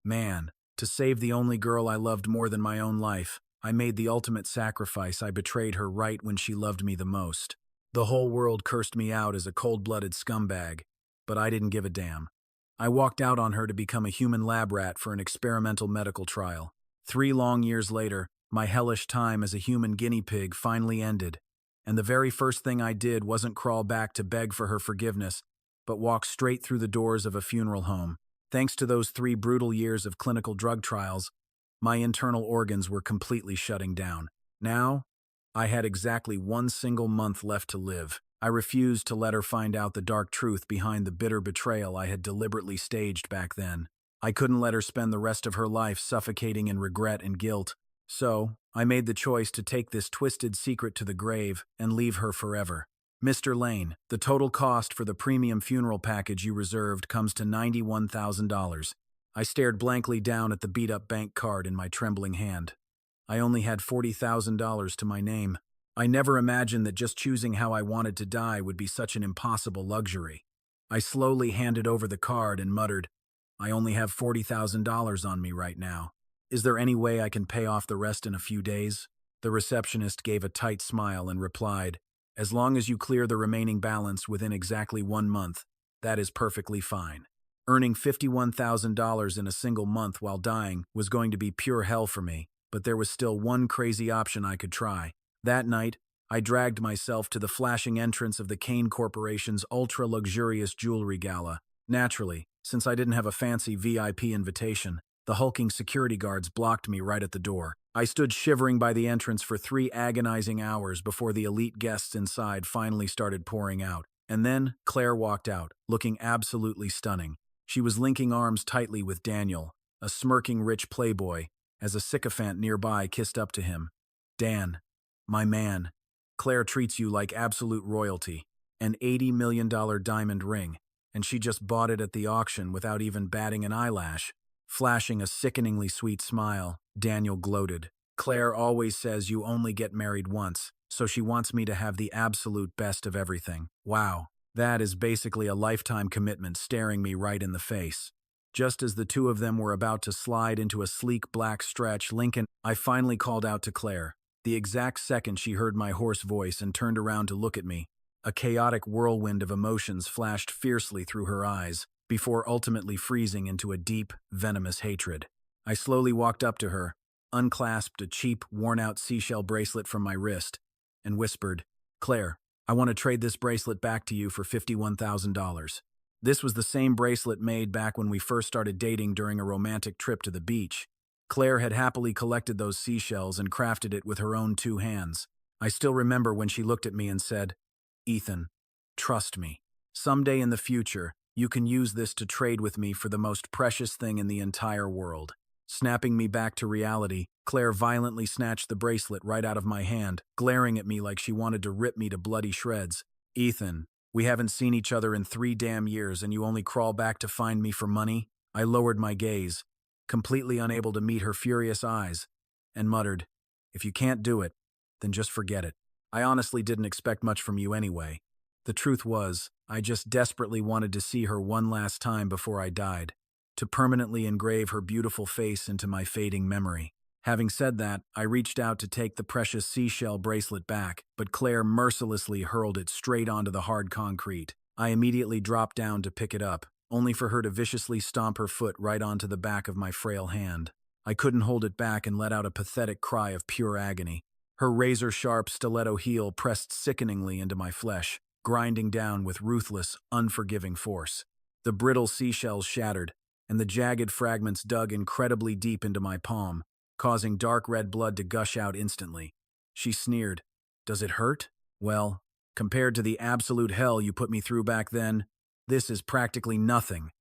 Man, to save the only girl I loved more than my own life, I made the ultimate sacrifice. I betrayed her right when she loved me the most. The whole world cursed me out as a cold-blooded scumbag, but I didn't give a damn. I walked out on her to become a human lab rat for an experimental medical trial. 3 long years later, my hellish time as a human guinea pig finally ended, and the very first thing I did wasn't crawl back to beg for her forgiveness, but walk straight through the doors of a funeral home. Thanks to those 3 brutal years of clinical drug trials, my internal organs were completely shutting down. Now, I had exactly 1 single month left to live. I refused to let her find out the dark truth behind the bitter betrayal I had deliberately staged back then. I couldn't let her spend the rest of her life suffocating in regret and guilt. So, I made the choice to take this twisted secret to the grave and leave her forever. Mr. Lane, the total cost for the premium funeral package you reserved comes to $91,000. I stared blankly down at the beat-up bank card in my trembling hand. I only had $40,000 to my name. I never imagined that just choosing how I wanted to die would be such an impossible luxury. I slowly handed over the card and muttered, "I only have $40,000 on me right now. Is there any way I can pay off the rest in a few days?" The receptionist gave a tight smile and replied, "As long as you clear the remaining balance within exactly 1 month, that is perfectly fine." Earning $51,000 in a single month while dying was going to be pure hell for me, but there was still one crazy option I could try. That night, I dragged myself to the flashing entrance of the Kane Corporation's ultra-luxurious jewelry gala. Naturally, since I didn't have a fancy VIP invitation, the hulking security guards blocked me right at the door. I stood shivering by the entrance for 3 agonizing hours before the elite guests inside finally started pouring out. And then Claire walked out, looking absolutely stunning. She was linking arms tightly with Daniel, a smirking rich playboy, as a sycophant nearby kissed up to him. "Dan, my man, Claire treats you like absolute royalty. An $80 million diamond ring, and she just bought it at the auction without even batting an eyelash." Flashing a sickeningly sweet smile, Daniel gloated. "Claire always says you only get married once, so she wants me to have the absolute best of everything. Wow, that is basically a lifetime commitment staring me right in the face." Just as the two of them were about to slide into a sleek black stretch Lincoln, I finally called out to Claire. The exact second she heard my hoarse voice and turned around to look at me, a chaotic whirlwind of emotions flashed fiercely through her eyes, before ultimately freezing into a deep, venomous hatred. I slowly walked up to her, unclasped a cheap, worn-out seashell bracelet from my wrist, and whispered, "Claire, I want to trade this bracelet back to you for $51,000. This was the same bracelet made back when we first started dating during a romantic trip to the beach. Claire had happily collected those seashells and crafted it with her own 2 hands. I still remember when she looked at me and said, "Ethan, trust me. Someday in the future, you can use this to trade with me for the most precious thing in the entire world." Snapping me back to reality, Claire violently snatched the bracelet right out of my hand, glaring at me like she wanted to rip me to bloody shreds. "Ethan, we haven't seen each other in 3 damn years and you only crawl back to find me for money?" I lowered my gaze, completely unable to meet her furious eyes, and muttered, "If you can't do it, then just forget it. I honestly didn't expect much from you anyway." The truth was, I just desperately wanted to see her one last time before I died, to permanently engrave her beautiful face into my fading memory. Having said that, I reached out to take the precious seashell bracelet back, but Claire mercilessly hurled it straight onto the hard concrete. I immediately dropped down to pick it up, only for her to viciously stomp her foot right onto the back of my frail hand. I couldn't hold it back and let out a pathetic cry of pure agony. Her razor-sharp stiletto heel pressed sickeningly into my flesh, grinding down with ruthless, unforgiving force. The brittle seashells shattered, and the jagged fragments dug incredibly deep into my palm, causing dark red blood to gush out instantly. She sneered, "Does it hurt? Well, compared to the absolute hell you put me through back then, this is practically nothing."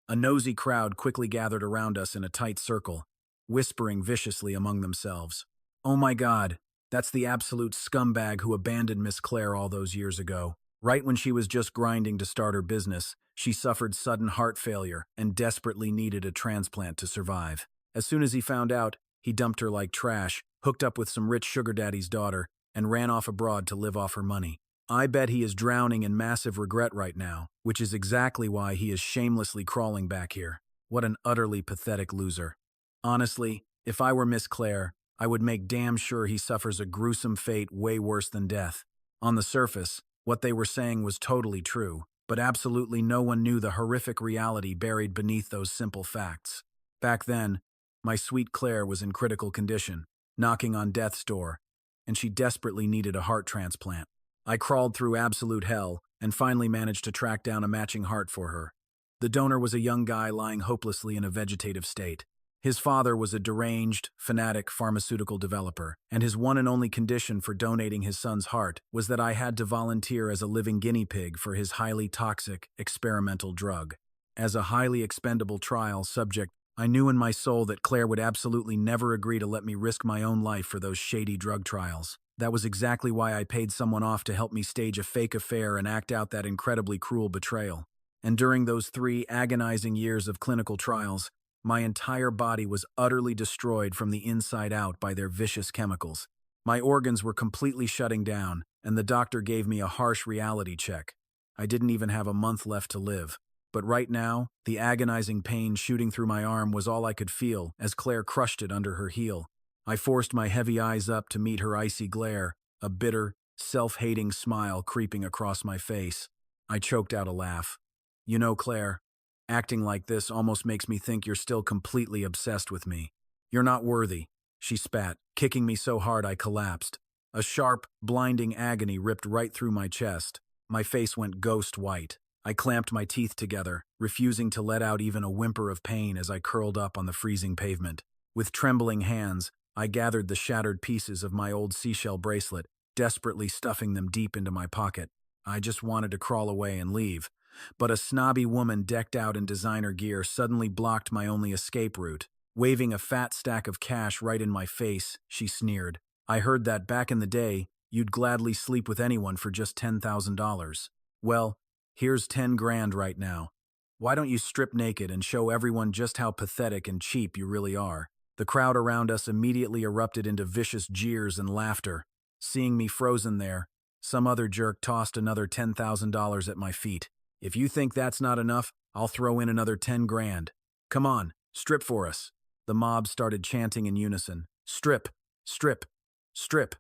A nosy crowd quickly gathered around us in a tight circle, whispering viciously among themselves. "Oh my God, that's the absolute scumbag who abandoned Miss Claire all those years ago. Right when she was just grinding to start her business, she suffered sudden heart failure and desperately needed a transplant to survive. As soon as he found out, he dumped her like trash, hooked up with some rich sugar daddy's daughter, and ran off abroad to live off her money. I bet he is drowning in massive regret right now, which is exactly why he is shamelessly crawling back here." What an utterly pathetic loser. Honestly, if I were Miss Claire, I would make damn sure he suffers a gruesome fate way worse than death. On the surface, what they were saying was totally true, but absolutely no one knew the horrific reality buried beneath those simple facts. Back then, my sweet Claire was in critical condition, knocking on death's door, and she desperately needed a heart transplant. I crawled through absolute hell and finally managed to track down a matching heart for her. The donor was a young guy lying hopelessly in a vegetative state. His father was a deranged, fanatic pharmaceutical developer, and his one and only condition for donating his son's heart was that I had to volunteer as a living guinea pig for his highly toxic, experimental drug. As a highly expendable trial subject, I knew in my soul that Claire would absolutely never agree to let me risk my own life for those shady drug trials. That was exactly why I paid someone off to help me stage a fake affair and act out that incredibly cruel betrayal. And during those 3 agonizing years of clinical trials, my entire body was utterly destroyed from the inside out by their vicious chemicals. My organs were completely shutting down, and the doctor gave me a harsh reality check. I didn't even have a month left to live. But right now, the agonizing pain shooting through my arm was all I could feel as Claire crushed it under her heel. I forced my heavy eyes up to meet her icy glare, a bitter, self-hating smile creeping across my face. I choked out a laugh. You know, Claire, acting like this almost makes me think you're still completely obsessed with me. You're not worthy, she spat, kicking me so hard I collapsed. A sharp, blinding agony ripped right through my chest. My face went ghost white. I clamped my teeth together, refusing to let out even a whimper of pain as I curled up on the freezing pavement. With trembling hands, I gathered the shattered pieces of my old seashell bracelet, desperately stuffing them deep into my pocket. I just wanted to crawl away and leave. But a snobby woman decked out in designer gear suddenly blocked my only escape route. Waving a fat stack of cash right in my face, she sneered. I heard that back in the day, you'd gladly sleep with anyone for just $10,000. Well, here's 10 grand right now. Why don't you strip naked and show everyone just how pathetic and cheap you really are? The crowd around us immediately erupted into vicious jeers and laughter. Seeing me frozen there, some other jerk tossed another $10,000 at my feet. If you think that's not enough, I'll throw in another 10 grand. Come on, strip for us. The mob started chanting in unison. Strip, strip, strip.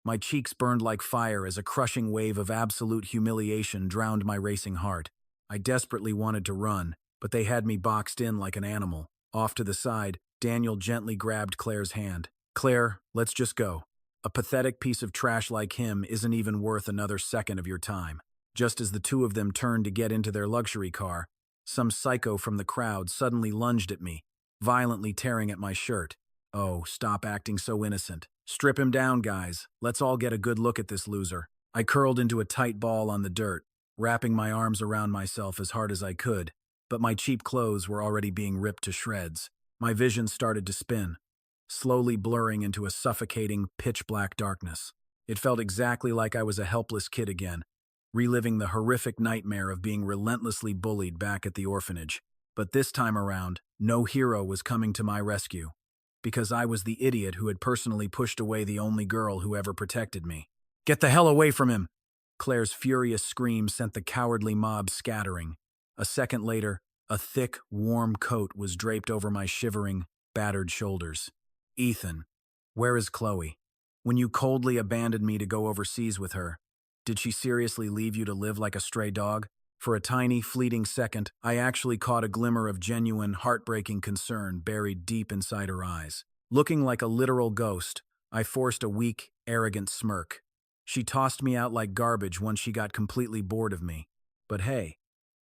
My cheeks burned like fire as a crushing wave of absolute humiliation drowned my racing heart. I desperately wanted to run, but they had me boxed in like an animal. Off to the side, Daniel gently grabbed Claire's hand. Claire, let's just go. A pathetic piece of trash like him isn't even worth another second of your time. Just as the two of them turned to get into their luxury car, some psycho from the crowd suddenly lunged at me, violently tearing at my shirt. Oh, stop acting so innocent. Strip him down, guys. Let's all get a good look at this loser. I curled into a tight ball on the dirt, wrapping my arms around myself as hard as I could, but my cheap clothes were already being ripped to shreds. My vision started to spin, slowly blurring into a suffocating, pitch-black darkness. It felt exactly like I was a helpless kid again, reliving the horrific nightmare of being relentlessly bullied back at the orphanage. But this time around, no hero was coming to my rescue, because I was the idiot who had personally pushed away the only girl who ever protected me. Get the hell away from him! Claire's furious scream sent the cowardly mob scattering. A second later, a thick, warm coat was draped over my shivering, battered shoulders. Ethan, where is Chloe? When you coldly abandoned me to go overseas with her, did she seriously leave you to live like a stray dog? For a tiny, fleeting second, I actually caught a glimmer of genuine, heartbreaking concern buried deep inside her eyes. Looking like a literal ghost, I forced a weak, arrogant smirk. She tossed me out like garbage once she got completely bored of me. But hey,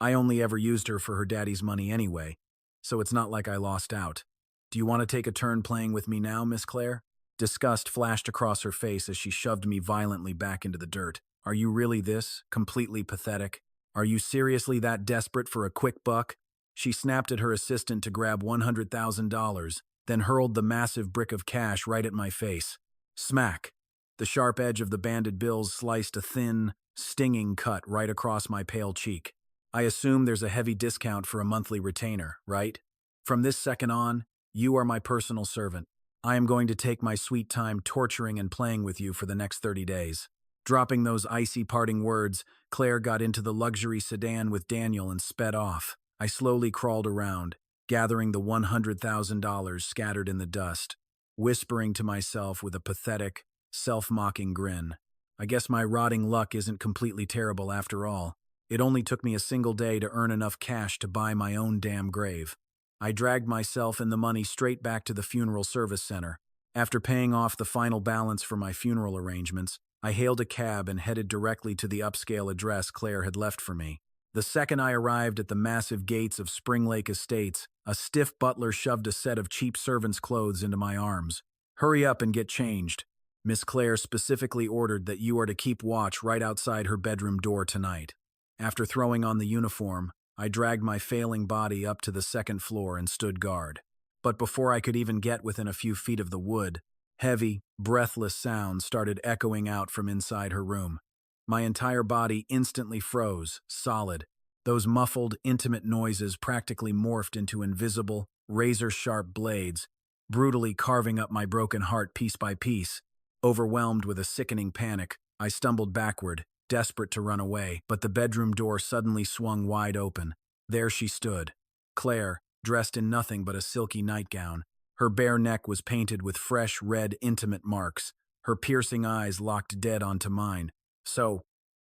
I only ever used her for her daddy's money anyway, so it's not like I lost out. Do you want to take a turn playing with me now, Miss Claire? Disgust flashed across her face as she shoved me violently back into the dirt. Are you really this completely pathetic? Are you seriously that desperate for a quick buck? She snapped at her assistant to grab $100,000, then hurled the massive brick of cash right at my face. Smack! The sharp edge of the banded bills sliced a thin, stinging cut right across my pale cheek. I assume there's a heavy discount for a monthly retainer, right? From this second on, you are my personal servant. I am going to take my sweet time torturing and playing with you for the next 30 days. Dropping those icy parting words, Claire got into the luxury sedan with Daniel and sped off. I slowly crawled around, gathering the $100,000 scattered in the dust, whispering to myself with a pathetic, self-mocking grin. I guess my rotting luck isn't completely terrible after all. It only took me a single day to earn enough cash to buy my own damn grave. I dragged myself and the money straight back to the funeral service center. After paying off the final balance for my funeral arrangements, I hailed a cab and headed directly to the upscale address Claire had left for me. The second I arrived at the massive gates of Spring Lake Estates, a stiff butler shoved a set of cheap servant's clothes into my arms. "Hurry up and get changed. Miss Claire specifically ordered that you are to keep watch right outside her bedroom door tonight." After throwing on the uniform, I dragged my failing body up to the second floor and stood guard. But before I could even get within a few feet of the wood, heavy, breathless sounds started echoing out from inside her room. My entire body instantly froze, solid. Those muffled, intimate noises practically morphed into invisible, razor-sharp blades, brutally carving up my broken heart piece by piece. Overwhelmed with a sickening panic, I stumbled backward, desperate to run away, but the bedroom door suddenly swung wide open. There she stood, Claire, dressed in nothing but a silky nightgown. Her bare neck was painted with fresh, red, intimate marks. Her piercing eyes locked dead onto mine. So,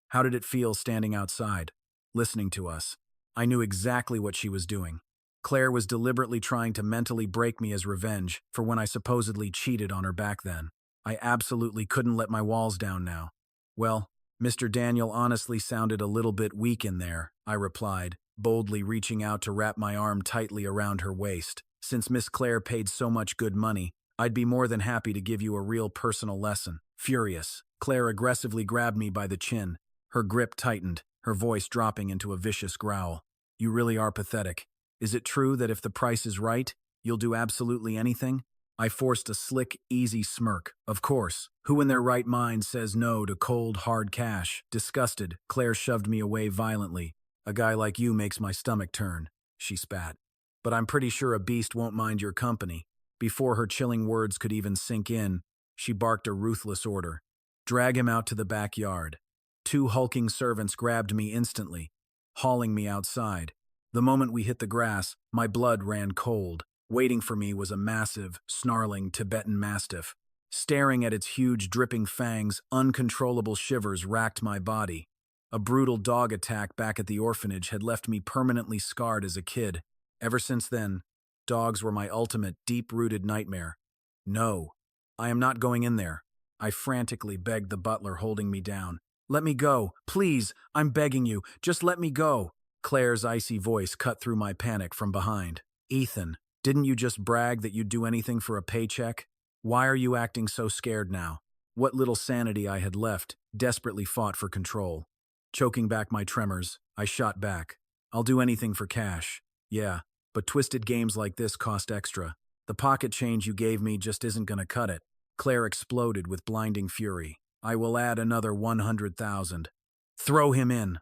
how did it feel standing outside, listening to us? I knew exactly what she was doing. Claire was deliberately trying to mentally break me as revenge for when I supposedly cheated on her back then. I absolutely couldn't let my walls down now. "Well, Mr. Daniel honestly sounded a little bit weak in there," I replied, boldly reaching out to wrap my arm tightly around her waist. "Since Miss Claire paid so much good money, I'd be more than happy to give you a real personal lesson." Furious, Claire aggressively grabbed me by the chin. Her grip tightened, her voice dropping into a vicious growl. "You really are pathetic. Is it true that if the price is right, you'll do absolutely anything?" I forced a slick, easy smirk. "Of course. Who in their right mind says no to cold, hard cash?" Disgusted, Claire shoved me away violently. "A guy like you makes my stomach turn," she spat. "But I'm pretty sure a beast won't mind your company." Before her chilling words could even sink in, she barked a ruthless order. "Drag him out to the backyard." Two hulking servants grabbed me instantly, hauling me outside. The moment we hit the grass, my blood ran cold. Waiting for me was a massive, snarling Tibetan Mastiff. Staring at its huge, dripping fangs, uncontrollable shivers racked my body. A brutal dog attack back at the orphanage had left me permanently scarred as a kid. Ever since then, dogs were my ultimate, deep-rooted nightmare. "No, I am not going in there," I frantically begged the butler holding me down. "Let me go. Please, I'm begging you. Just let me go." Claire's icy voice cut through my panic from behind. "Ethan, didn't you just brag that you'd do anything for a paycheck? Why are you acting so scared now?" What little sanity I had left desperately fought for control. Choking back my tremors, I shot back. "I'll do anything for cash. Yeah, but twisted games like this cost extra. The pocket change you gave me just isn't gonna cut it." Claire exploded with blinding fury. "I will add another 100,000. Throw him in."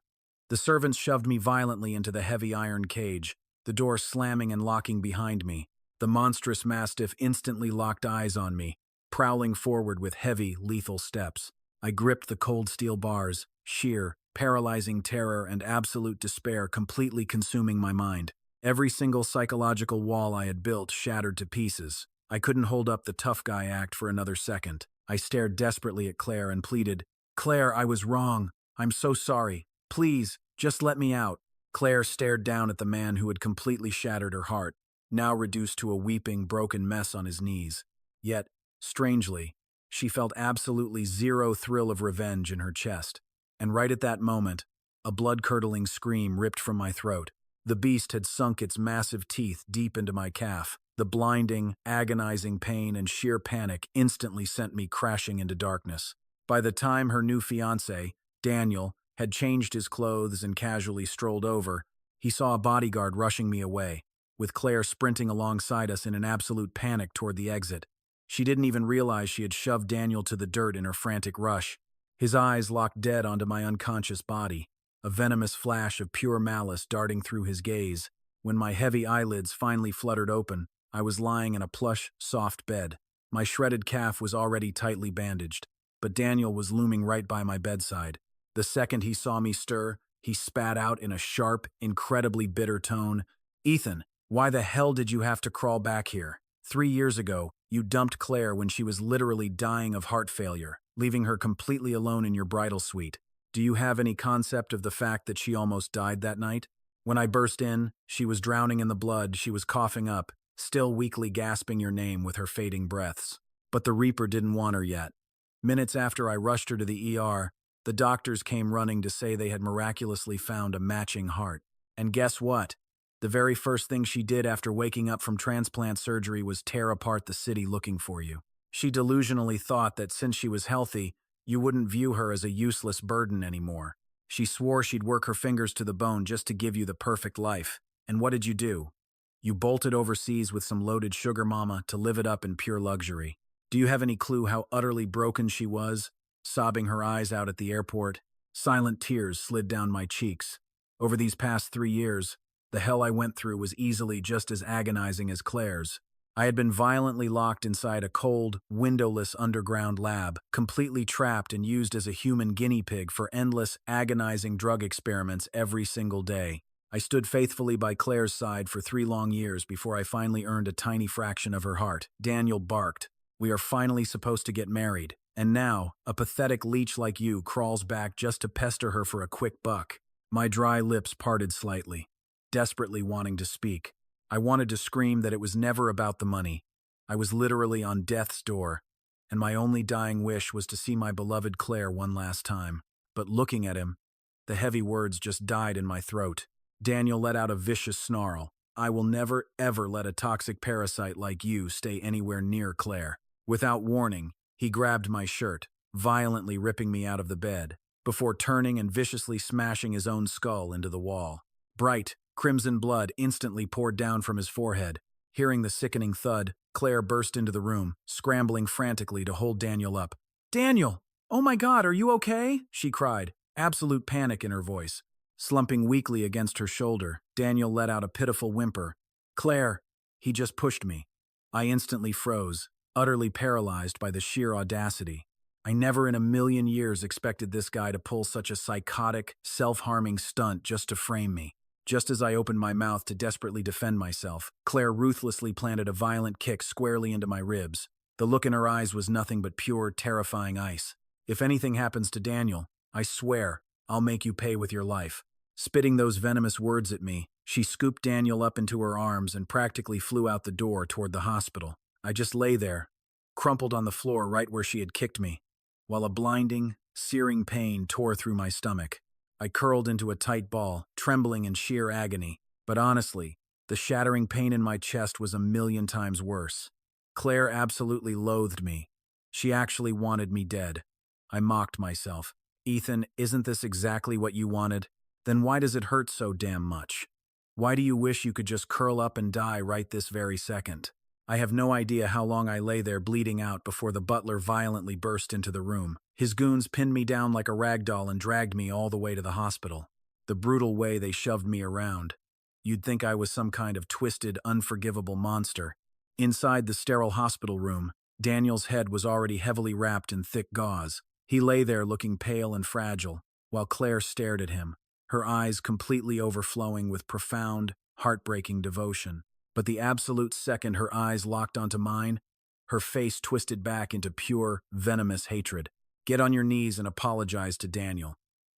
The servants shoved me violently into the heavy iron cage, the door slamming and locking behind me. The monstrous mastiff instantly locked eyes on me, prowling forward with heavy, lethal steps. I gripped the cold steel bars, sheer, paralyzing terror and absolute despair completely consuming my mind. Every single psychological wall I had built shattered to pieces. I couldn't hold up the tough guy act for another second. I stared desperately at Claire and pleaded, "Claire, I was wrong. I'm so sorry. Please, just let me out." Claire stared down at the man who had completely shattered her heart, now reduced to a weeping, broken mess on his knees. Yet, strangely, she felt absolutely zero thrill of revenge in her chest. And right at that moment, a blood-curdling scream ripped from my throat. The beast had sunk its massive teeth deep into my calf. The blinding, agonizing pain and sheer panic instantly sent me crashing into darkness. By the time her new fiancé, Daniel, had changed his clothes and casually strolled over, he saw a bodyguard rushing me away, with Claire sprinting alongside us in an absolute panic toward the exit. She didn't even realize she had shoved Daniel to the dirt in her frantic rush. His eyes locked dead onto my unconscious body, a venomous flash of pure malice darting through his gaze. When my heavy eyelids finally fluttered open, I was lying in a plush, soft bed. My shredded calf was already tightly bandaged, but Daniel was looming right by my bedside. The second he saw me stir, he spat out in a sharp, incredibly bitter tone, "Ethan, Why the hell did you have to crawl back here? 3 years ago, you dumped Claire when she was literally dying of heart failure, leaving her completely alone in your bridal suite. Do you have any concept of the fact that she almost died that night? When I burst in, she was drowning in the blood, she was coughing up, still weakly gasping your name with her fading breaths. But the Reaper didn't want her yet. Minutes after I rushed her to the ER, the doctors came running to say they had miraculously found a matching heart. And guess what? The very first thing she did after waking up from transplant surgery was tear apart the city looking for you. She delusionally thought that since she was healthy, you wouldn't view her as a useless burden anymore. She swore she'd work her fingers to the bone just to give you the perfect life. And what did you do? You bolted overseas with some loaded sugar mama to live it up in pure luxury. Do you have any clue how utterly broken she was, sobbing her eyes out at the airport? Silent tears slid down my cheeks. Over these past 3 years, the hell I went through was easily just as agonizing as Claire's. I had been violently locked inside a cold, windowless underground lab, completely trapped and used as a human guinea pig for endless, agonizing drug experiments every single day. I stood faithfully by Claire's side for 3 long years before I finally earned a tiny fraction of her heart. Daniel barked. We are finally supposed to get married. And now, a pathetic leech like you crawls back just to pester her for a quick buck. My dry lips parted slightly, desperately wanting to speak. I wanted to scream that it was never about the money. I was literally on death's door, and my only dying wish was to see my beloved Claire one last time. But looking at him, the heavy words just died in my throat. Daniel let out a vicious snarl. I will never, ever let a toxic parasite like you stay anywhere near Claire. Without warning, he grabbed my shirt, violently ripping me out of the bed, before turning and viciously smashing his own skull into the wall. Bright, crimson blood instantly poured down from his forehead. Hearing the sickening thud, Claire burst into the room, scrambling frantically to hold Daniel up. "Daniel! Oh my God, are you okay?" she cried, absolute panic in her voice. Slumping weakly against her shoulder, Daniel let out a pitiful whimper. "Claire!" He just pushed me. I instantly froze, utterly paralyzed by the sheer audacity. I never in a million years expected this guy to pull such a psychotic, self-harming stunt just to frame me. Just as I opened my mouth to desperately defend myself, Claire ruthlessly planted a violent kick squarely into my ribs. The look in her eyes was nothing but pure, terrifying ice. "If anything happens to Daniel, I swear, I'll make you pay with your life." Spitting those venomous words at me, she scooped Daniel up into her arms and practically flew out the door toward the hospital. I just lay there, crumpled on the floor right where she had kicked me, while a blinding, searing pain tore through my stomach. I curled into a tight ball, trembling in sheer agony, but honestly, the shattering pain in my chest was a million times worse. Claire absolutely loathed me. She actually wanted me dead. I mocked myself. "Ethan, isn't this exactly what you wanted? Then why does it hurt so damn much? Why do you wish you could just curl up and die right this very second?" I have no idea how long I lay there bleeding out before the butler violently burst into the room. His goons pinned me down like a rag doll and dragged me all the way to the hospital. The brutal way they shoved me around. You'd think I was some kind of twisted, unforgivable monster. Inside the sterile hospital room, Daniel's head was already heavily wrapped in thick gauze. He lay there looking pale and fragile, while Claire stared at him, her eyes completely overflowing with profound, heartbreaking devotion. But the absolute second her eyes locked onto mine, her face twisted back into pure, venomous hatred. "Get on your knees and apologize to Daniel."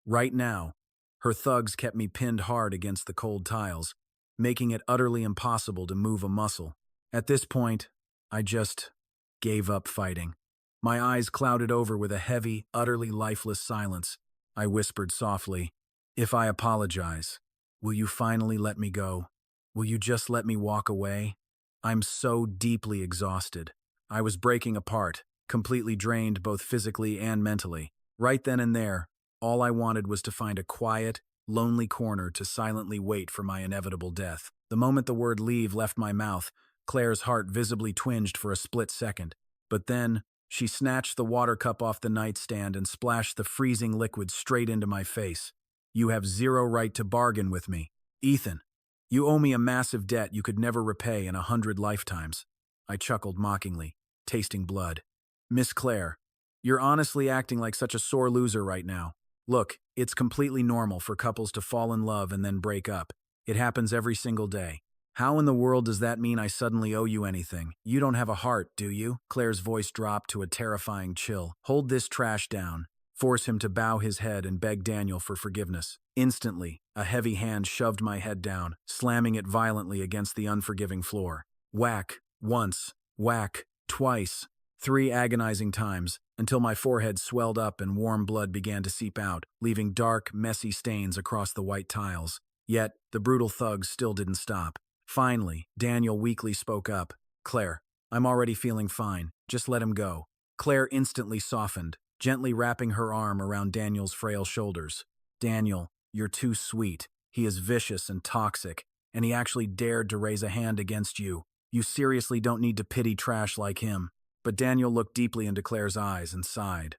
Right now, her thugs kept me pinned hard against the cold tiles, making it utterly impossible to move a muscle. At this point, I just gave up fighting. My eyes clouded over with a heavy, utterly lifeless silence. I whispered softly, "If I apologize, will you finally let me go? Will you just let me walk away? I'm so deeply exhausted." I was breaking apart, completely drained both physically and mentally. Right then and there, all I wanted was to find a quiet, lonely corner to silently wait for my inevitable death. The moment the word leave left my mouth, Claire's heart visibly twinged for a split second. But then, she snatched the water cup off the nightstand and splashed the freezing liquid straight into my face. "You have zero right to bargain with me. Ethan, you owe me a massive debt you could never repay in 100 lifetimes." I chuckled mockingly, tasting blood. "Miss Claire, you're honestly acting like such a sore loser right now. Look, it's completely normal for couples to fall in love and then break up. It happens every single day. How in the world does that mean I suddenly owe you anything? You don't have a heart, do you? Claire's voice dropped to a terrifying chill. Hold this trash down. Force him to bow his head and beg Daniel for forgiveness. Instantly, a heavy hand shoved my head down, slamming it violently against the unforgiving floor. Whack, once, whack, twice, 3 agonizing times, until my forehead swelled up and warm blood began to seep out, leaving dark, messy stains across the white tiles. Yet, the brutal thugs still didn't stop. Finally, Daniel weakly spoke up. Claire, I'm already feeling fine. Just let him go. Claire instantly softened, gently wrapping her arm around Daniel's frail shoulders. Daniel, you're too sweet. He is vicious and toxic, and he actually dared to raise a hand against you. You seriously don't need to pity trash like him. But Daniel looked deeply into Claire's eyes and sighed.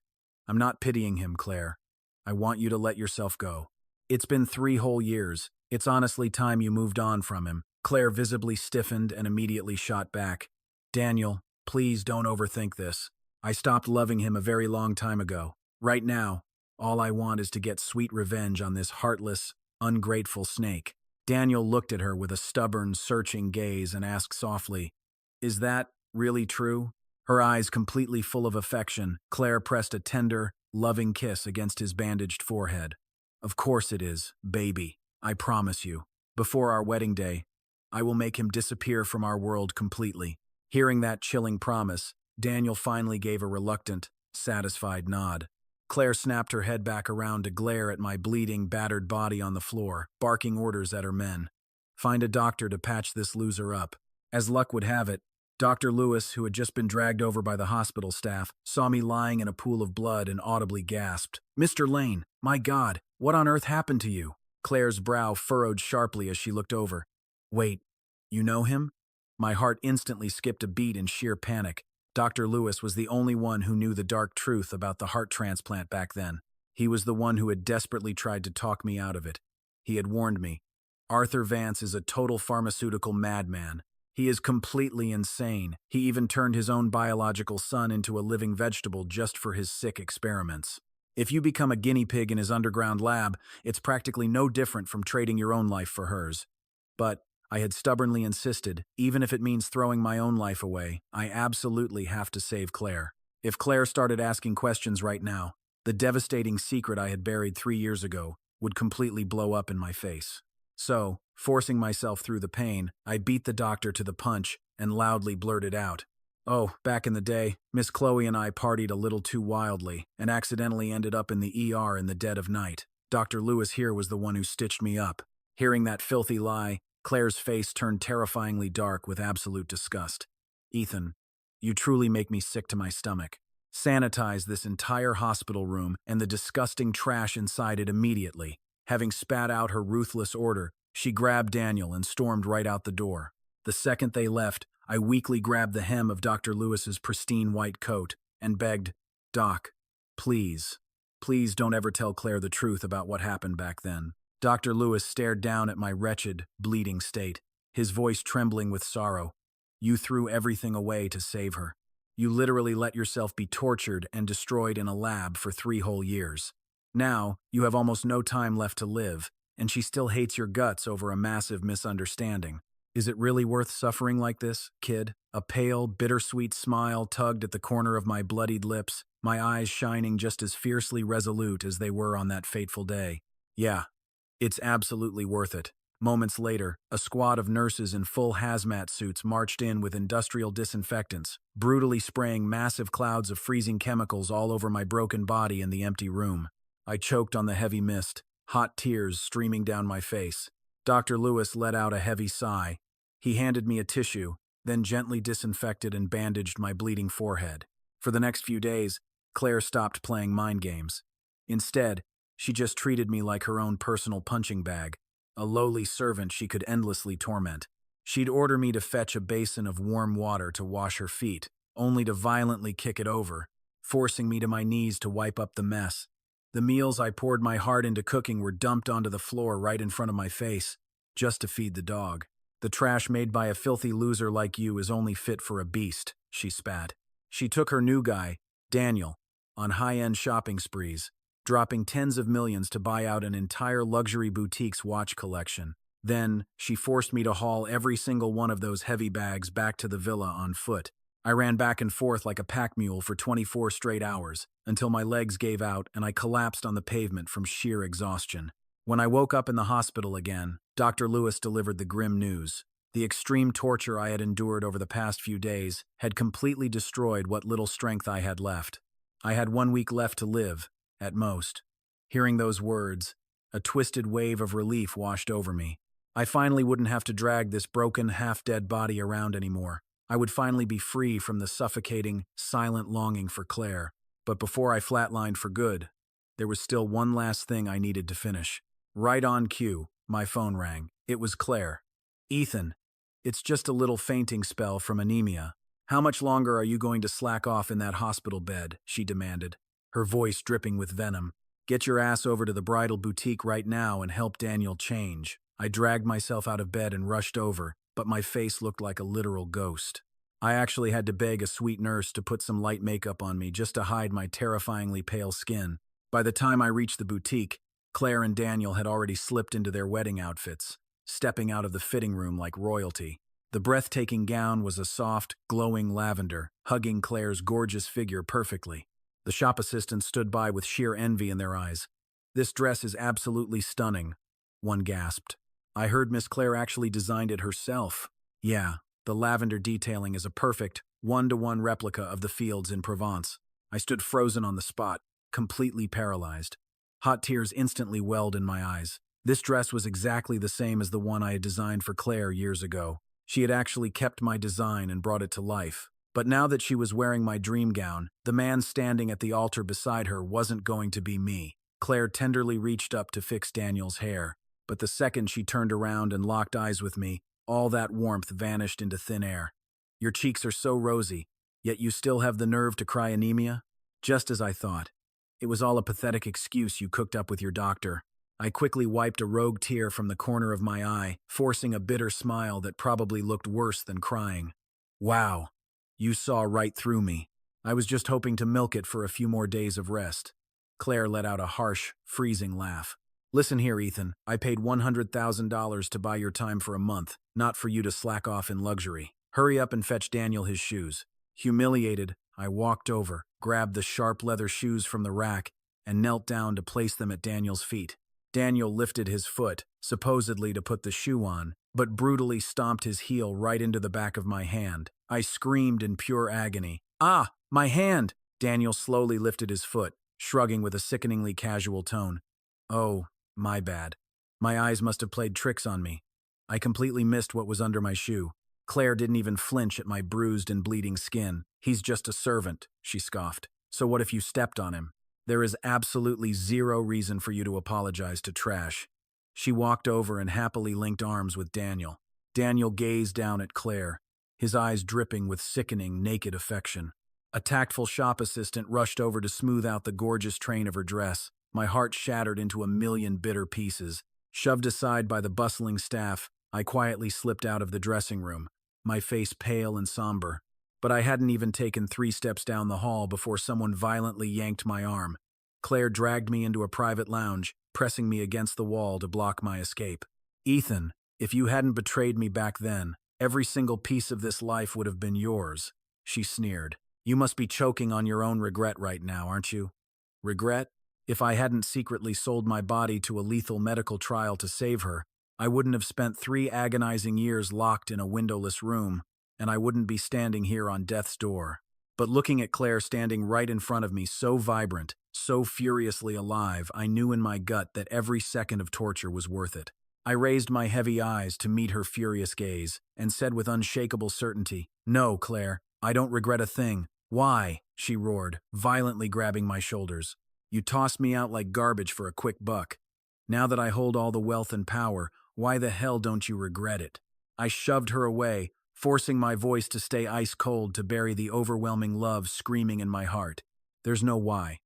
I'm not pitying him, Claire. I want you to let yourself go. It's been 3 whole years. It's honestly time you moved on from him. Claire visibly stiffened and immediately shot back. Daniel, please don't overthink this. I stopped loving him a very long time ago. Right now, all I want is to get sweet revenge on this heartless, ungrateful snake. Daniel looked at her with a stubborn, searching gaze and asked softly, Is that really true? Her eyes completely full of affection, Claire pressed a tender, loving kiss against his bandaged forehead. Of course it is, baby. I promise you. Before our wedding day, I will make him disappear from our world completely. Hearing that chilling promise, Daniel finally gave a reluctant, satisfied nod. Claire snapped her head back around to glare at my bleeding, battered body on the floor, barking orders at her men. Find a doctor to patch this loser up. As luck would have it, Dr. Lewis, who had just been dragged over by the hospital staff, saw me lying in a pool of blood and audibly gasped, Mr. Lane, my God, what on earth happened to you? Claire's brow furrowed sharply as she looked over. Wait, you know him? My heart instantly skipped a beat in sheer panic. Dr. Lewis was the only one who knew the dark truth about the heart transplant back then. He was the one who had desperately tried to talk me out of it. He had warned me. Arthur Vance is a total pharmaceutical madman. He is completely insane. He even turned his own biological son into a living vegetable just for his sick experiments. If you become a guinea pig in his underground lab, it's practically no different from trading your own life for hers. But I had stubbornly insisted, even if it means throwing my own life away, I absolutely have to save Claire. If Claire started asking questions right now, the devastating secret I had buried 3 years ago would completely blow up in my face. So, forcing myself through the pain, I beat the doctor to the punch and loudly blurted out, Oh, back in the day, Miss Chloe and I partied a little too wildly and accidentally ended up in the ER in the dead of night. Dr. Lewis here was the one who stitched me up. Hearing that filthy lie, Claire's face turned terrifyingly dark with absolute disgust. Ethan, you truly make me sick to my stomach. Sanitize this entire hospital room and the disgusting trash inside it immediately. Having spat out her ruthless order, she grabbed Daniel and stormed right out the door. The second they left, I weakly grabbed the hem of Dr. Lewis's pristine white coat and begged, Doc, please, please don't ever tell Claire the truth about what happened back then. Dr. Lewis stared down at my wretched, bleeding state, his voice trembling with sorrow. You threw everything away to save her. You literally let yourself be tortured and destroyed in a lab for 3 whole years. Now, you have almost no time left to live, and she still hates your guts over a massive misunderstanding. Is it really worth suffering like this, kid? A pale, bittersweet smile tugged at the corner of my bloodied lips, my eyes shining just as fiercely resolute as they were on that fateful day. Yeah. It's absolutely worth it. Moments later, a squad of nurses in full hazmat suits marched in with industrial disinfectants, brutally spraying massive clouds of freezing chemicals all over my broken body in the empty room. I choked on the heavy mist, hot tears streaming down my face. Dr. Lewis let out a heavy sigh. He handed me a tissue, then gently disinfected and bandaged my bleeding forehead. For the next few days, Claire stopped playing mind games. Instead, she just treated me like her own personal punching bag, a lowly servant she could endlessly torment. She'd order me to fetch a basin of warm water to wash her feet, only to violently kick it over, forcing me to my knees to wipe up the mess. The meals I poured my heart into cooking were dumped onto the floor right in front of my face, just to feed the dog. The trash made by a filthy loser like you is only fit for a beast, she spat. She took her new guy, Daniel, on high-end shopping sprees, dropping tens of millions to buy out an entire luxury boutique's watch collection. Then, she forced me to haul every single one of those heavy bags back to the villa on foot. I ran back and forth like a pack mule for 24 straight hours, until my legs gave out and I collapsed on the pavement from sheer exhaustion. When I woke up in the hospital again, Dr. Lewis delivered the grim news. The extreme torture I had endured over the past few days had completely destroyed what little strength I had left. I had 1 week left to live, at most. Hearing those words, a twisted wave of relief washed over me. I finally wouldn't have to drag this broken, half-dead body around anymore. I would finally be free from the suffocating, silent longing for Claire. But before I flatlined for good, there was still one last thing I needed to finish. Right on cue, my phone rang. It was Claire. "Ethan, it's just a little fainting spell from anemia. How much longer are you going to slack off in that hospital bed?" she demanded, her voice dripping with venom. "Get your ass over to the bridal boutique right now and help Daniel change." I dragged myself out of bed and rushed over, but my face looked like a literal ghost. I actually had to beg a sweet nurse to put some light makeup on me just to hide my terrifyingly pale skin. By the time I reached the boutique, Claire and Daniel had already slipped into their wedding outfits, stepping out of the fitting room like royalty. The breathtaking gown was a soft, glowing lavender, hugging Claire's gorgeous figure perfectly. The shop assistants stood by with sheer envy in their eyes. "This dress is absolutely stunning," one gasped. "I heard Miss Claire actually designed it herself." "Yeah, the lavender detailing is a perfect, one-to-one replica of the fields in Provence." I stood frozen on the spot, completely paralyzed. Hot tears instantly welled in my eyes. This dress was exactly the same as the one I had designed for Claire years ago. She had actually kept my design and brought it to life. But now that she was wearing my dream gown, the man standing at the altar beside her wasn't going to be me. Claire tenderly reached up to fix Daniel's hair. But the second she turned around and locked eyes with me, all that warmth vanished into thin air. "Your cheeks are so rosy, yet you still have the nerve to cry anemia?" Just as I thought. It was all a pathetic excuse you cooked up with your doctor. I quickly wiped a rogue tear from the corner of my eye, forcing a bitter smile that probably looked worse than crying. "Wow, you saw right through me. I was just hoping to milk it for a few more days of rest." Claire let out a harsh, freezing laugh. "Listen here, Ethan. I paid $100,000 to buy your time for a month, not for you to slack off in luxury. Hurry up and fetch Daniel his shoes." Humiliated, I walked over, grabbed the sharp leather shoes from the rack, and knelt down to place them at Daniel's feet. Daniel lifted his foot, supposedly to put the shoe on, but brutally stomped his heel right into the back of my hand. I screamed in pure agony. "Ah, my hand!" Daniel slowly lifted his foot, shrugging with a sickeningly casual tone. "Oh, my bad. My eyes must have played tricks on me. I completely missed what was under my shoe." Claire didn't even flinch at my bruised and bleeding skin. "He's just a servant," she scoffed. "So what if you stepped on him? There is absolutely zero reason for you to apologize to trash." She walked over and happily linked arms with Daniel. Daniel gazed down at Claire, his eyes dripping with sickening, naked affection. A tactful shop assistant rushed over to smooth out the gorgeous train of her dress. My heart shattered into a million bitter pieces. Shoved aside by the bustling staff, I quietly slipped out of the dressing room, my face pale and somber. But I hadn't even taken 3 steps down the hall before someone violently yanked my arm. Claire dragged me into a private lounge, pressing me against the wall to block my escape. "Ethan, if you hadn't betrayed me back then, every single piece of this life would have been yours," she sneered. "You must be choking on your own regret right now, aren't you?" "Regret? If I hadn't secretly sold my body to a lethal medical trial to save her, I wouldn't have spent 3 agonizing years locked in a windowless room, and I wouldn't be standing here on death's door." But looking at Claire standing right in front of me, so vibrant, so furiously alive, I knew in my gut that every second of torture was worth it. I raised my heavy eyes to meet her furious gaze, and said with unshakable certainty, "No, Claire, I don't regret a thing." "Why?" she roared, violently grabbing my shoulders. "You tossed me out like garbage for a quick buck. Now that I hold all the wealth and power, why the hell don't you regret it?" I shoved her away, forcing my voice to stay ice cold to bury the overwhelming love screaming in my heart. "There's no why.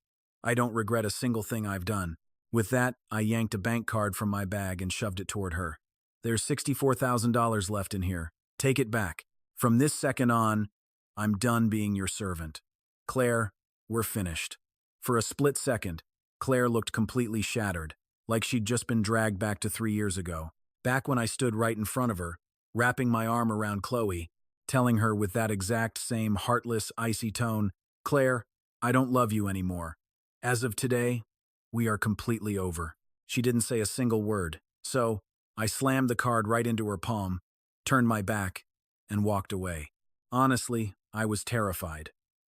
I don't regret a single thing I've done." With that, I yanked a bank card from my bag and shoved it toward her. "There's $64,000 left in here. Take it back. From this second on, I'm done being your servant. Claire, we're finished." For a split second, Claire looked completely shattered, like she'd just been dragged back to 3 years ago. Back when I stood right in front of her, wrapping my arm around Chloe, telling her with that exact same heartless, icy tone, "Claire, I don't love you anymore. As of today, we are completely over." She didn't say a single word, so I slammed the card right into her palm, turned my back, and walked away. Honestly, I was terrified.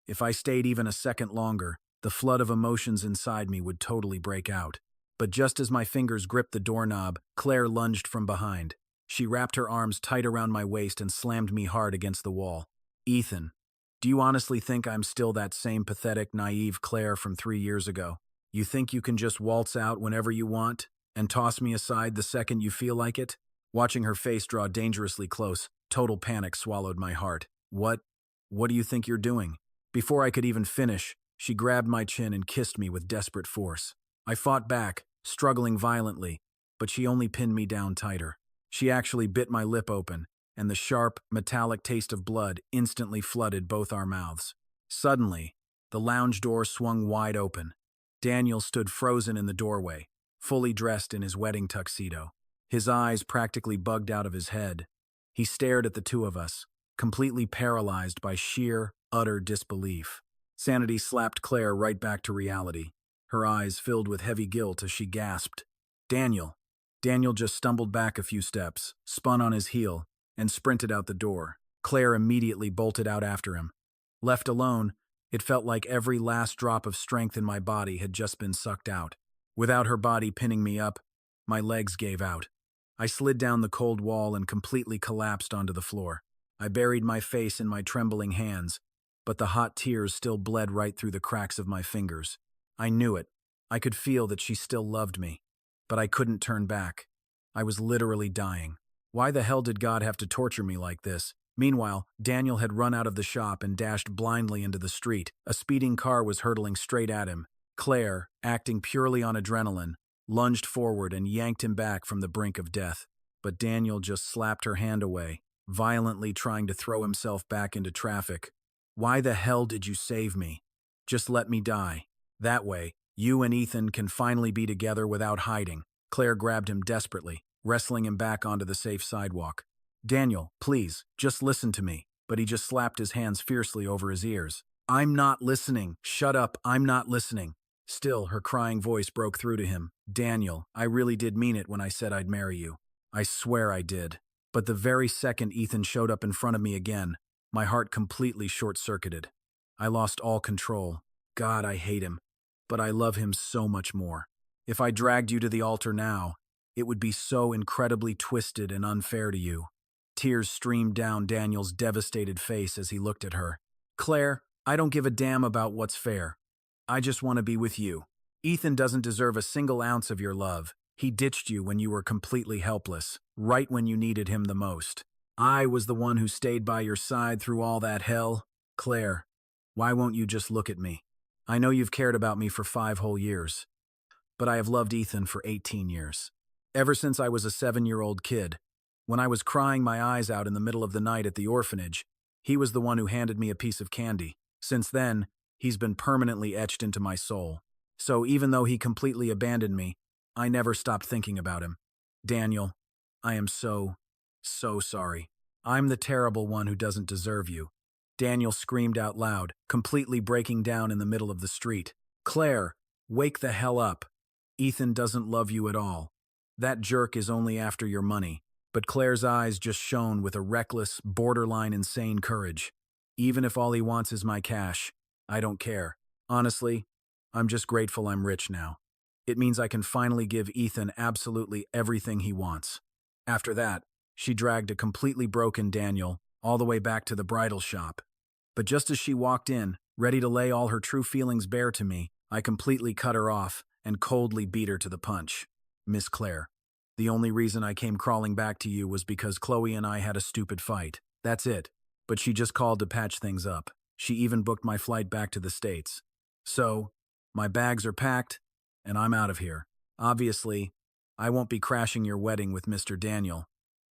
If I stayed even a second longer, the flood of emotions inside me would totally break out. But just as my fingers gripped the doorknob, Claire lunged from behind. She wrapped her arms tight around my waist and slammed me hard against the wall. "Ethan, do you honestly think I'm still that same pathetic, naive Claire from 3 years ago? You think you can just waltz out whenever you want and toss me aside the second you feel like it?" Watching her face draw dangerously close, total panic swallowed my heart. What do you think you're doing?" Before I could even finish, she grabbed my chin and kissed me with desperate force. I fought back, struggling violently, but she only pinned me down tighter. She actually bit my lip open, and the sharp, metallic taste of blood instantly flooded both our mouths. Suddenly, the lounge door swung wide open. Daniel stood frozen in the doorway, fully dressed in his wedding tuxedo. His eyes practically bugged out of his head. He stared at the two of us, completely paralyzed by sheer, utter disbelief. Sanity slapped Claire right back to reality. Her eyes filled with heavy guilt as she gasped, "Daniel." Daniel just stumbled back a few steps, spun on his heel, and sprinted out the door. Claire immediately bolted out after him. Left alone, it felt like every last drop of strength in my body had just been sucked out. Without her body pinning me up, my legs gave out. I slid down the cold wall and completely collapsed onto the floor. I buried my face in my trembling hands, but the hot tears still bled right through the cracks of my fingers. I knew it. I could feel that she still loved me, but I couldn't turn back. I was literally dying. Why the hell did God have to torture me like this? Meanwhile, Daniel had run out of the shop and dashed blindly into the street. A speeding car was hurtling straight at him. Claire, acting purely on adrenaline, lunged forward and yanked him back from the brink of death. But Daniel just slapped her hand away, violently trying to throw himself back into traffic. "Why the hell did you save me? Just let me die. That way, you and Ethan can finally be together without hiding." Claire grabbed him desperately, wrestling him back onto the safe sidewalk. "Daniel, please, just listen to me." But he just slapped his hands fiercely over his ears. "I'm not listening. Shut up, I'm not listening." Still, her crying voice broke through to him. "Daniel, I really did mean it when I said I'd marry you. I swear I did." But the very second Ethan showed up in front of me again, my heart completely short-circuited. I lost all control. God, I hate him, but I love him so much more. If I dragged you to the altar now, it would be so incredibly twisted and unfair to you. Tears streamed down Daniel's devastated face as he looked at her. "Claire, I don't give a damn about what's fair. I just want to be with you. Ethan doesn't deserve a single ounce of your love. He ditched you when you were completely helpless, right when you needed him the most. I was the one who stayed by your side through all that hell. Claire, why won't you just look at me? I know you've cared about me for 5 whole years, but I have loved Ethan for 18 years. Ever since I was a 7-year-old kid. When I was crying my eyes out in the middle of the night at the orphanage, he was the one who handed me a piece of candy. Since then, he's been permanently etched into my soul. So even though he completely abandoned me, I never stopped thinking about him. Daniel, I am so sorry. I'm the terrible one who doesn't deserve you." Daniel screamed out loud, completely breaking down in the middle of the street. "Claire, wake the hell up. Ethan doesn't love you at all. That jerk is only after your money." But Claire's eyes just shone with a reckless, borderline insane courage. "Even if all he wants is my cash, I don't care. Honestly, I'm just grateful I'm rich now. It means I can finally give Ethan absolutely everything he wants." After that, she dragged a completely broken Daniel all the way back to the bridal shop. But just as she walked in, ready to lay all her true feelings bare to me, I completely cut her off and coldly beat her to the punch. "Miss Claire, the only reason I came crawling back to you was because Chloe and I had a stupid fight. That's it." But she just called to patch things up. She even booked my flight back to the States. So, my bags are packed, and I'm out of here. Obviously, I won't be crashing your wedding with Mr. Daniel.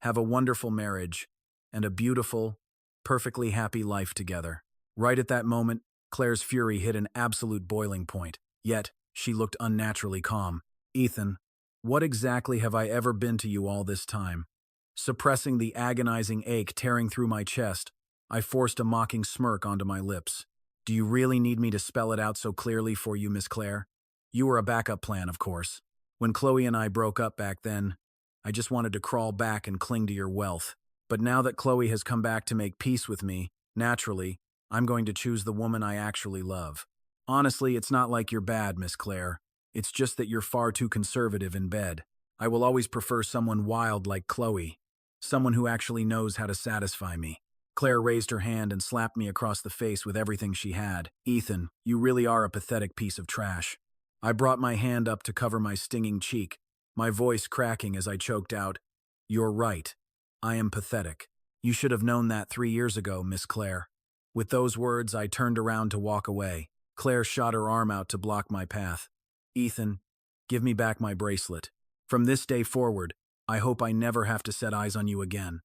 Have a wonderful marriage, and a beautiful, perfectly happy life together. Right at that moment, Claire's fury hit an absolute boiling point, yet she looked unnaturally calm. "Ethan, What exactly have I ever been to you all this time? Suppressing the agonizing ache tearing through my chest, I forced a mocking smirk onto my lips. Do you really need me to spell it out so clearly for you, Miss Claire? You were a backup plan, of course. When Chloe and I broke up back then, I just wanted to crawl back and cling to your wealth. But now that Chloe has come back to make peace with me, naturally, I'm going to choose the woman I actually love. Honestly, it's not like you're bad, Miss Claire. It's just that you're far too conservative in bed. I will always prefer someone wild like Chloe, someone who actually knows how to satisfy me. Claire raised her hand and slapped me across the face with everything she had. Ethan, you really are a pathetic piece of trash. I brought my hand up to cover my stinging cheek, my voice cracking as I choked out, You're right. I am pathetic. You should have known that 3 years ago, Miss Claire. With those words, I turned around to walk away. Claire shot her arm out to block my path. Ethan, give me back my bracelet. From this day forward, I hope I never have to set eyes on you again.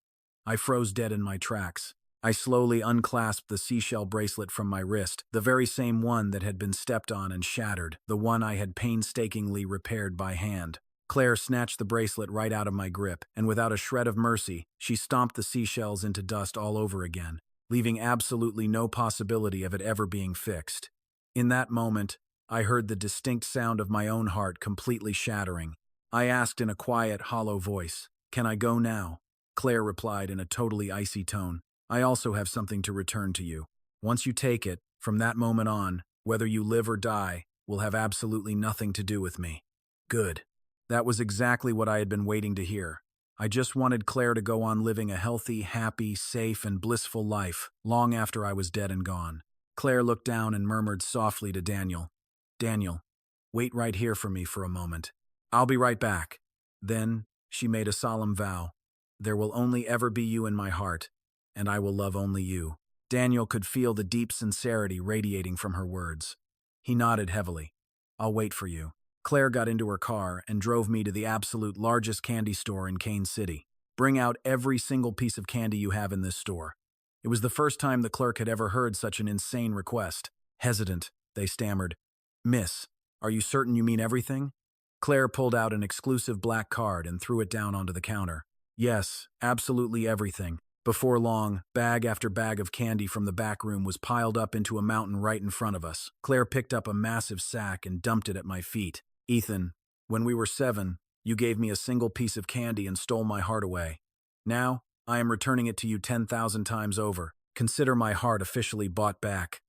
I froze dead in my tracks. I slowly unclasped the seashell bracelet from my wrist, the very same one that had been stepped on and shattered, the one I had painstakingly repaired by hand. Claire snatched the bracelet right out of my grip, and without a shred of mercy, she stomped the seashells into dust all over again, leaving absolutely no possibility of it ever being fixed. In that moment, I heard the distinct sound of my own heart completely shattering. I asked in a quiet, hollow voice, Can I go now? Claire replied in a totally icy tone, I also have something to return to you. Once you take it, from that moment on, whether you live or die, will have absolutely nothing to do with me. Good. That was exactly what I had been waiting to hear. I just wanted Claire to go on living a healthy, happy, safe, and blissful life, long after I was dead and gone. Claire looked down and murmured softly to Daniel, Daniel, wait right here for me for a moment. I'll be right back. Then, she made a solemn vow. There will only ever be you in my heart, and I will love only you. Daniel could feel the deep sincerity radiating from her words. He nodded heavily. I'll wait for you. Claire got into her car and drove me to the absolute largest candy store in Kane City. Bring out every single piece of candy you have in this store. It was the first time the clerk had ever heard such an insane request. Hesitant, they stammered. Miss, are you certain you mean everything? Claire pulled out an exclusive black card and threw it down onto the counter. Yes, absolutely everything. Before long, bag after bag of candy from the back room was piled up into a mountain right in front of us. Claire picked up a massive sack and dumped it at my feet. Ethan, when we were 7, you gave me a single piece of candy and stole my heart away. Now, I am returning it to you 10,000 times over. Consider my heart officially bought back.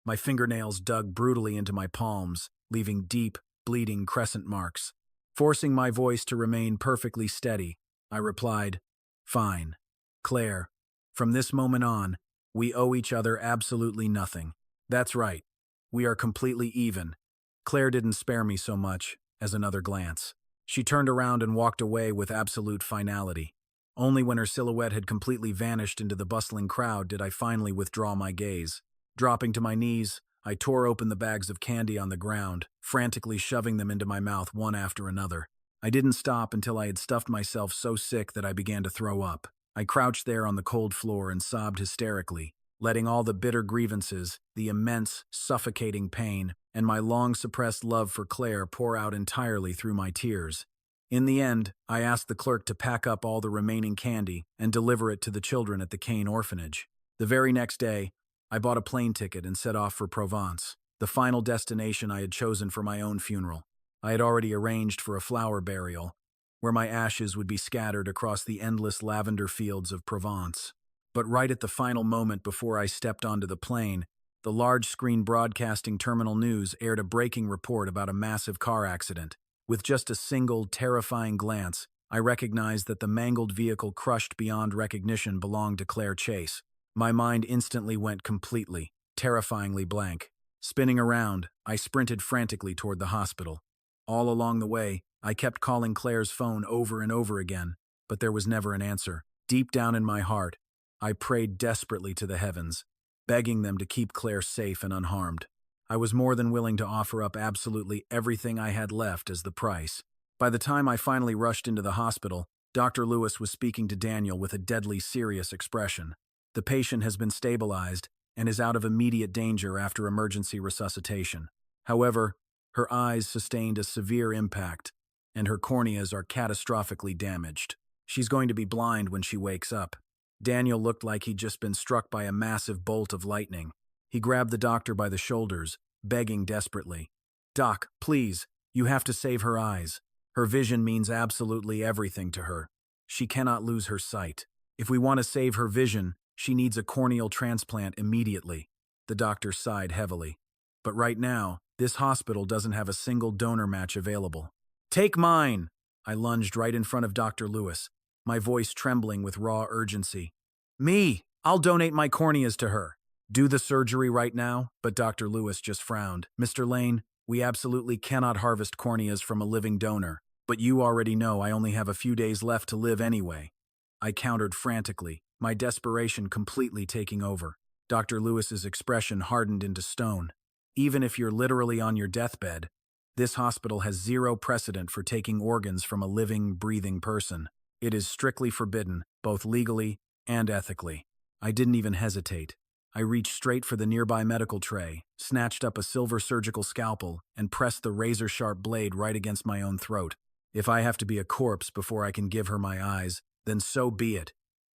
My fingernails dug brutally into my palms, leaving deep, bleeding crescent marks. Forcing my voice to remain perfectly steady, I replied, Fine. Claire, from this moment on, we owe each other absolutely nothing. That's right. We are completely even. Claire didn't spare me so much as another glance. She turned around and walked away with absolute finality. Only when her silhouette had completely vanished into the bustling crowd did I finally withdraw my gaze. Dropping to my knees, I tore open the bags of candy on the ground, frantically shoving them into my mouth one after another. I didn't stop until I had stuffed myself so sick that I began to throw up. I crouched there on the cold floor and sobbed hysterically, letting all the bitter grievances, the immense, suffocating pain, and my long-suppressed love for Claire pour out entirely through my tears. In the end, I asked the clerk to pack up all the remaining candy and deliver it to the children at the Kane orphanage. The very next day, I bought a plane ticket and set off for Provence, the final destination I had chosen for my own funeral. I had already arranged for a flower burial, where my ashes would be scattered across the endless lavender fields of Provence. But right at the final moment before I stepped onto the plane, the large-screen broadcasting terminal news aired a breaking report about a massive car accident. With just a single, terrifying glance, I recognized that the mangled vehicle crushed beyond recognition belonged to Claire Chase. My mind instantly went completely, terrifyingly blank. Spinning around, I sprinted frantically toward the hospital. All along the way, I kept calling Claire's phone over and over again, but there was never an answer. Deep down in my heart, I prayed desperately to the heavens, begging them to keep Claire safe and unharmed. I was more than willing to offer up absolutely everything I had left as the price. By the time I finally rushed into the hospital, Dr. Lewis was speaking to Daniel with a deadly serious expression. The patient has been stabilized and is out of immediate danger after emergency resuscitation. However, her eyes sustained a severe impact, and her corneas are catastrophically damaged. She's going to be blind when she wakes up. Daniel looked like he'd just been struck by a massive bolt of lightning. He grabbed the doctor by the shoulders, begging desperately. "Doc, please, you have to save her eyes. Her vision means absolutely everything to her. She cannot lose her sight. If we want to save her vision, she needs a corneal transplant immediately." The doctor sighed heavily. "But right now, this hospital doesn't have a single donor match available." "Take mine!" I lunged right in front of Dr. Lewis, my voice trembling with raw urgency. "Me! I'll donate my corneas to her." "Do the surgery right now," but Dr. Lewis just frowned. "Mr. Lane, we absolutely cannot harvest corneas from a living donor. But you already know I only have a few days left to live anyway." I countered frantically, my desperation completely taking over. Dr. Lewis's expression hardened into stone. "Even if you're literally on your deathbed, this hospital has zero precedent for taking organs from a living, breathing person. It is strictly forbidden, both legally and ethically." I didn't even hesitate. I reached straight for the nearby medical tray, snatched up a silver surgical scalpel, and pressed the razor-sharp blade right against my own throat. "If I have to be a corpse before I can give her my eyes, then so be it,"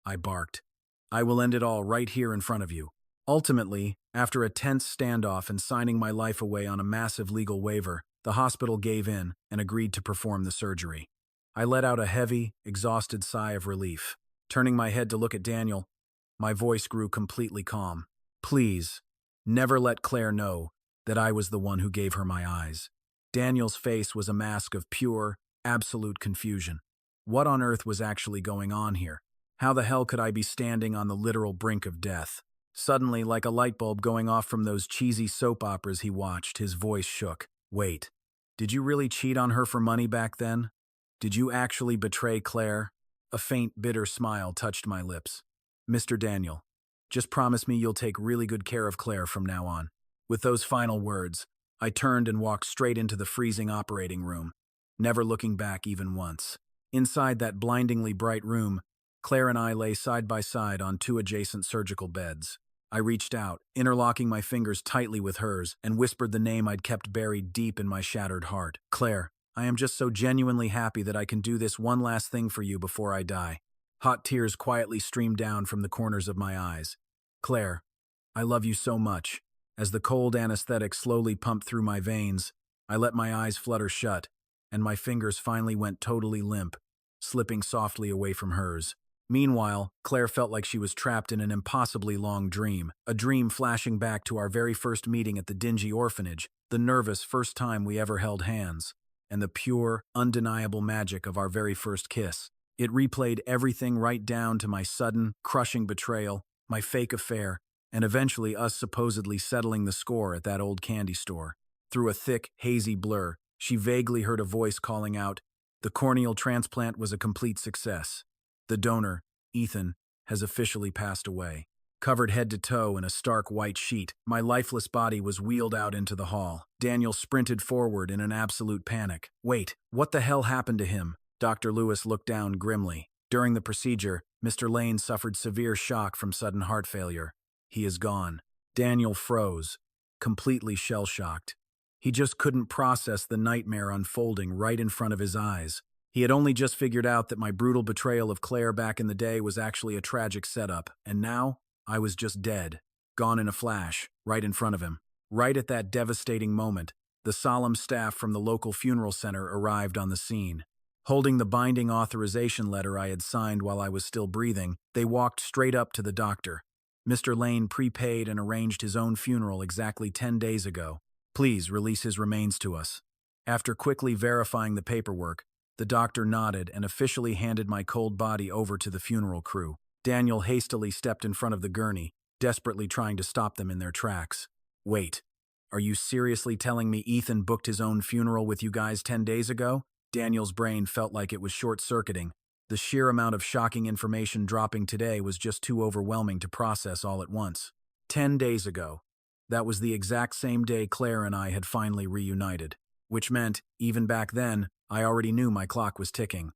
I barked. "I will end it all right here in front of you." Ultimately, after a tense standoff and signing my life away on a massive legal waiver, the hospital gave in and agreed to perform the surgery. I let out a heavy, exhausted sigh of relief. Turning my head to look at Daniel, my voice grew completely calm. "Please, never let Claire know that I was the one who gave her my eyes." Daniel's face was a mask of pure, absolute confusion. What on earth was actually going on here? How the hell could I be standing on the literal brink of death? Suddenly, like a light bulb going off from those cheesy soap operas he watched, his voice shook. "Wait, did you really cheat on her for money back then? Did you actually betray Claire?" A faint, bitter smile touched my lips. "Mr. Daniel, just promise me you'll take really good care of Claire from now on." With those final words, I turned and walked straight into the freezing operating room, never looking back even once. Inside that blindingly bright room, Claire and I lay side by side on two adjacent surgical beds. I reached out, interlocking my fingers tightly with hers, and whispered the name I'd kept buried deep in my shattered heart. "Claire, I am just so genuinely happy that I can do this one last thing for you before I die." Hot tears quietly streamed down from the corners of my eyes. "Claire, I love you so much." As the cold anesthetic slowly pumped through my veins, I let my eyes flutter shut, and my fingers finally went totally limp, slipping softly away from hers. Meanwhile, Claire felt like she was trapped in an impossibly long dream, a dream flashing back to our very first meeting at the dingy orphanage, the nervous first time we ever held hands, and the pure, undeniable magic of our very first kiss. It replayed everything right down to my sudden, crushing betrayal, my fake affair, and eventually us supposedly settling the score at that old candy store. Through a thick, hazy blur, she vaguely heard a voice calling out, "The corneal transplant was a complete success. The donor, Ethan, has officially passed away." Covered head to toe in a stark white sheet, my lifeless body was wheeled out into the hall. Daniel sprinted forward in an absolute panic. "Wait, what the hell happened to him?" Dr. Lewis looked down grimly. "During the procedure, Mr. Lane suffered severe shock from sudden heart failure. He is gone." Daniel froze, completely shell-shocked. He just couldn't process the nightmare unfolding right in front of his eyes. He had only just figured out that my brutal betrayal of Claire back in the day was actually a tragic setup, and now I was just dead, gone in a flash, right in front of him. Right at that devastating moment, the solemn staff from the local funeral center arrived on the scene. Holding the binding authorization letter I had signed while I was still breathing, they walked straight up to the doctor. "Mr. Lane prepaid and arranged his own funeral exactly 10 days ago. Please release his remains to us." After quickly verifying the paperwork, the doctor nodded and officially handed my cold body over to the funeral crew. Daniel hastily stepped in front of the gurney, desperately trying to stop them in their tracks. "Wait, are you seriously telling me Ethan booked his own funeral with you guys 10 days ago? Daniel's brain felt like it was short-circuiting. The sheer amount of shocking information dropping today was just too overwhelming to process all at once. 10 days ago. That was the exact same day Claire and I had finally reunited. Which meant, even back then, I already knew my clock was ticking.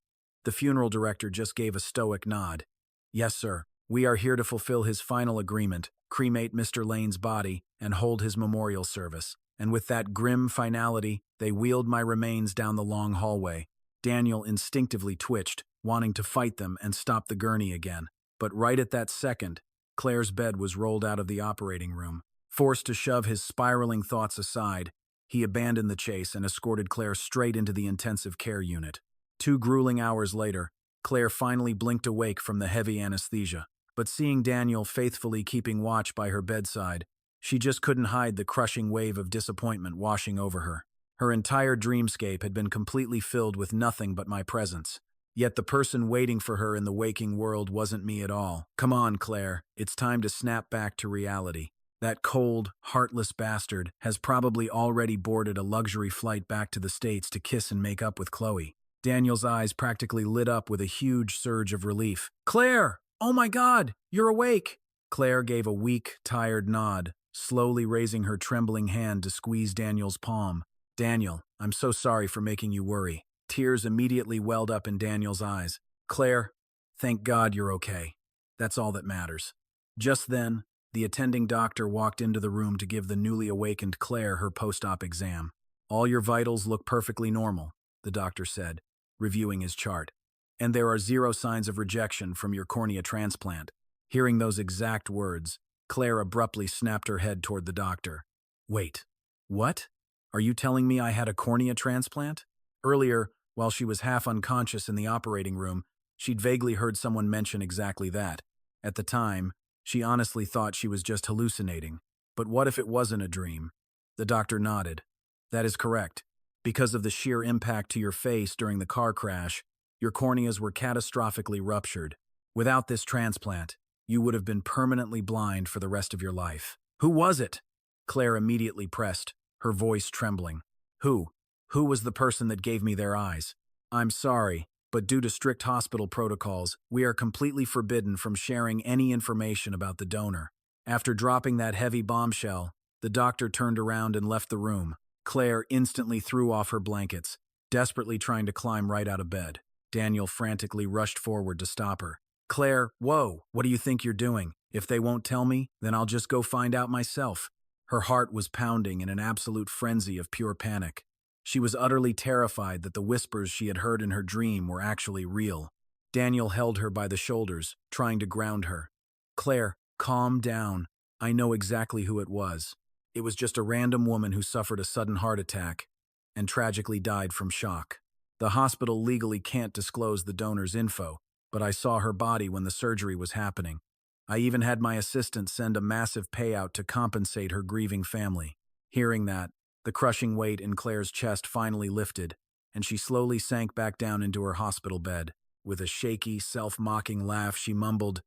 The funeral director just gave a stoic nod. "Yes, sir. We are here to fulfill his final agreement, cremate Mr. Lane's body, and hold his memorial service." And with that grim finality, they wheeled my remains down the long hallway. Daniel instinctively twitched, wanting to fight them and stop the gurney again. But right at that second, Claire's bed was rolled out of the operating room. Forced to shove his spiraling thoughts aside, he abandoned the chase and escorted Claire straight into the intensive care unit. 2 grueling hours later, Claire finally blinked awake from the heavy anesthesia. But seeing Daniel faithfully keeping watch by her bedside, she just couldn't hide the crushing wave of disappointment washing over her. Her entire dreamscape had been completely filled with nothing but my presence. Yet the person waiting for her in the waking world wasn't me at all. Come on, Claire, it's time to snap back to reality. That cold, heartless bastard has probably already boarded a luxury flight back to the States to kiss and make up with Chloe. Daniel's eyes practically lit up with a huge surge of relief. Claire! Oh my God! You're awake! Claire gave a weak, tired nod, slowly raising her trembling hand to squeeze Daniel's palm. Daniel, I'm so sorry for making you worry. Tears immediately welled up in Daniel's eyes. Claire, thank God you're okay. That's all that matters. Just then, the attending doctor walked into the room to give the newly awakened Claire her post-op exam. All your vitals look perfectly normal, the doctor said, reviewing his chart. And there are 0 signs of rejection from your cornea transplant. Hearing those exact words, Claire abruptly snapped her head toward the doctor. Wait, what? Are you telling me I had a cornea transplant? Earlier, while she was half unconscious in the operating room, she'd vaguely heard someone mention exactly that. At the time, she honestly thought she was just hallucinating. But what if it wasn't a dream? The doctor nodded. That is correct. Because of the sheer impact to your face during the car crash, your corneas were catastrophically ruptured. Without this transplant, you would have been permanently blind for the rest of your life. Who was it? Claire immediately pressed, her voice trembling. Who? Who was the person that gave me their eyes? I'm sorry, but due to strict hospital protocols, we are completely forbidden from sharing any information about the donor. After dropping that heavy bombshell, the doctor turned around and left the room. Claire instantly threw off her blankets, desperately trying to climb right out of bed. Daniel frantically rushed forward to stop her. Claire, whoa, what do you think you're doing? If they won't tell me, then I'll just go find out myself. Her heart was pounding in an absolute frenzy of pure panic. She was utterly terrified that the whispers she had heard in her dream were actually real. Daniel held her by the shoulders, trying to ground her. Claire, calm down. I know exactly who it was. It was just a random woman who suffered a sudden heart attack and tragically died from shock. The hospital legally can't disclose the donor's info, but I saw her body when the surgery was happening. I even had my assistant send a massive payout to compensate her grieving family. Hearing that, the crushing weight in Claire's chest finally lifted, and she slowly sank back down into her hospital bed. With a shaky, self-mocking laugh, she mumbled,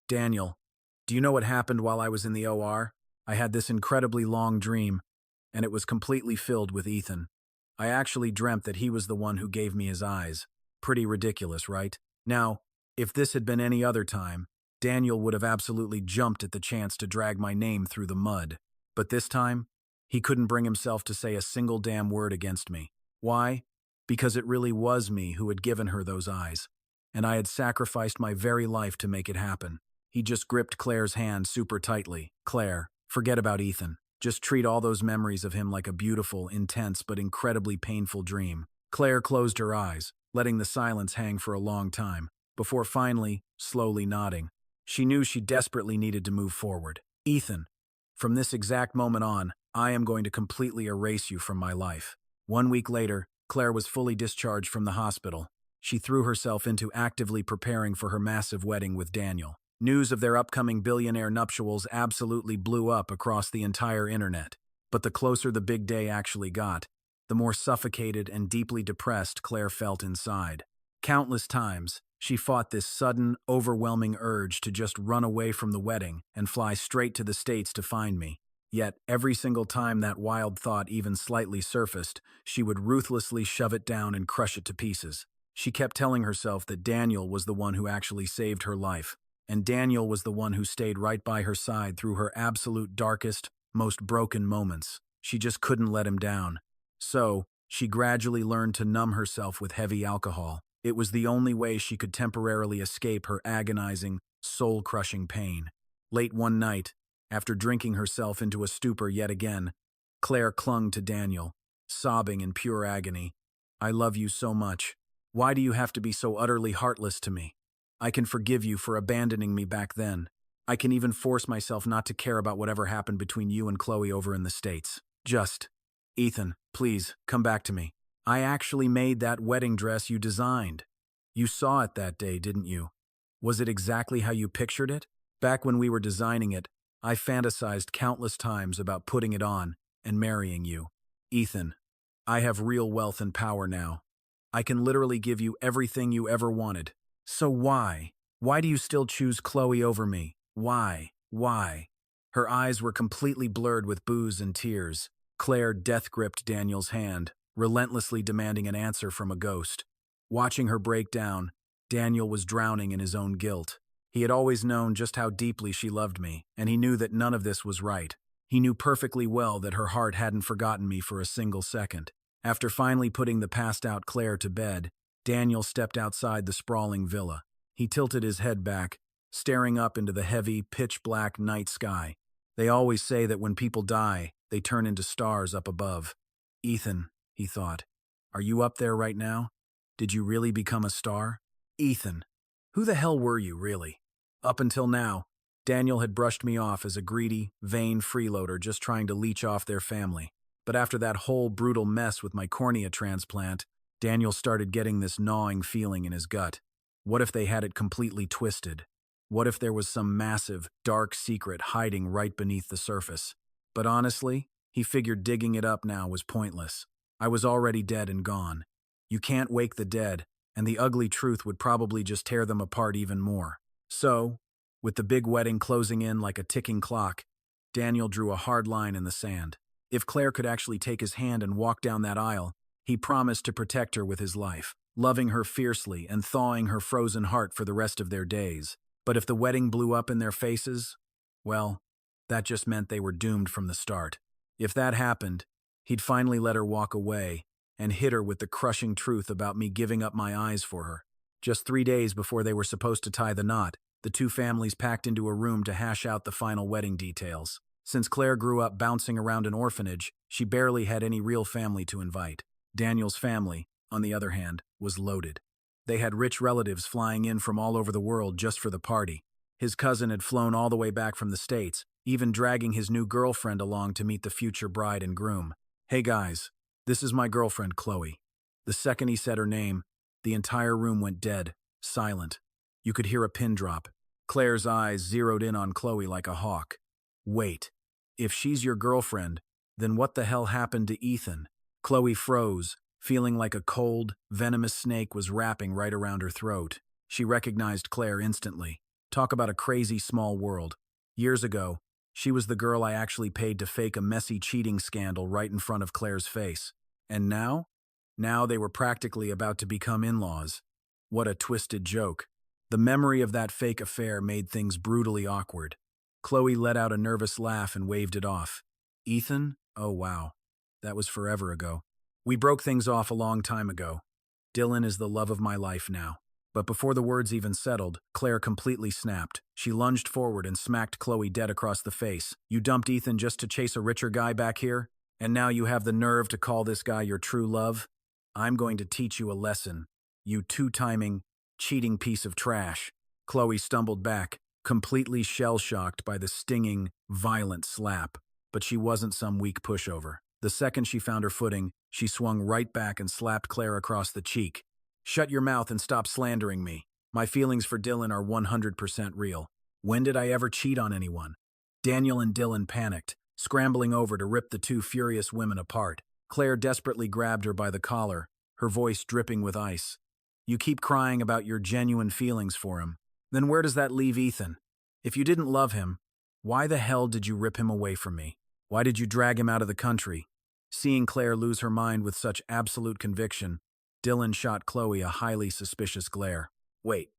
Daniel, do you know what happened while I was in the OR? I had this incredibly long dream, and it was completely filled with Ethan. I actually dreamt that he was the one who gave me his eyes. Pretty ridiculous, right? Now, if this had been any other time, Daniel would have absolutely jumped at the chance to drag my name through the mud. But this time, he couldn't bring himself to say a single damn word against me. Why? Because it really was me who had given her those eyes, and I had sacrificed my very life to make it happen. He just gripped Claire's hand super tightly. Claire, forget about Ethan. Just treat all those memories of him like a beautiful, intense, but incredibly painful dream. Claire closed her eyes, letting the silence hang for a long time, before finally, slowly nodding. She knew she desperately needed to move forward. Ethan, from this exact moment on, I am going to completely erase you from my life. 1 week later, Claire was fully discharged from the hospital. She threw herself into actively preparing for her massive wedding with Daniel. News of their upcoming billionaire nuptials absolutely blew up across the entire internet. But the closer the big day actually got, the more suffocated and deeply depressed Claire felt inside. Countless times, she fought this sudden, overwhelming urge to just run away from the wedding and fly straight to the States to find me. Yet, every single time that wild thought even slightly surfaced, she would ruthlessly shove it down and crush it to pieces. She kept telling herself that Daniel was the one who actually saved her life, and Daniel was the one who stayed right by her side through her absolute darkest, most broken moments. She just couldn't let him down. So, she gradually learned to numb herself with heavy alcohol. It was the only way she could temporarily escape her agonizing, soul-crushing pain. Late one night, after drinking herself into a stupor yet again, Claire clung to Daniel, sobbing in pure agony. I love you so much. Why do you have to be so utterly heartless to me? I can forgive you for abandoning me back then. I can even force myself not to care about whatever happened between you and Chloe over in the States. Just, Ethan, please, come back to me. I actually made that wedding dress you designed. You saw it that day, didn't you? Was it exactly how you pictured it? Back when we were designing it, I fantasized countless times about putting it on and marrying you. Ethan, I have real wealth and power now. I can literally give you everything you ever wanted. So why? Why do you still choose Chloe over me? Why? Why? Her eyes were completely blurred with booze and tears. Claire death-gripped Daniel's hand, relentlessly demanding an answer from a ghost. Watching her break down, Daniel was drowning in his own guilt. He had always known just how deeply she loved me, and he knew that none of this was right. He knew perfectly well that her heart hadn't forgotten me for a single second. After finally putting the passed-out Claire to bed, Daniel stepped outside the sprawling villa. He tilted his head back, staring up into the heavy, pitch-black night sky. They always say that when people die, they turn into stars up above. Ethan, he thought, are you up there right now? Did you really become a star? Ethan, who the hell were you, really? Up until now, Daniel had brushed me off as a greedy, vain freeloader just trying to leech off their family. But after that whole brutal mess with my cornea transplant, Daniel started getting this gnawing feeling in his gut. What if they had it completely twisted? What if there was some massive, dark secret hiding right beneath the surface? But honestly, he figured digging it up now was pointless. I was already dead and gone. You can't wake the dead, and the ugly truth would probably just tear them apart even more. So, with the big wedding closing in like a ticking clock, Daniel drew a hard line in the sand. If Claire could actually take his hand and walk down that aisle, he promised to protect her with his life, loving her fiercely and thawing her frozen heart for the rest of their days. But if the wedding blew up in their faces, well, that just meant they were doomed from the start. If that happened, he'd finally let her walk away and hit her with the crushing truth about me giving up my eyes for her. Just 3 days before they were supposed to tie the knot, the two families packed into a room to hash out the final wedding details. Since Claire grew up bouncing around an orphanage, she barely had any real family to invite. Daniel's family, on the other hand, was loaded. They had rich relatives flying in from all over the world just for the party. His cousin had flown all the way back from the States, even dragging his new girlfriend along to meet the future bride and groom. Hey guys, this is my girlfriend Chloe. The second he said her name, the entire room went dead, silent. You could hear a pin drop. Claire's eyes zeroed in on Chloe like a hawk. Wait, if she's your girlfriend, then what the hell happened to Ethan? Chloe froze, feeling like a cold, venomous snake was wrapping right around her throat. She recognized Claire instantly. Talk about a crazy small world. Years ago, she was the girl I actually paid to fake a messy cheating scandal right in front of Claire's face. And now? Now they were practically about to become in-laws. What a twisted joke. The memory of that fake affair made things brutally awkward. Chloe let out a nervous laugh and waved it off. Ethan? Oh wow. That was forever ago. We broke things off a long time ago. Dylan is the love of my life now. But before the words even settled, Claire completely snapped. She lunged forward and smacked Chloe dead across the face. You dumped Ethan just to chase a richer guy back here? And now you have the nerve to call this guy your true love? I'm going to teach you a lesson. You two-timing, cheating piece of trash. Chloe stumbled back, completely shell-shocked by the stinging, violent slap. But she wasn't some weak pushover. The second she found her footing, she swung right back and slapped Claire across the cheek. Shut your mouth and stop slandering me. My feelings for Dylan are 100% real. When did I ever cheat on anyone? Daniel and Dylan panicked, scrambling over to rip the two furious women apart. Claire desperately grabbed her by the collar, her voice dripping with ice. You keep crying about your genuine feelings for him. Then where does that leave Ethan? If you didn't love him, why the hell did you rip him away from me? Why did you drag him out of the country? Seeing Claire lose her mind with such absolute conviction, Dylan shot Chloe a highly suspicious glare. Wait,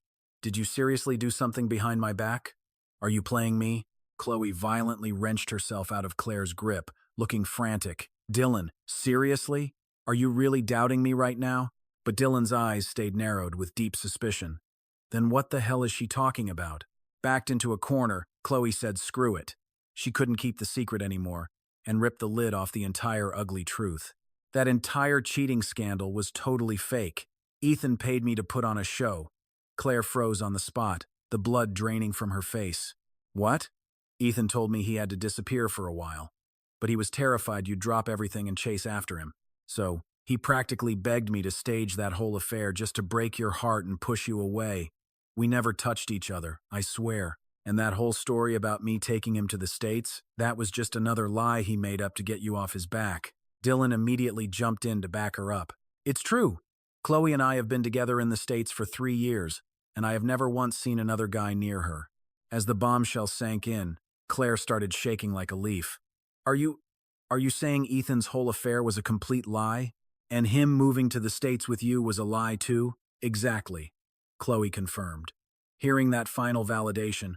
did you seriously do something behind my back? Are you playing me? Chloe violently wrenched herself out of Claire's grip, looking frantic. Dylan, seriously? Are you really doubting me right now? But Dylan's eyes stayed narrowed with deep suspicion. Then what the hell is she talking about? Backed into a corner, Chloe said screw it. She couldn't keep the secret anymore, and ripped the lid off the entire ugly truth. That entire cheating scandal was totally fake. Ethan paid me to put on a show. Claire froze on the spot, the blood draining from her face. What? Ethan told me he had to disappear for a while, but he was terrified you'd drop everything and chase after him. So, he practically begged me to stage that whole affair just to break your heart and push you away. We never touched each other, I swear. And that whole story about me taking him to the States, that was just another lie he made up to get you off his back. Dylan immediately jumped in to back her up. It's true. Chloe and I have been together in the States for 3 years, and I have never once seen another guy near her. As the bombshell sank in, Claire started shaking like a leaf. Are you saying Ethan's whole affair was a complete lie? And him moving to the States with you was a lie too? Exactly, Chloe confirmed. Hearing that final validation,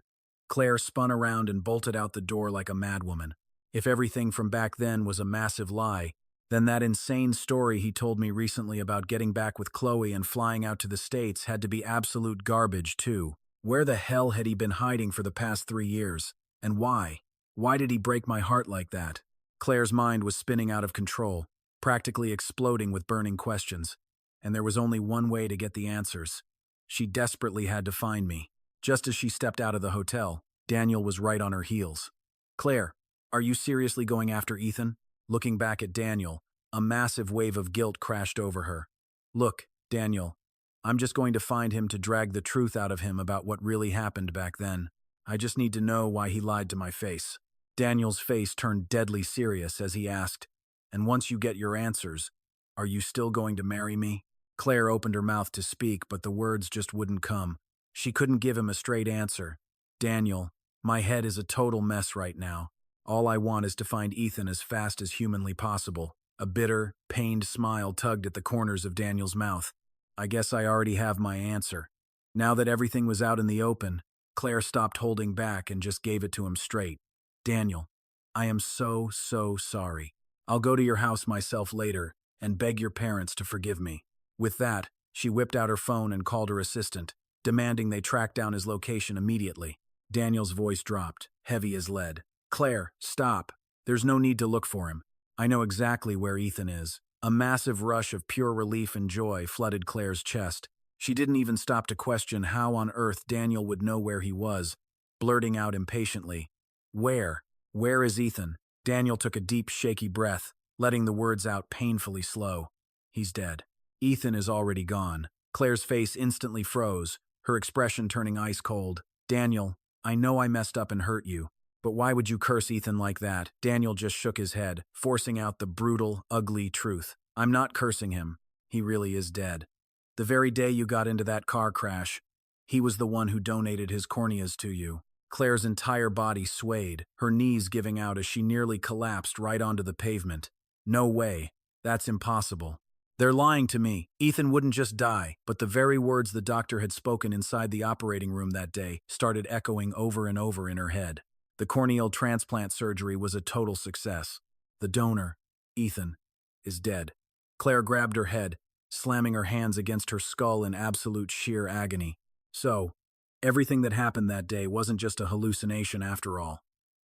Claire spun around and bolted out the door like a madwoman. If everything from back then was a massive lie, then that insane story he told me recently about getting back with Chloe and flying out to the States had to be absolute garbage too. Where the hell had he been hiding for the past 3 years? And why? Why did he break my heart like that? Claire's mind was spinning out of control, practically exploding with burning questions. And there was only one way to get the answers. She desperately had to find me. Just as she stepped out of the hotel, Daniel was right on her heels. Claire, are you seriously going after Ethan? Looking back at Daniel, a massive wave of guilt crashed over her. Look, Daniel, I'm just going to find him to drag the truth out of him about what really happened back then. I just need to know why he lied to my face. Daniel's face turned deadly serious as he asked, and once you get your answers, are you still going to marry me? Claire opened her mouth to speak, but the words just wouldn't come. She couldn't give him a straight answer. Daniel, my head is a total mess right now. All I want is to find Ethan as fast as humanly possible. A bitter, pained smile tugged at the corners of Daniel's mouth. I guess I already have my answer. Now that everything was out in the open, Claire stopped holding back and just gave it to him straight. Daniel, I am so sorry. I'll go to your house myself later and beg your parents to forgive me. With that, she whipped out her phone and called her assistant, demanding they track down his location immediately. Daniel's voice dropped, heavy as lead. Claire, stop. There's no need to look for him. I know exactly where Ethan is. A massive rush of pure relief and joy flooded Claire's chest. She didn't even stop to question how on earth Daniel would know where he was, blurting out impatiently, Where? Where is Ethan? Daniel took a deep, shaky breath, letting the words out painfully slow. He's dead. Ethan is already gone. Claire's face instantly froze, her expression turning ice cold. Daniel, I know I messed up and hurt you, but why would you curse Ethan like that? Daniel just shook his head, forcing out the brutal, ugly truth. I'm not cursing him. He really is dead. The very day you got into that car crash, he was the one who donated his corneas to you. Claire's entire body swayed, her knees giving out as she nearly collapsed right onto the pavement. No way. That's impossible. They're lying to me. Ethan wouldn't just die, but the very words the doctor had spoken inside the operating room that day started echoing over and over in her head. The corneal transplant surgery was a total success. The donor, Ethan, is dead. Claire grabbed her head, slamming her hands against her skull in absolute sheer agony. So, everything that happened that day wasn't just a hallucination after all.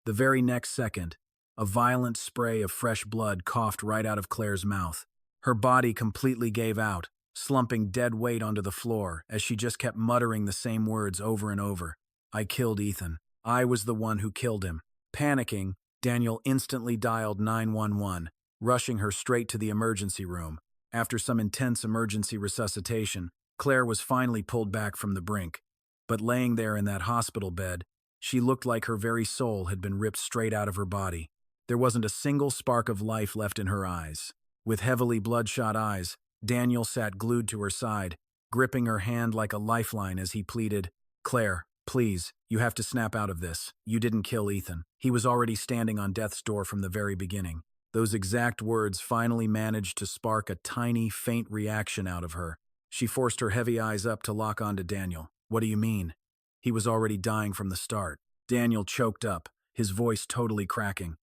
The very next second, a violent spray of fresh blood coughed right out of Claire's mouth. Her body completely gave out, slumping dead weight onto the floor as she just kept muttering the same words over and over. I killed Ethan. I was the one who killed him. Panicking, Daniel instantly dialed 911, rushing her straight to the emergency room. After some intense emergency resuscitation, Claire was finally pulled back from the brink. But laying there in that hospital bed, she looked like her very soul had been ripped straight out of her body. There wasn't a single spark of life left in her eyes. With heavily bloodshot eyes, Daniel sat glued to her side, gripping her hand like a lifeline as he pleaded, Claire, please, you have to snap out of this. You didn't kill Ethan. He was already standing on death's door from the very beginning. Those exact words finally managed to spark a tiny, faint reaction out of her. She forced her heavy eyes up to lock onto Daniel. What do you mean? He was already dying from the start. Daniel choked up, his voice totally cracking.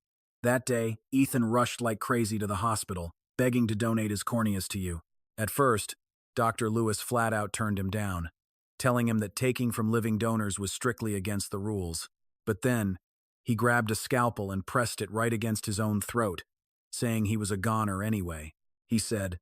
That day, Ethan rushed like crazy to the hospital, begging to donate his corneas to you. At first, Dr. Lewis flat out turned him down, telling him that taking from living donors was strictly against the rules. But then, he grabbed a scalpel and pressed it right against his own throat, saying he was a goner anyway. He said,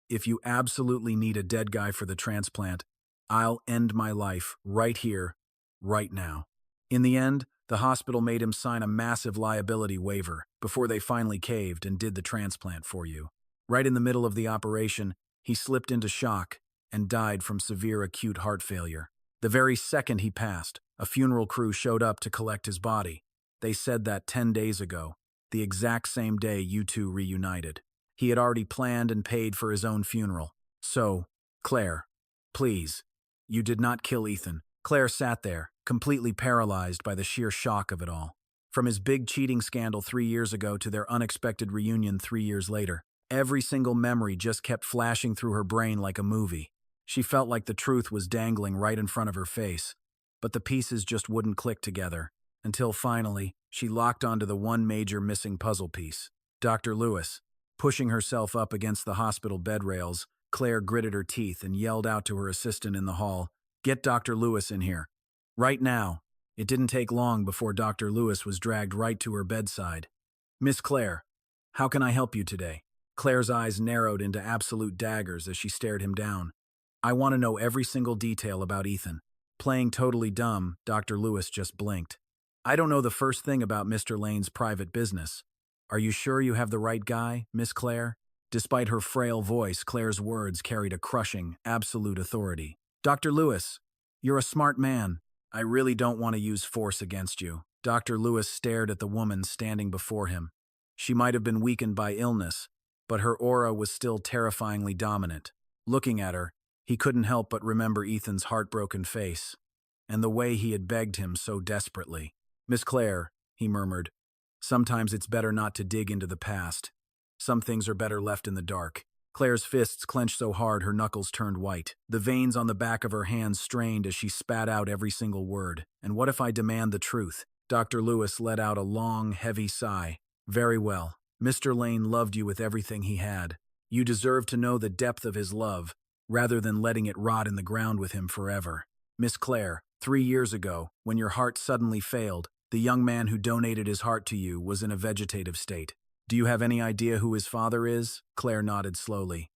If you absolutely need a dead guy for the transplant, I'll end my life right here, right now. In the end, the hospital made him sign a massive liability waiver before they finally caved and did the transplant for you. Right in the middle of the operation, he slipped into shock and died from severe acute heart failure. The very second he passed, a funeral crew showed up to collect his body. They said that 10 days ago, the exact same day you two reunited. He had already planned and paid for his own funeral. So, Claire, please, you did not kill Ethan. Claire sat there, completely paralyzed by the sheer shock of it all. From his big cheating scandal 3 years ago to their unexpected reunion 3 years later, every single memory just kept flashing through her brain like a movie. She felt like the truth was dangling right in front of her face, but the pieces just wouldn't click together, until finally, she locked onto the one major missing puzzle piece. Dr. Lewis. Pushing herself up against the hospital bed rails, Claire gritted her teeth and yelled out to her assistant in the hall, "Get Dr. Lewis in here. Right now." It didn't take long before Dr. Lewis was dragged right to her bedside. "Miss Claire, how can I help you today?" Claire's eyes narrowed into absolute daggers as she stared him down. "I want to know every single detail about Ethan." Playing totally dumb, Dr. Lewis just blinked. "I don't know the first thing about Mr. Lane's private business. Are you sure you have the right guy, Miss Claire?" Despite her frail voice, Claire's words carried a crushing, absolute authority. "Dr. Lewis, you're a smart man. I really don't want to use force against you." Dr. Lewis stared at the woman standing before him. She might have been weakened by illness, but her aura was still terrifyingly dominant. Looking at her, he couldn't help but remember Ethan's heartbroken face, and the way he had begged him so desperately. "Miss Claire," he murmured, "sometimes it's better not to dig into the past. Some things are better left in the dark." Claire's fists clenched so hard her knuckles turned white. The veins on the back of her hands strained as she spat out every single word. "And what if I demand the truth?" Dr. Lewis let out a long, heavy sigh. "Very well. Mr. Lane loved you with everything he had. You deserve to know the depth of his love, rather than letting it rot in the ground with him forever. Miss Claire, 3 years ago, when your heart suddenly failed, the young man who donated his heart to you was in a vegetative state. Do you have any idea who his father is?" Claire nodded slowly.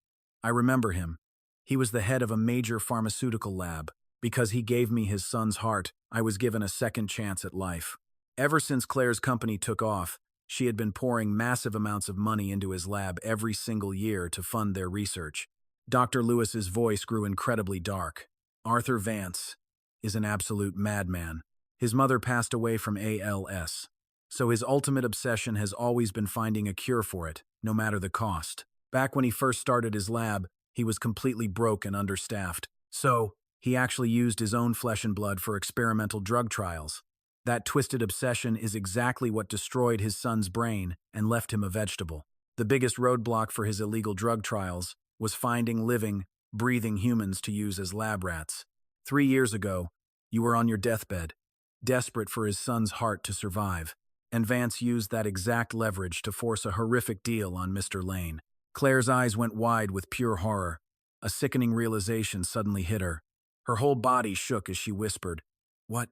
"I remember him. He was the head of a major pharmaceutical lab. Because he gave me his son's heart, I was given a second chance at life." Ever since Claire's company took off, she had been pouring massive amounts of money into his lab every single year to fund their research. Dr. Lewis's voice grew incredibly dark. "Arthur Vance is an absolute madman. His mother passed away from ALS. So his ultimate obsession has always been finding a cure for it, no matter the cost. Back when he first started his lab, he was completely broke and understaffed. So he actually used his own flesh and blood for experimental drug trials. That twisted obsession is exactly what destroyed his son's brain and left him a vegetable. The biggest roadblock for his illegal drug trials was finding living, breathing humans to use as lab rats. 3 years ago, you were on your deathbed, desperate for his son's heart to survive. And Vance used that exact leverage to force a horrific deal on Mr. Lane." Claire's eyes went wide with pure horror. A sickening realization suddenly hit her. Her whole body shook as she whispered, What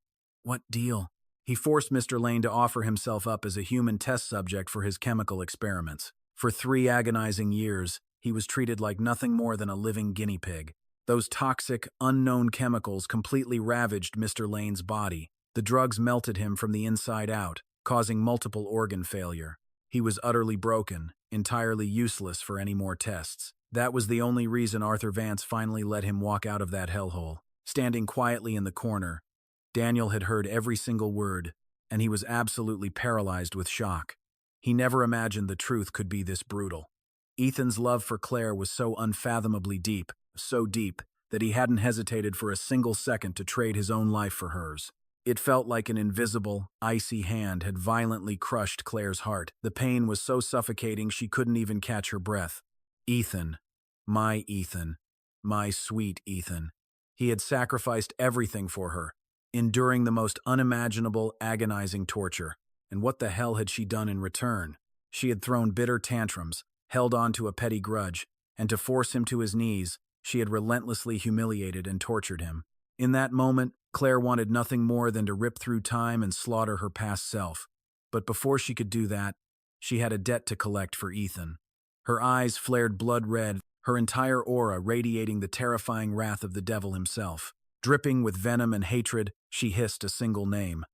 deal?" He forced Mr. Lane to offer himself up as a human test subject for his chemical experiments. For 3 agonizing years, he was treated like nothing more than a living guinea pig. Those toxic, unknown chemicals completely ravaged Mr. Lane's body. The drugs melted him from the inside out, causing multiple organ failure. He was utterly broken, entirely useless for any more tests. That was the only reason Arthur Vance finally let him walk out of that hellhole. Standing quietly in the corner, Daniel had heard every single word, and he was absolutely paralyzed with shock. He never imagined the truth could be this brutal. Ethan's love for Claire was so unfathomably deep, so deep, that he hadn't hesitated for a single second to trade his own life for hers. It felt like an invisible, icy hand had violently crushed Claire's heart. The pain was so suffocating she couldn't even catch her breath. Ethan, my sweet Ethan. He had sacrificed everything for her, enduring the most unimaginable, agonizing torture. And what the hell had she done in return? She had thrown bitter tantrums, held on to a petty grudge, and to force him to his knees, she had relentlessly humiliated and tortured him. In that moment, Claire wanted nothing more than to rip through time and slaughter her past self. But before she could do that, she had a debt to collect for Ethan. Her eyes flared blood red, her entire aura radiating the terrifying wrath of the devil himself. Dripping with venom and hatred, she hissed a single name.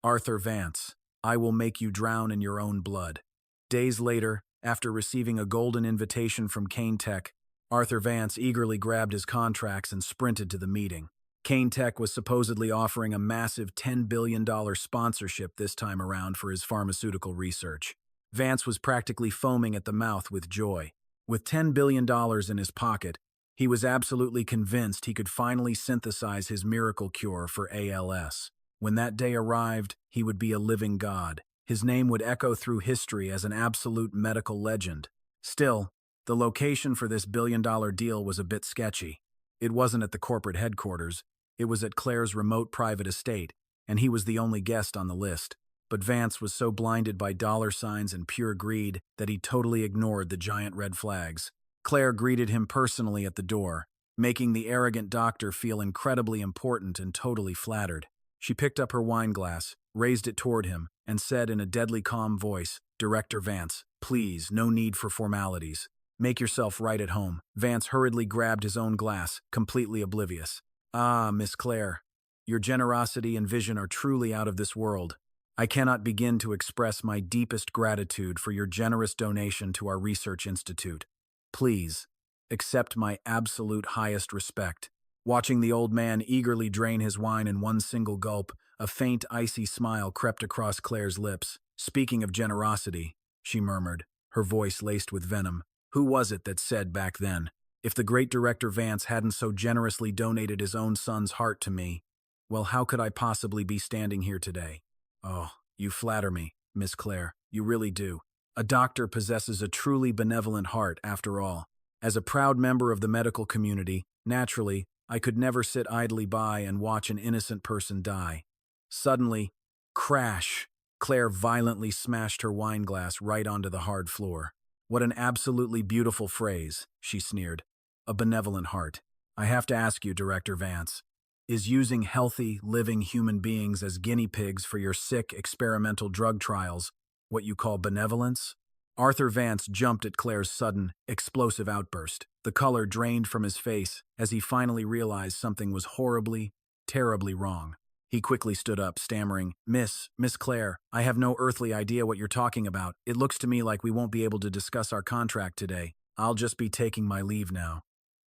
Arthur Vance, I will make you drown in your own blood. Days later, after receiving a golden invitation from Kane Tech, Arthur Vance eagerly grabbed his contracts and sprinted to the meeting. Kane Tech was supposedly offering a massive $10 billion sponsorship this time around for his pharmaceutical research. Vance was practically foaming at the mouth with joy. With $10 billion in his pocket, he was absolutely convinced he could finally synthesize his miracle cure for ALS. When that day arrived, he would be a living god. His name would echo through history as an absolute medical legend. Still, the location for this billion-dollar deal was a bit sketchy. It wasn't at the corporate headquarters. It was at Claire's remote private estate, and he was the only guest on the list. But Vance was so blinded by dollar signs and pure greed that he totally ignored the giant red flags. Claire greeted him personally at the door, making the arrogant doctor feel incredibly important and totally flattered. She picked up her wine glass, raised it toward him, and said in a deadly calm voice, Director Vance, please, no need for formalities. Make yourself right at home. Vance hurriedly grabbed his own glass, completely oblivious. Ah, Miss Claire, your generosity and vision are truly out of this world. I cannot begin to express my deepest gratitude for your generous donation to our research institute. Please, accept my absolute highest respect. Watching the old man eagerly drain his wine in one single gulp, a faint, icy smile crept across Claire's lips. Speaking of generosity, she murmured, her voice laced with venom. Who was it that said back then, if the great Director Vance hadn't so generously donated his own son's heart to me, well, how could I possibly be standing here today? Oh, you flatter me, Miss Claire, you really do. A doctor possesses a truly benevolent heart, after all. As a proud member of the medical community, naturally, I could never sit idly by and watch an innocent person die. Suddenly, crash! Claire violently smashed her wine glass right onto the hard floor. What an absolutely beautiful phrase, she sneered. A benevolent heart. I have to ask you, Director Vance, is using healthy, living human beings as guinea pigs for your sick, experimental drug trials what you call benevolence? Arthur Vance jumped at Claire's sudden, explosive outburst. The color drained from his face as he finally realized something was horribly, terribly wrong. He quickly stood up, stammering, Miss Claire, I have no earthly idea what you're talking about. It looks to me like we won't be able to discuss our contract today. I'll just be taking my leave now.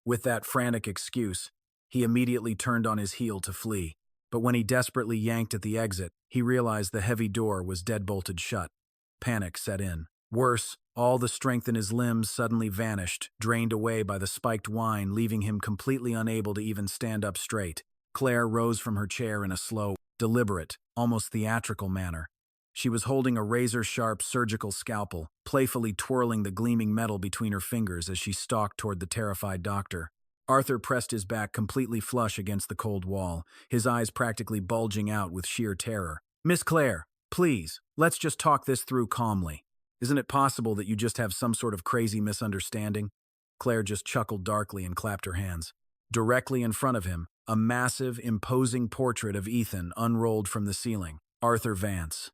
With that frantic excuse, he immediately turned on his heel to flee. But when he desperately yanked at the exit, he realized the heavy door was deadbolted shut. Panic set in. Worse, all the strength in his limbs suddenly vanished, drained away by the spiked wine, leaving him completely unable to even stand up straight. Claire rose from her chair in a slow, deliberate, almost theatrical manner. She was holding a razor-sharp surgical scalpel, playfully twirling the gleaming metal between her fingers as she stalked toward the terrified doctor. Arthur pressed his back completely flush against the cold wall, his eyes practically bulging out with sheer terror. Miss Claire, please, let's just talk this through calmly. Isn't it possible that you just have some sort of crazy misunderstanding? Claire just chuckled darkly and clapped her hands. Directly in front of him, a massive, imposing portrait of Ethan unrolled from the ceiling. Arthur Vance.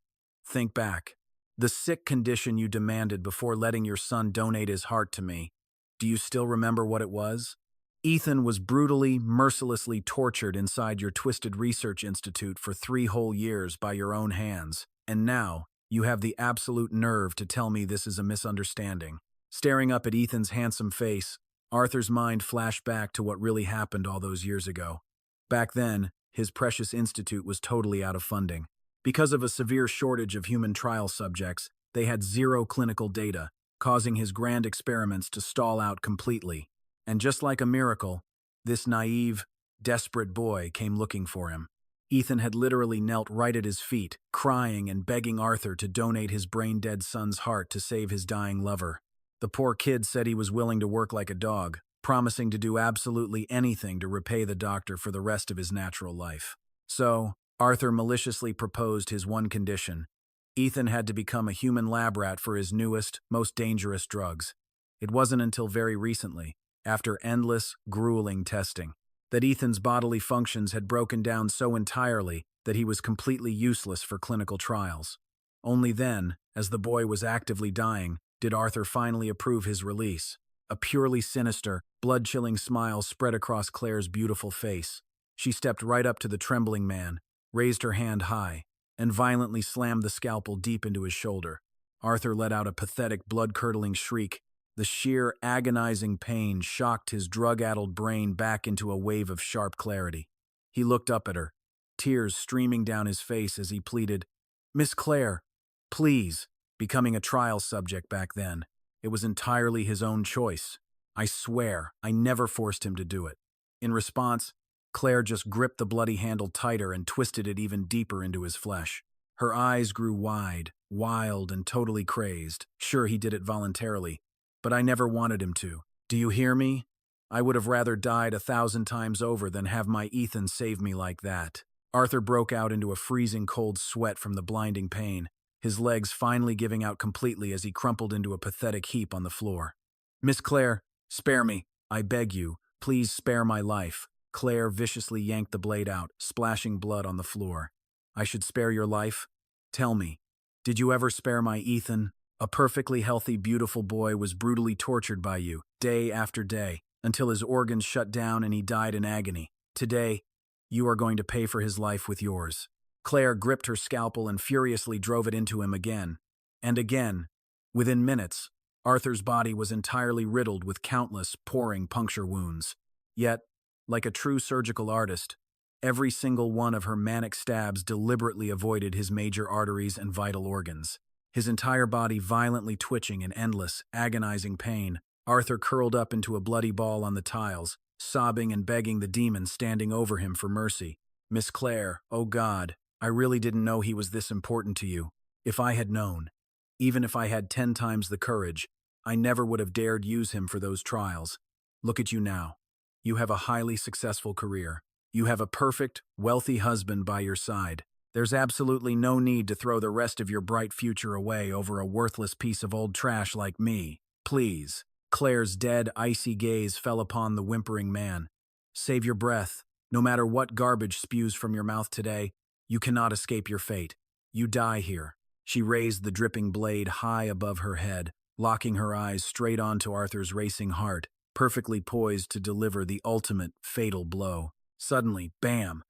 Think back. The sick condition you demanded before letting your son donate his heart to me. Do you still remember what it was? Ethan was brutally, mercilessly tortured inside your twisted research institute for 3 whole years by your own hands. And now, you have the absolute nerve to tell me this is a misunderstanding. Staring up at Ethan's handsome face, Arthur's mind flashed back to what really happened all those years ago. Back then, his precious institute was totally out of funding. Because of a severe shortage of human trial subjects, they had 0 clinical data, causing his grand experiments to stall out completely. And just like a miracle, this naive, desperate boy came looking for him. Ethan had literally knelt right at his feet, crying and begging Arthur to donate his brain-dead son's heart to save his dying lover. The poor kid said he was willing to work like a dog, promising to do absolutely anything to repay the doctor for the rest of his natural life. So, Arthur maliciously proposed his one condition. Ethan had to become a human lab rat for his newest, most dangerous drugs. It wasn't until very recently, after endless, grueling testing, that Ethan's bodily functions had broken down so entirely that he was completely useless for clinical trials. Only then, as the boy was actively dying, did Arthur finally approve his release. A purely sinister, blood-chilling smile spread across Claire's beautiful face. She stepped right up to the trembling man, raised her hand high, and violently slammed the scalpel deep into his shoulder. Arthur let out a pathetic, blood-curdling shriek. The sheer, agonizing pain shocked his drug-addled brain back into a wave of sharp clarity. He looked up at her, tears streaming down his face as he pleaded, "Miss Claire, please," becoming a trial subject back then. It was entirely his own choice. I swear, I never forced him to do it. In response, Claire just gripped the bloody handle tighter and twisted it even deeper into his flesh. Her eyes grew wide, wild, and totally crazed. Sure, he did it voluntarily, but I never wanted him to. Do you hear me? I would have rather died 1,000 times over than have my Ethan save me like that. Arthur broke out into a freezing cold sweat from the blinding pain, his legs finally giving out completely as he crumpled into a pathetic heap on the floor. "Miss Claire, spare me. I beg you. Please spare my life." Claire viciously yanked the blade out, splashing blood on the floor. "I should spare your life? Tell me, did you ever spare my Ethan? A perfectly healthy, beautiful boy was brutally tortured by you, day after day, until his organs shut down and he died in agony. Today, you are going to pay for his life with yours." Claire gripped her scalpel and furiously drove it into him again. And again. Within minutes, Arthur's body was entirely riddled with countless, pouring puncture wounds. Yet, like a true surgical artist, every single one of her manic stabs deliberately avoided his major arteries and vital organs. His entire body violently twitching in endless, agonizing pain, Arthur curled up into a bloody ball on the tiles, sobbing and begging the demon standing over him for mercy. "Miss Claire, oh God, I really didn't know he was this important to you. If I had known, even if I had 10 times the courage, I never would have dared use him for those trials. Look at you now. You have a highly successful career. You have a perfect, wealthy husband by your side. There's absolutely no need to throw the rest of your bright future away over a worthless piece of old trash like me. Please." Claire's dead, icy gaze fell upon the whimpering man. "Save your breath. No matter what garbage spews from your mouth today, you cannot escape your fate. You die here." She raised the dripping blade high above her head, locking her eyes straight onto Arthur's racing heart, perfectly poised to deliver the ultimate, fatal blow. Suddenly, bam!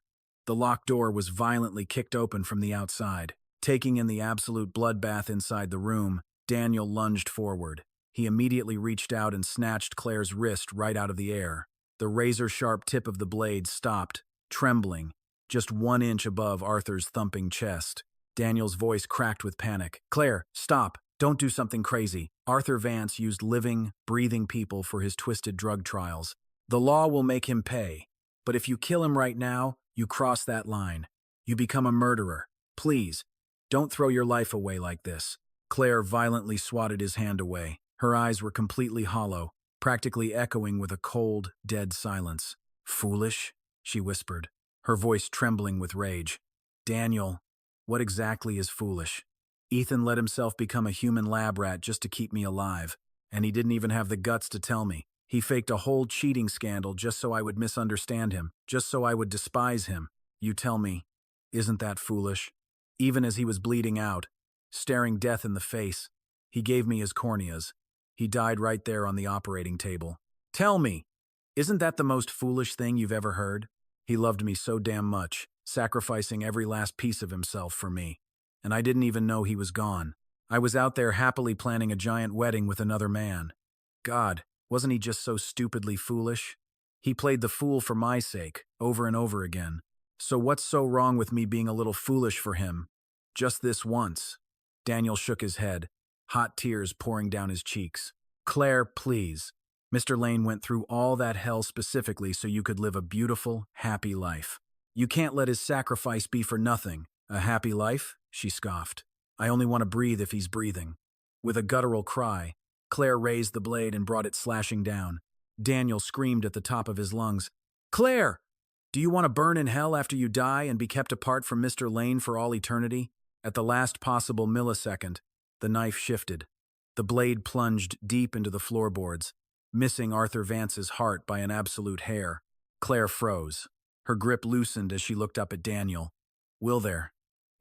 The locked door was violently kicked open from the outside. Taking in the absolute bloodbath inside the room, Daniel lunged forward. He immediately reached out and snatched Claire's wrist right out of the air. The razor-sharp tip of the blade stopped, trembling, just 1 inch above Arthur's thumping chest. Daniel's voice cracked with panic. "Claire, stop! Don't do something crazy." Arthur Vance used living, breathing people for his twisted drug trials. "The law will make him pay. But if you kill him right now, you cross that line. You become a murderer. Please, don't throw your life away like this." Claire violently swatted his hand away. Her eyes were completely hollow, practically echoing with a cold, dead silence. "Foolish?" she whispered, her voice trembling with rage. "Daniel, what exactly is foolish? Ethan let himself become a human lab rat just to keep me alive, and he didn't even have the guts to tell me. He faked a whole cheating scandal just so I would misunderstand him, just so I would despise him. You tell me, isn't that foolish?" Even as he was bleeding out, staring death in the face, he gave me his corneas. He died right there on the operating table. "Tell me, isn't that the most foolish thing you've ever heard? He loved me so damn much, sacrificing every last piece of himself for me. And I didn't even know he was gone. I was out there happily planning a giant wedding with another man. God, wasn't he just so stupidly foolish? He played the fool for my sake, over and over again. So what's so wrong with me being a little foolish for him? Just this once." Daniel shook his head, hot tears pouring down his cheeks. "Claire, please. Mr. Lane went through all that hell specifically so you could live a beautiful, happy life. You can't let his sacrifice be for nothing. A happy life?" she scoffed. "I only want to breathe if he's breathing." With a guttural cry, Claire raised the blade and brought it slashing down. Daniel screamed at the top of his lungs. "Claire! Do you want to burn in hell after you die and be kept apart from Mr. Lane for all eternity?" At the last possible millisecond, the knife shifted. The blade plunged deep into the floorboards, missing Arthur Vance's heart by an absolute hair. Claire froze. Her grip loosened as she looked up at Daniel.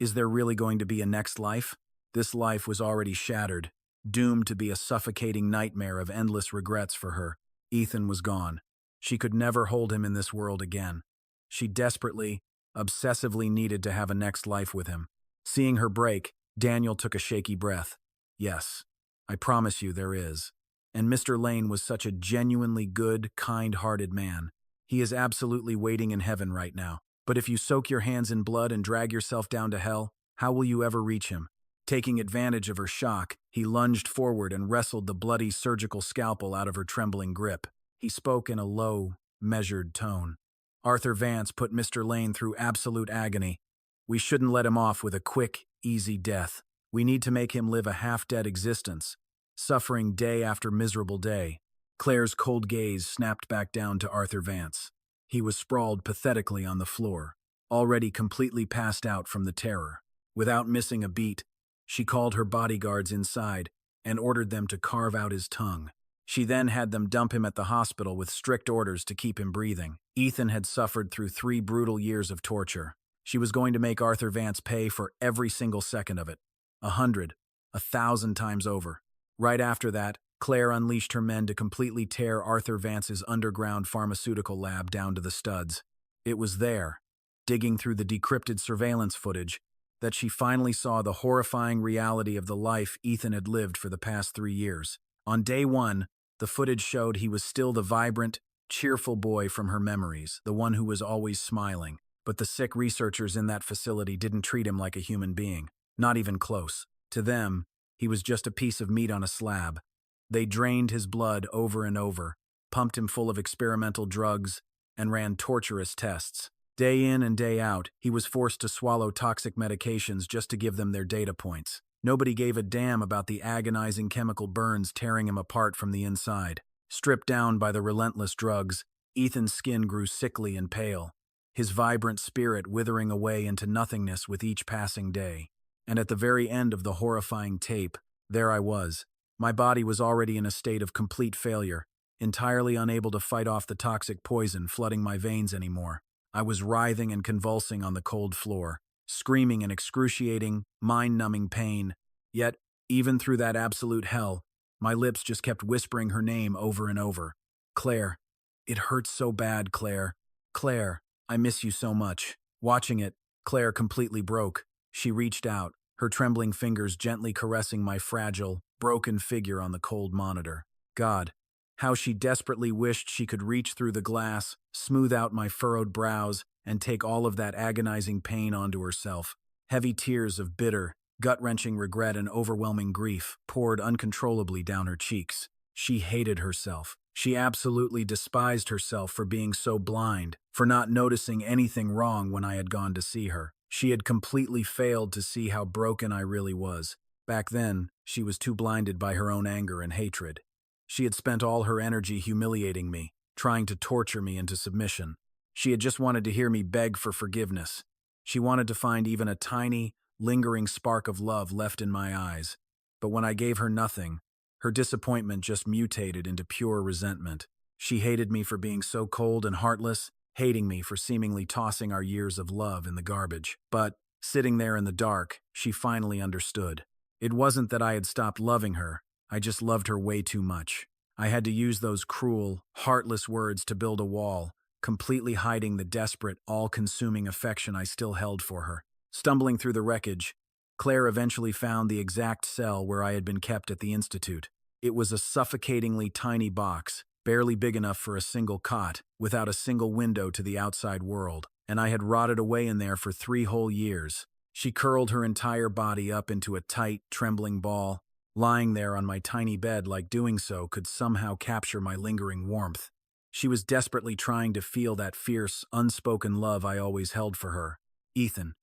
Is there really going to be a next life? This life was already shattered. doomed to be a suffocating nightmare of endless regrets for her. Ethan was gone. She could never hold him in this world again. She desperately, obsessively needed to have a next life with him. Seeing her break, Daniel took a shaky breath. Yes, I promise you there is. And Mr. Lane was such a genuinely good, kind-hearted man. He is absolutely waiting in heaven right now. But if you soak your hands in blood and drag yourself down to hell, how will you ever reach him? Taking advantage of her shock, he lunged forward and wrestled the bloody surgical scalpel out of her trembling grip. He spoke in a low, measured tone. Arthur Vance put Mr. Lane through absolute agony. We shouldn't let him off with a quick, easy death. We need to make him live a half-dead existence, suffering day after miserable day. Claire's cold gaze snapped back down to Arthur Vance. He was sprawled pathetically on the floor, already completely passed out from the terror. Without missing a beat, she called her bodyguards inside and ordered them to carve out his tongue. She then had them dump him at the hospital with strict orders to keep him breathing. Ethan had suffered through 3 brutal years of torture. She was going to make Arthur Vance pay for every single second of it. 100, 1,000 times over. Right after that, Claire unleashed her men to completely tear Arthur Vance's underground pharmaceutical lab down to the studs. It was there, digging through the decrypted surveillance footage, that she finally saw the horrifying reality of the life Ethan had lived for the past 3 years. On day 1, the footage showed he was still the vibrant, cheerful boy from her memories, the one who was always smiling. But the sick researchers in that facility didn't treat him like a human being, not even close. To them, he was just a piece of meat on a slab. They drained his blood over and over, pumped him full of experimental drugs, and ran torturous tests. Day in and day out, he was forced to swallow toxic medications just to give them their data points. Nobody gave a damn about the agonizing chemical burns tearing him apart from the inside. Stripped down by the relentless drugs, Ethan's skin grew sickly and pale, his vibrant spirit withering away into nothingness with each passing day. And at the very end of the horrifying tape, there I was. My body was already in a state of complete failure, entirely unable to fight off the toxic poison flooding my veins anymore. I was writhing and convulsing on the cold floor, screaming in excruciating, mind-numbing pain. Yet, even through that absolute hell, my lips just kept whispering her name over and over. Claire. It hurts so bad, Claire. Claire, I miss you so much. Watching it, Claire completely broke. She reached out, her trembling fingers gently caressing my fragile, broken figure on the cold monitor. God, how she desperately wished she could reach through the glass, smooth out my furrowed brows, and take all of that agonizing pain onto herself. Heavy tears of bitter, gut-wrenching regret and overwhelming grief poured uncontrollably down her cheeks. She hated herself. She absolutely despised herself for being so blind, for not noticing anything wrong when I had gone to see her. She had completely failed to see how broken I really was. Back then, she was too blinded by her own anger and hatred. She had spent all her energy humiliating me, trying to torture me into submission. She had just wanted to hear me beg for forgiveness. She wanted to find even a tiny, lingering spark of love left in my eyes. But when I gave her nothing, her disappointment just mutated into pure resentment. She hated me for being so cold and heartless, hating me for seemingly tossing our years of love in the garbage. But, sitting there in the dark, she finally understood. It wasn't that I had stopped loving her, I just loved her way too much. I had to use those cruel, heartless words to build a wall, completely hiding the desperate, all-consuming affection I still held for her. Stumbling through the wreckage, Claire eventually found the exact cell where I had been kept at the institute. It was a suffocatingly tiny box, barely big enough for a single cot, without a single window to the outside world, and I had rotted away in there for 3 whole years. She curled her entire body up into a tight, trembling ball, lying there on my tiny bed like doing so could somehow capture my lingering warmth. She was desperately trying to feel that fierce, unspoken love I always held for her. Ethan,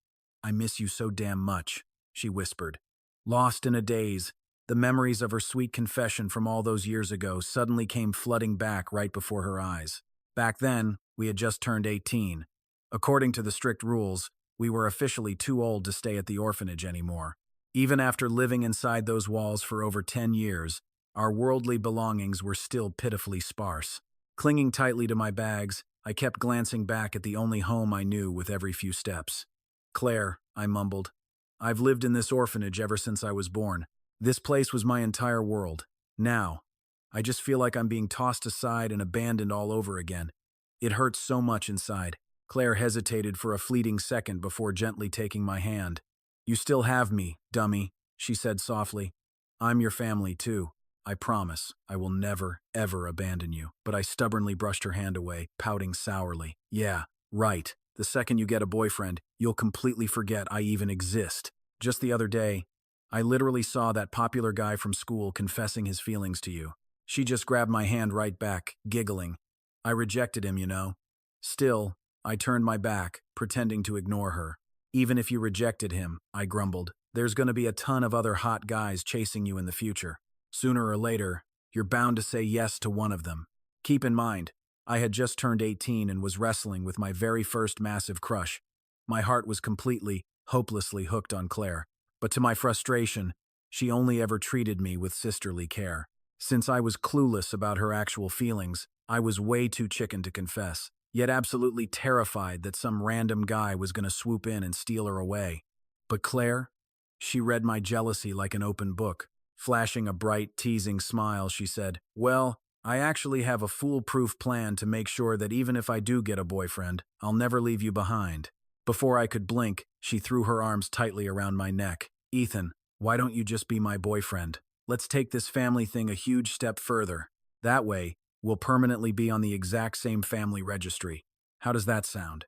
I miss you so damn much, she whispered. Lost in a daze, the memories of her sweet confession from all those years ago suddenly came flooding back right before her eyes. Back then, we had just turned 18. According to the strict rules, we were officially too old to stay at the orphanage anymore. Even after living inside those walls for over 10 years, our worldly belongings were still pitifully sparse. Clinging tightly to my bags, I kept glancing back at the only home I knew with every few steps. Claire, I mumbled, I've lived in this orphanage ever since I was born. This place was my entire world. Now, I just feel like I'm being tossed aside and abandoned all over again. It hurts so much inside. Claire hesitated for a fleeting second before gently taking my hand. You still have me, dummy, she said softly. I'm your family, too. I promise I will never, ever abandon you. But I stubbornly brushed her hand away, pouting sourly. Yeah, right. The second you get a boyfriend, you'll completely forget I even exist. Just the other day, I literally saw that popular guy from school confessing his feelings to you. She just grabbed my hand right back, giggling. I rejected him, you know. Still, I turned my back, pretending to ignore her. Even if you rejected him, I grumbled, there's going to be a ton of other hot guys chasing you in the future. Sooner or later, you're bound to say yes to one of them. Keep in mind, I had just turned 18 and was wrestling with my very first massive crush. My heart was completely, hopelessly hooked on Claire. But to my frustration, she only ever treated me with sisterly care. Since I was clueless about her actual feelings, I was way too chicken to confess, yet absolutely terrified that some random guy was going to swoop in and steal her away. But Claire? She read my jealousy like an open book. Flashing a bright, teasing smile, she said, Well, I actually have a foolproof plan to make sure that even if I do get a boyfriend, I'll never leave you behind. Before I could blink, she threw her arms tightly around my neck. Ethan, why don't you just be my boyfriend? Let's take this family thing a huge step further. That way, we'll permanently be on the exact same family registry. How does that sound?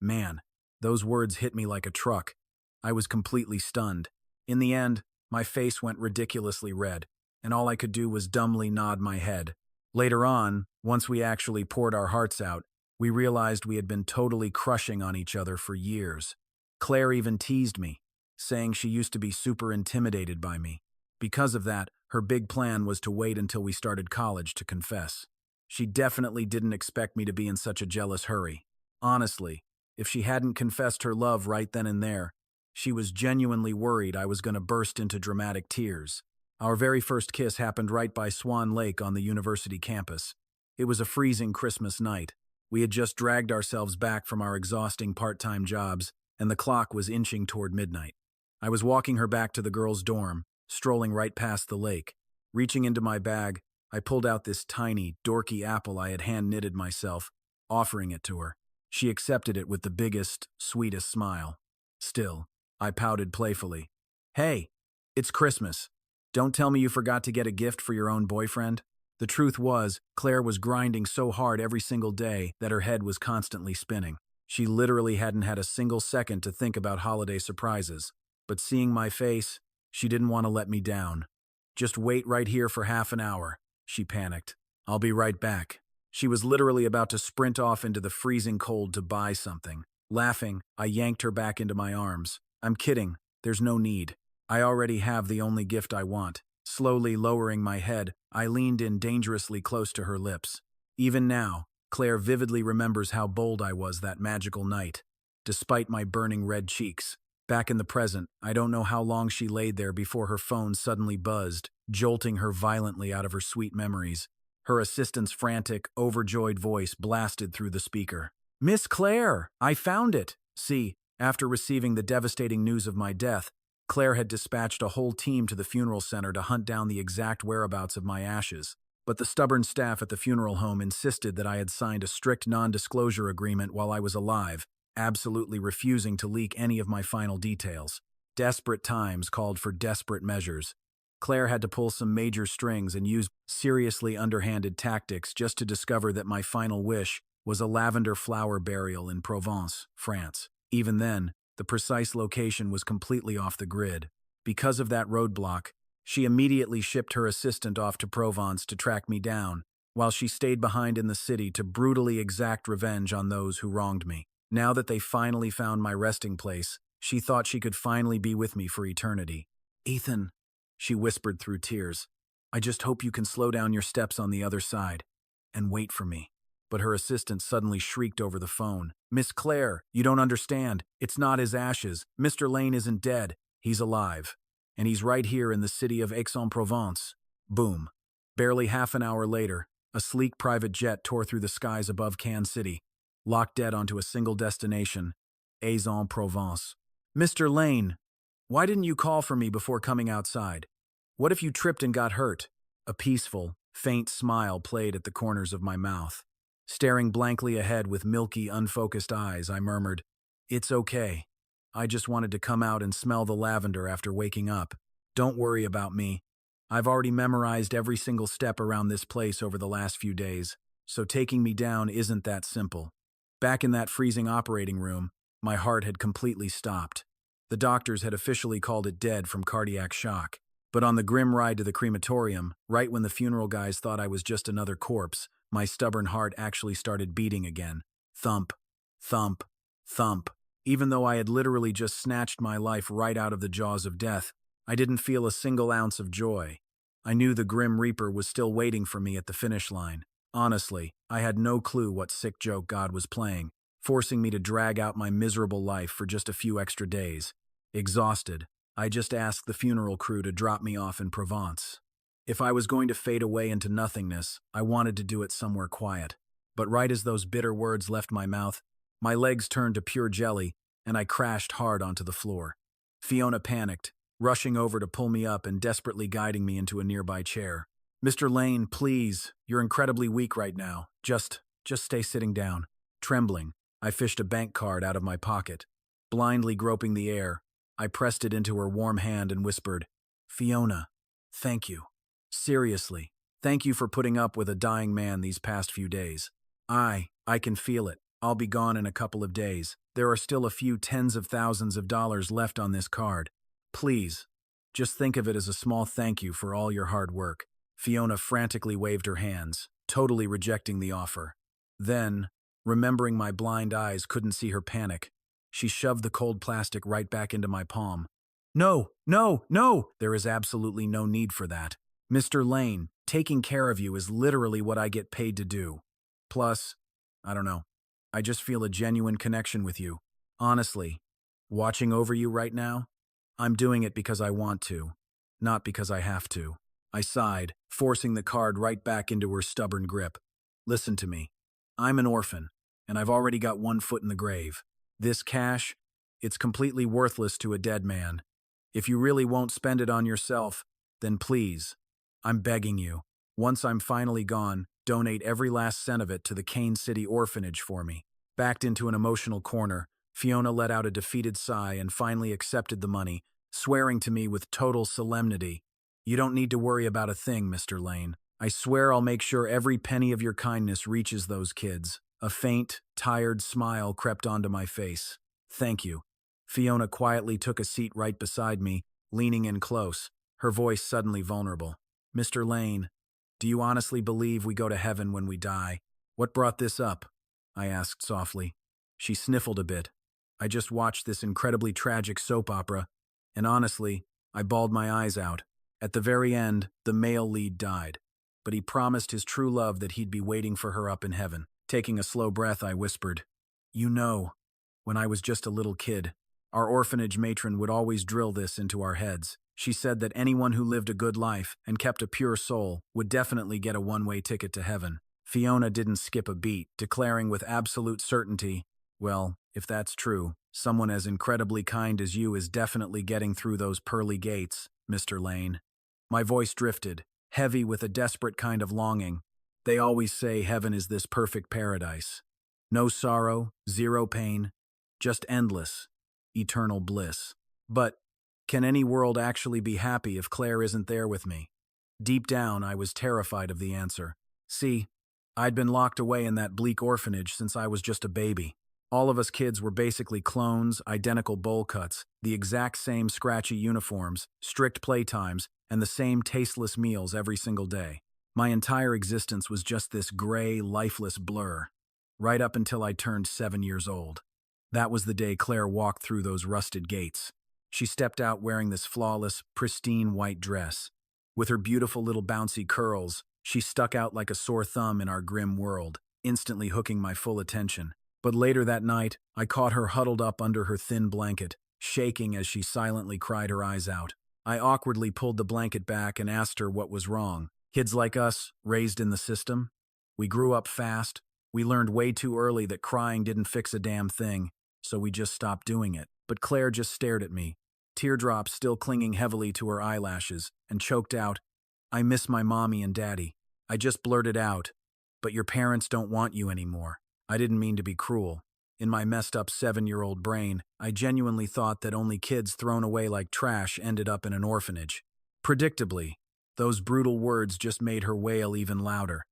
Man, those words hit me like a truck. I was completely stunned. In the end, my face went ridiculously red, and all I could do was dumbly nod my head. Later on, once we actually poured our hearts out, we realized we had been totally crushing on each other for years. Claire even teased me, saying she used to be super intimidated by me. Because of that, her big plan was to wait until we started college to confess. She definitely didn't expect me to be in such a jealous hurry. Honestly, if she hadn't confessed her love right then and there, she was genuinely worried I was going to burst into dramatic tears. Our very first kiss happened right by Swan Lake on the university campus. It was a freezing Christmas night. We had just dragged ourselves back from our exhausting part-time jobs, and the clock was inching toward midnight. I was walking her back to the girls' dorm, strolling right past the lake. Reaching into my bag, I pulled out this tiny, dorky apple I had hand-knitted myself, offering it to her. She accepted it with the biggest, sweetest smile. Still, I pouted playfully. Hey, it's Christmas. Don't tell me you forgot to get a gift for your own boyfriend. The truth was, Claire was grinding so hard every single day that her head was constantly spinning. She literally hadn't had a single second to think about holiday surprises. But seeing my face, she didn't want to let me down. Just wait right here for half an hour, she panicked. I'll be right back. She was literally about to sprint off into the freezing cold to buy something. Laughing, I yanked her back into my arms. I'm kidding. There's no need. I already have the only gift I want. Slowly lowering my head, I leaned in dangerously close to her lips. Even now, Claire vividly remembers how bold I was that magical night. Despite my burning red cheeks, back in the present, I don't know how long she laid there before her phone suddenly buzzed, jolting her violently out of her sweet memories. Her assistant's frantic, overjoyed voice blasted through the speaker. Miss Claire, I found it. See, after receiving the devastating news of my death, Claire had dispatched a whole team to the funeral center to hunt down the exact whereabouts of my ashes. But the stubborn staff at the funeral home insisted that I had signed a strict non-disclosure agreement while I was alive, absolutely refusing to leak any of my final details. Desperate times called for desperate measures. Claire had to pull some major strings and use seriously underhanded tactics just to discover that my final wish was a lavender flower burial in Provence, France. Even then, the precise location was completely off the grid. Because of that roadblock, she immediately shipped her assistant off to Provence to track me down, while she stayed behind in the city to brutally exact revenge on those who wronged me. Now that they finally found my resting place, she thought she could finally be with me for eternity. Ethan, she whispered through tears, I just hope you can slow down your steps on the other side and wait for me. But her assistant suddenly shrieked over the phone. Miss Claire, you don't understand. It's not his ashes. Mr. Lane isn't dead. He's alive. And he's right here in the city of Aix-en-Provence. Boom. Barely half an hour later, a sleek private jet tore through the skies above Cannes City, locked dead onto a single destination, Aix-en-Provence. Mr. Lane, why didn't you call for me before coming outside? What if you tripped and got hurt? A peaceful, faint smile played at the corners of my mouth. Staring blankly ahead with milky, unfocused eyes, I murmured, "It's okay. I just wanted to come out and smell the lavender after waking up. Don't worry about me. I've already memorized every single step around this place over the last few days, so taking me down isn't that simple." Back in that freezing operating room, my heart had completely stopped. The doctors had officially called it dead from cardiac shock. But on the grim ride to the crematorium, right when the funeral guys thought I was just another corpse, my stubborn heart actually started beating again. Thump, thump, thump. Even though I had literally just snatched my life right out of the jaws of death, I didn't feel a single ounce of joy. I knew the Grim Reaper was still waiting for me at the finish line. Honestly, I had no clue what sick joke God was playing, forcing me to drag out my miserable life for just a few extra days. Exhausted, I just asked the funeral crew to drop me off in Provence. If I was going to fade away into nothingness, I wanted to do it somewhere quiet. But right as those bitter words left my mouth, my legs turned to pure jelly, and I crashed hard onto the floor. Fiona panicked, rushing over to pull me up and desperately guiding me into a nearby chair. "Mr. Lane, please, you're incredibly weak right now. Just stay sitting down." Trembling, I fished a bank card out of my pocket. Blindly groping the air, I pressed it into her warm hand and whispered, "Fiona, thank you. Seriously, thank you for putting up with a dying man these past few days. I can feel it. I'll be gone in a couple of days. There are still a few tens of thousands of dollars left on this card. Please, just think of it as a small thank you for all your hard work." Fiona frantically waved her hands, totally rejecting the offer. Then, remembering my blind eyes couldn't see her panic, she shoved the cold plastic right back into my palm. "No, no, no! There is absolutely no need for that. Mr. Lane, taking care of you is literally what I get paid to do. Plus, I don't know, I just feel a genuine connection with you. Honestly, watching over you right now, I'm doing it because I want to, not because I have to." I sighed, forcing the card right back into her stubborn grip. "Listen to me. I'm an orphan, and I've already got one foot in the grave. This cash, it's completely worthless to a dead man. If you really won't spend it on yourself, then please, I'm begging you, once I'm finally gone, donate every last cent of it to the Kane City Orphanage for me." Backed into an emotional corner, Fiona let out a defeated sigh and finally accepted the money, swearing to me with total solemnity, "You don't need to worry about a thing, Mr. Lane. I swear I'll make sure every penny of your kindness reaches those kids." A faint, tired smile crept onto my face. "Thank you." Fiona quietly took a seat right beside me, leaning in close, her voice suddenly vulnerable. "Mr. Lane, do you honestly believe we go to heaven when we die?" "What brought this up?" I asked softly. She sniffled a bit. "I just watched this incredibly tragic soap opera, and honestly, I bawled my eyes out. At the very end, the male lead died, but he promised his true love that he'd be waiting for her up in heaven." Taking a slow breath, I whispered, "You know, when I was just a little kid, our orphanage matron would always drill this into our heads. She said that anyone who lived a good life and kept a pure soul would definitely get a one-way ticket to heaven." Fiona didn't skip a beat, declaring with absolute certainty, "Well, if that's true, someone as incredibly kind as you is definitely getting through those pearly gates, Mr. Lane." My voice drifted, heavy with a desperate kind of longing. They always say heaven is this perfect paradise. No sorrow, zero pain, just endless, eternal bliss. But can any world actually be happy if Claire isn't there with me? Deep down, I was terrified of the answer. See, I'd been locked away in that bleak orphanage since I was just a baby. All of us kids were basically clones, identical bowl cuts, the exact same scratchy uniforms, strict playtimes, and the same tasteless meals every single day. My entire existence was just this gray, lifeless blur, right up until I turned 7 years old. That was the day Claire walked through those rusted gates. She stepped out wearing this flawless, pristine white dress. With her beautiful little bouncy curls, she stuck out like a sore thumb in our grim world, instantly hooking my full attention. But later that night, I caught her huddled up under her thin blanket, shaking as she silently cried her eyes out. I awkwardly pulled the blanket back and asked her what was wrong. Kids like us, raised in the system, we grew up fast. We learned way too early that crying didn't fix a damn thing, so we just stopped doing it. But Claire just stared at me, teardrops still clinging heavily to her eyelashes, and choked out, "I miss my mommy and daddy." I just blurted out, "But your parents don't want you anymore." I didn't mean to be cruel. In my messed-up 7-year-old brain, I genuinely thought that only kids thrown away like trash ended up in an orphanage. Predictably, those brutal words just made her wail even louder.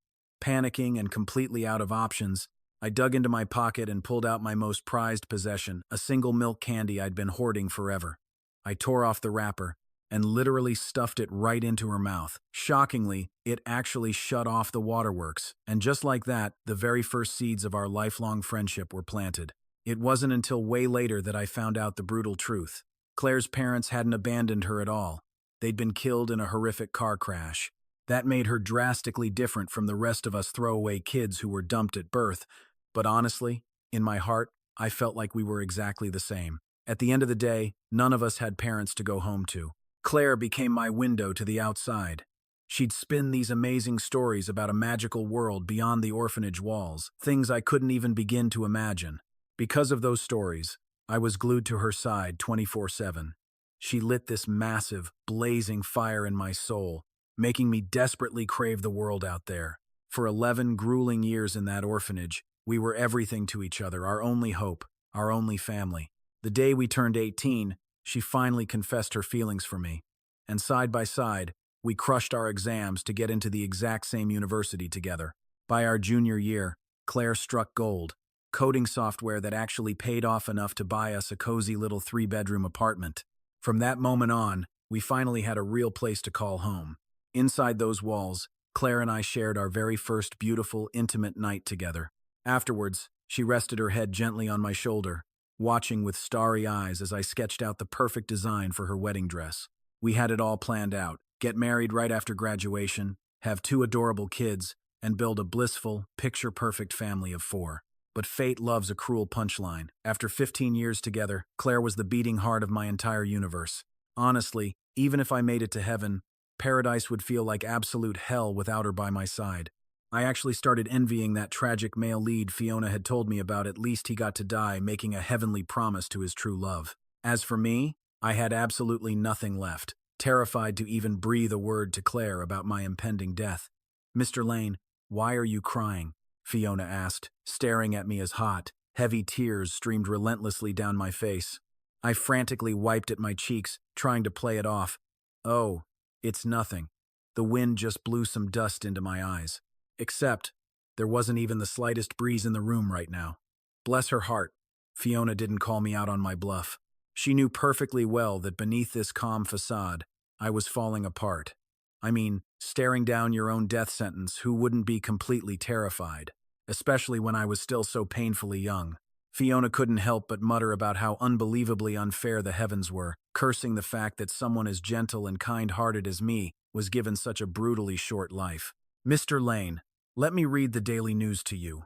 Panicking and completely out of options, I dug into my pocket and pulled out my most prized possession, a single milk candy I'd been hoarding forever. I tore off the wrapper and literally stuffed it right into her mouth. Shockingly, it actually shut off the waterworks, and just like that, the very first seeds of our lifelong friendship were planted. It wasn't until way later that I found out the brutal truth. Claire's parents hadn't abandoned her at all. They'd been killed in a horrific car crash. That made her drastically different from the rest of us throwaway kids who were dumped at birth, but honestly, in my heart, I felt like we were exactly the same. At the end of the day, none of us had parents to go home to. Claire became my window to the outside. She'd spin these amazing stories about a magical world beyond the orphanage walls, things I couldn't even begin to imagine. Because of those stories, I was glued to her side 24/7. She lit this massive, blazing fire in my soul, making me desperately crave the world out there. For 11 grueling years in that orphanage, we were everything to each other, our only hope, our only family. The day we turned 18, she finally confessed her feelings for me, and side by side, we crushed our exams to get into the exact same university together. By our junior year, Claire struck gold, coding software that actually paid off enough to buy us a cozy little 3-bedroom apartment. From that moment on, we finally had a real place to call home. Inside those walls, Claire and I shared our very first beautiful, intimate night together. Afterwards, she rested her head gently on my shoulder, watching with starry eyes as I sketched out the perfect design for her wedding dress. We had it all planned out: get married right after graduation, have 2 adorable kids, and build a blissful, picture-perfect family of 4. But fate loves a cruel punchline. After 15 years together, Claire was the beating heart of my entire universe. Honestly, even if I made it to heaven, paradise would feel like absolute hell without her by my side. I actually started envying that tragic male lead Fiona had told me about. At least he got to die, making a heavenly promise to his true love. As for me, I had absolutely nothing left, terrified to even breathe a word to Claire about my impending death. "Mr. Lane, why are you crying?" Fiona asked, staring at me as hot, heavy tears streamed relentlessly down my face. I frantically wiped at my cheeks, trying to play it off. "Oh, it's nothing. The wind just blew some dust into my eyes." Except, there wasn't even the slightest breeze in the room right now. Bless her heart, Fiona didn't call me out on my bluff. She knew perfectly well that beneath this calm facade, I was falling apart. I mean, staring down your own death sentence, who wouldn't be completely terrified? Especially when I was still so painfully young. Fiona couldn't help but mutter about how unbelievably unfair the heavens were, cursing the fact that someone as gentle and kind-hearted as me was given such a brutally short life. "Mr. Lane, let me read the daily news to you."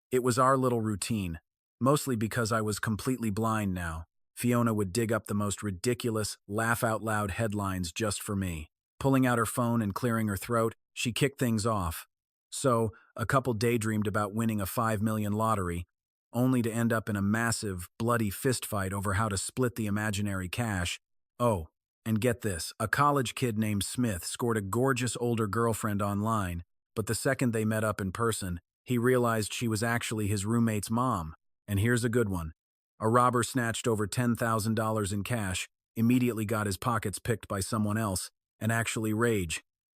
It was our little routine. Mostly because I was completely blind now, Fiona would dig up the most ridiculous, laugh-out-loud headlines just for me. Pulling out her phone and clearing her throat, she kicked things off. So, a couple daydreamed about winning a 5 million lottery, only to end up in a massive, bloody fistfight over how to split the imaginary cash. Oh, and get this, a college kid named Smith scored a gorgeous older girlfriend online, but the second they met up in person, he realized she was actually his roommate's mom. And here's a good one. A robber snatched over $10,000 in cash, immediately got his pockets picked by someone else, and actually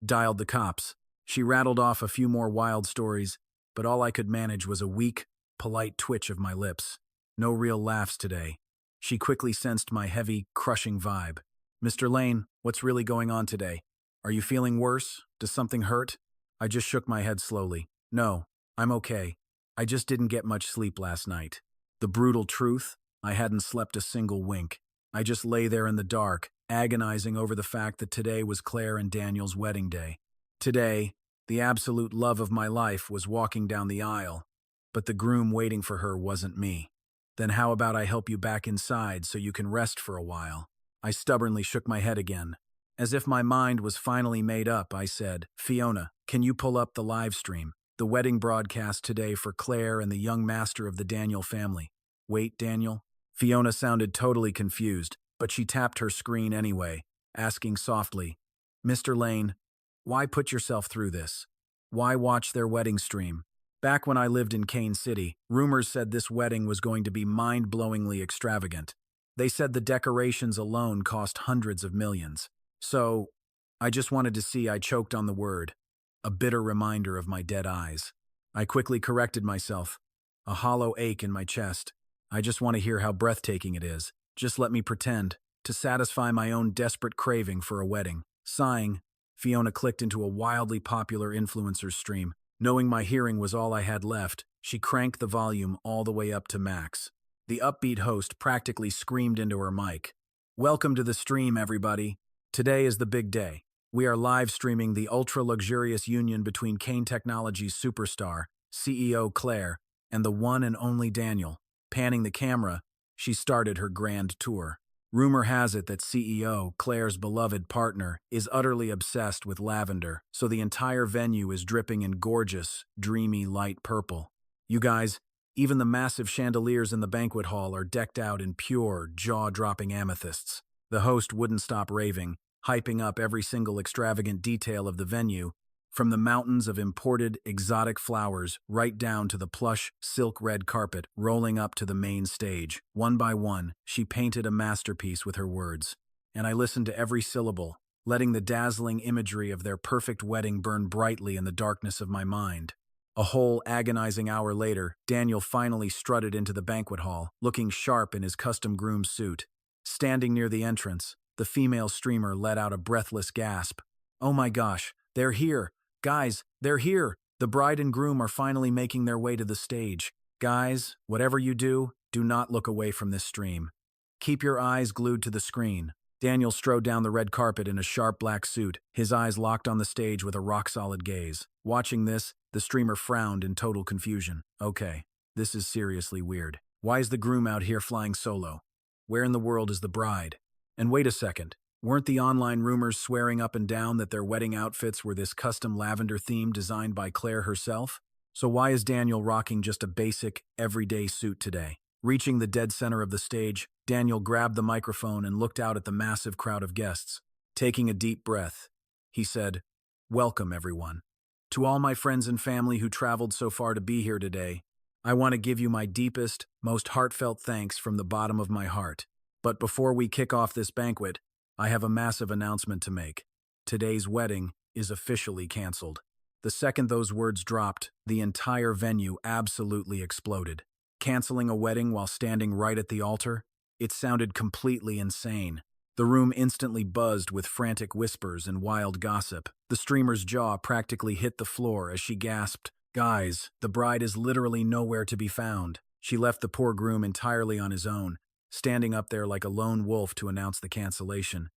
dialed the cops. She rattled off a few more wild stories, but all I could manage was a weak, polite twitch of my lips. No real laughs today. She quickly sensed my heavy, crushing vibe. "Mr. Lane, what's really going on today? Are you feeling worse? Does something hurt?" I just shook my head slowly. "No, I'm okay. I just didn't get much sleep last night." The brutal truth, I hadn't slept a single wink. I just lay there in the dark, agonizing over the fact that today was Claire and Daniel's wedding day. Today, the absolute love of my life was walking down the aisle, but the groom waiting for her wasn't me. "Then how about I help you back inside so you can rest for a while?" I stubbornly shook my head again. As if my mind was finally made up, I said, "Fiona, can you pull up the live stream? The wedding broadcast today for Claire and the young master of the Daniel family." "Wait, Daniel?" Fiona sounded totally confused. but she tapped her screen anyway, asking softly, "Mr. Lane, why put yourself through this? Why watch their wedding stream?" Back when I lived in Kane City, rumors said this wedding was going to be mind-blowingly extravagant. They said the decorations alone cost hundreds of millions. So, I just wanted to see. I choked on the word, a bitter reminder of my dead eyes. I quickly corrected myself, a hollow ache in my chest. I just want to hear how breathtaking it is. Just let me pretend, to satisfy my own desperate craving for a wedding. Sighing, Fiona clicked into a wildly popular influencer's stream. Knowing my hearing was all I had left, she cranked the volume all the way up to max. The upbeat host practically screamed into her mic. "Welcome to the stream, everybody. Today is the big day. We are live streaming the ultra-luxurious union between Kane Technologies superstar, CEO Claire, and the one and only Daniel." Panning the camera, she started her grand tour. Rumor has it that CEO, Claire's beloved partner, is utterly obsessed with lavender, so the entire venue is dripping in gorgeous, dreamy light purple. You guys, even the massive chandeliers in the banquet hall are decked out in pure, jaw-dropping amethysts. The host wouldn't stop raving, hyping up every single extravagant detail of the venue, from the mountains of imported, exotic flowers right down to the plush, silk-red carpet rolling up to the main stage. One by one, she painted a masterpiece with her words, and I listened to every syllable, letting the dazzling imagery of their perfect wedding burn brightly in the darkness of my mind. A whole agonizing hour later, Daniel finally strutted into the banquet hall, looking sharp in his custom-groomed suit. Standing near the entrance, the female streamer let out a breathless gasp. "Oh my gosh, they're here! Guys, they're here! The bride and groom are finally making their way to the stage. Guys, whatever you do not look away from this stream. Keep your eyes glued to the screen." Daniel strode down the red carpet in a sharp black suit, his eyes locked on the stage with a rock-solid gaze. Watching this, the streamer frowned in total confusion. "Okay, this is seriously weird. Why is the groom out here flying solo? Where in the world is the bride? And wait a second. Weren't the online rumors swearing up and down that their wedding outfits were this custom lavender theme designed by Claire herself? So why is Daniel rocking just a basic, everyday suit today?" Reaching the dead center of the stage, Daniel grabbed the microphone and looked out at the massive crowd of guests. Taking a deep breath, he said, "Welcome, everyone. To all my friends and family who traveled so far to be here today, I want to give you my deepest, most heartfelt thanks from the bottom of my heart. But before we kick off this banquet, I have a massive announcement to make. Today's wedding is officially canceled." The second those words dropped, the entire venue absolutely exploded. Canceling a wedding while standing right at the altar? It sounded completely insane. The room instantly buzzed with frantic whispers and wild gossip. The streamer's jaw practically hit the floor as she gasped, "Guys, the bride is literally nowhere to be found." She left the poor groom entirely on his own, standing up there like a lone wolf to announce the cancellation.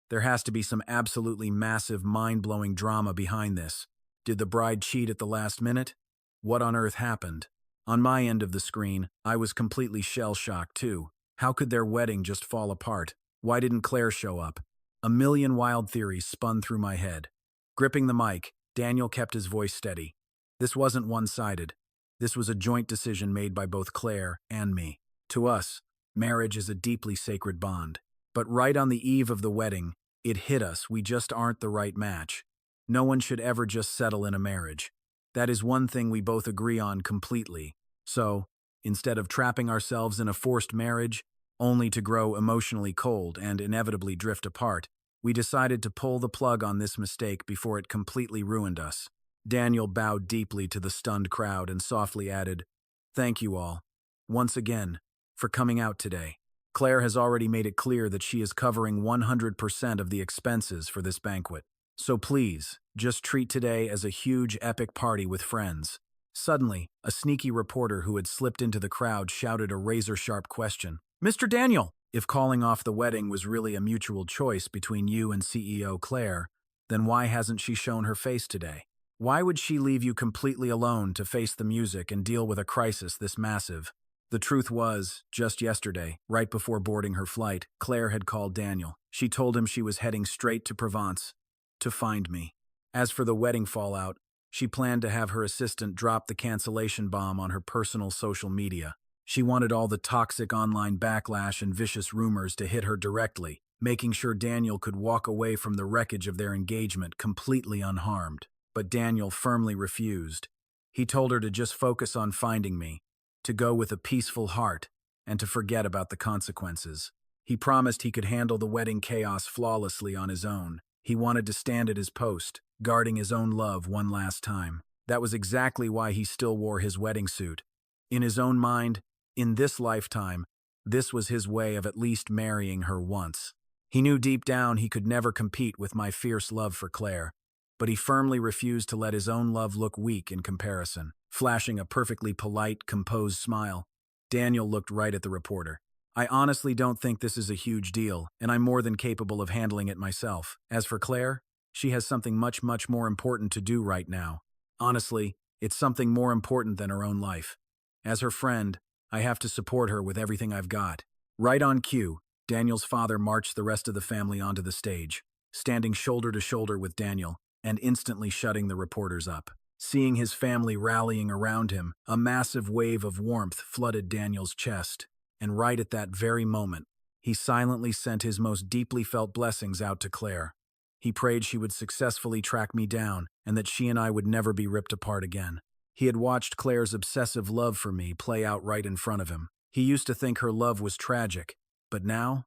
There has to be some absolutely massive, mind-blowing drama behind this. Did the bride cheat at the last minute? What on earth happened? On my end of the screen, I was completely shell-shocked too. How could their wedding just fall apart? Why didn't Claire show up? A million wild theories spun through my head. Gripping the mic, Daniel kept his voice steady. This wasn't one-sided. This was a joint decision made by both Claire and me. To us, marriage is a deeply sacred bond. But right on the eve of the wedding, it hit us. We just aren't the right match. No one should ever just settle in a marriage. That is one thing we both agree on completely. So, instead of trapping ourselves in a forced marriage, only to grow emotionally cold and inevitably drift apart, we decided to pull the plug on this mistake before it completely ruined us. Daniel bowed deeply to the stunned crowd and softly added, "Thank you all, once again, for coming out today. Claire has already made it clear that she is covering 100% of the expenses for this banquet. So please, just treat today as a huge epic party with friends." Suddenly, a sneaky reporter who had slipped into the crowd shouted a razor-sharp question. "Mr. Daniel, if calling off the wedding was really a mutual choice between you and CEO Claire, then why hasn't she shown her face today? Why would she leave you completely alone to face the music and deal with a crisis this massive?" The truth was, just yesterday, right before boarding her flight, Claire had called Daniel. She told him she was heading straight to Provence to find me. As for the wedding fallout, she planned to have her assistant drop the cancellation bomb on her personal social media. She wanted all the toxic online backlash and vicious rumors to hit her directly, making sure Daniel could walk away from the wreckage of their engagement completely unharmed. But Daniel firmly refused. He told her to just focus on finding me, to go with a peaceful heart, and to forget about the consequences. He promised he could handle the wedding chaos flawlessly on his own. He wanted to stand at his post, guarding his own love one last time. That was exactly why he still wore his wedding suit. In his own mind, in this lifetime, this was his way of at least marrying her once. He knew deep down he could never compete with my fierce love for Claire, but he firmly refused to let his own love look weak in comparison. Flashing a perfectly polite, composed smile, Daniel looked right at the reporter. I honestly don't think this is a huge deal, and I'm more than capable of handling it myself. As for Claire, she has something much, much more important to do right now. Honestly, it's something more important than her own life. As her friend, I have to support her with everything I've got. Right on cue, Daniel's father marched the rest of the family onto the stage, standing shoulder to shoulder with Daniel, and instantly shutting the reporters up. Seeing his family rallying around him, a massive wave of warmth flooded Daniel's chest, and right at that very moment, he silently sent his most deeply felt blessings out to Claire. He prayed she would successfully track me down, and that she and I would never be ripped apart again. He had watched Claire's obsessive love for me play out right in front of him. He used to think her love was tragic, but now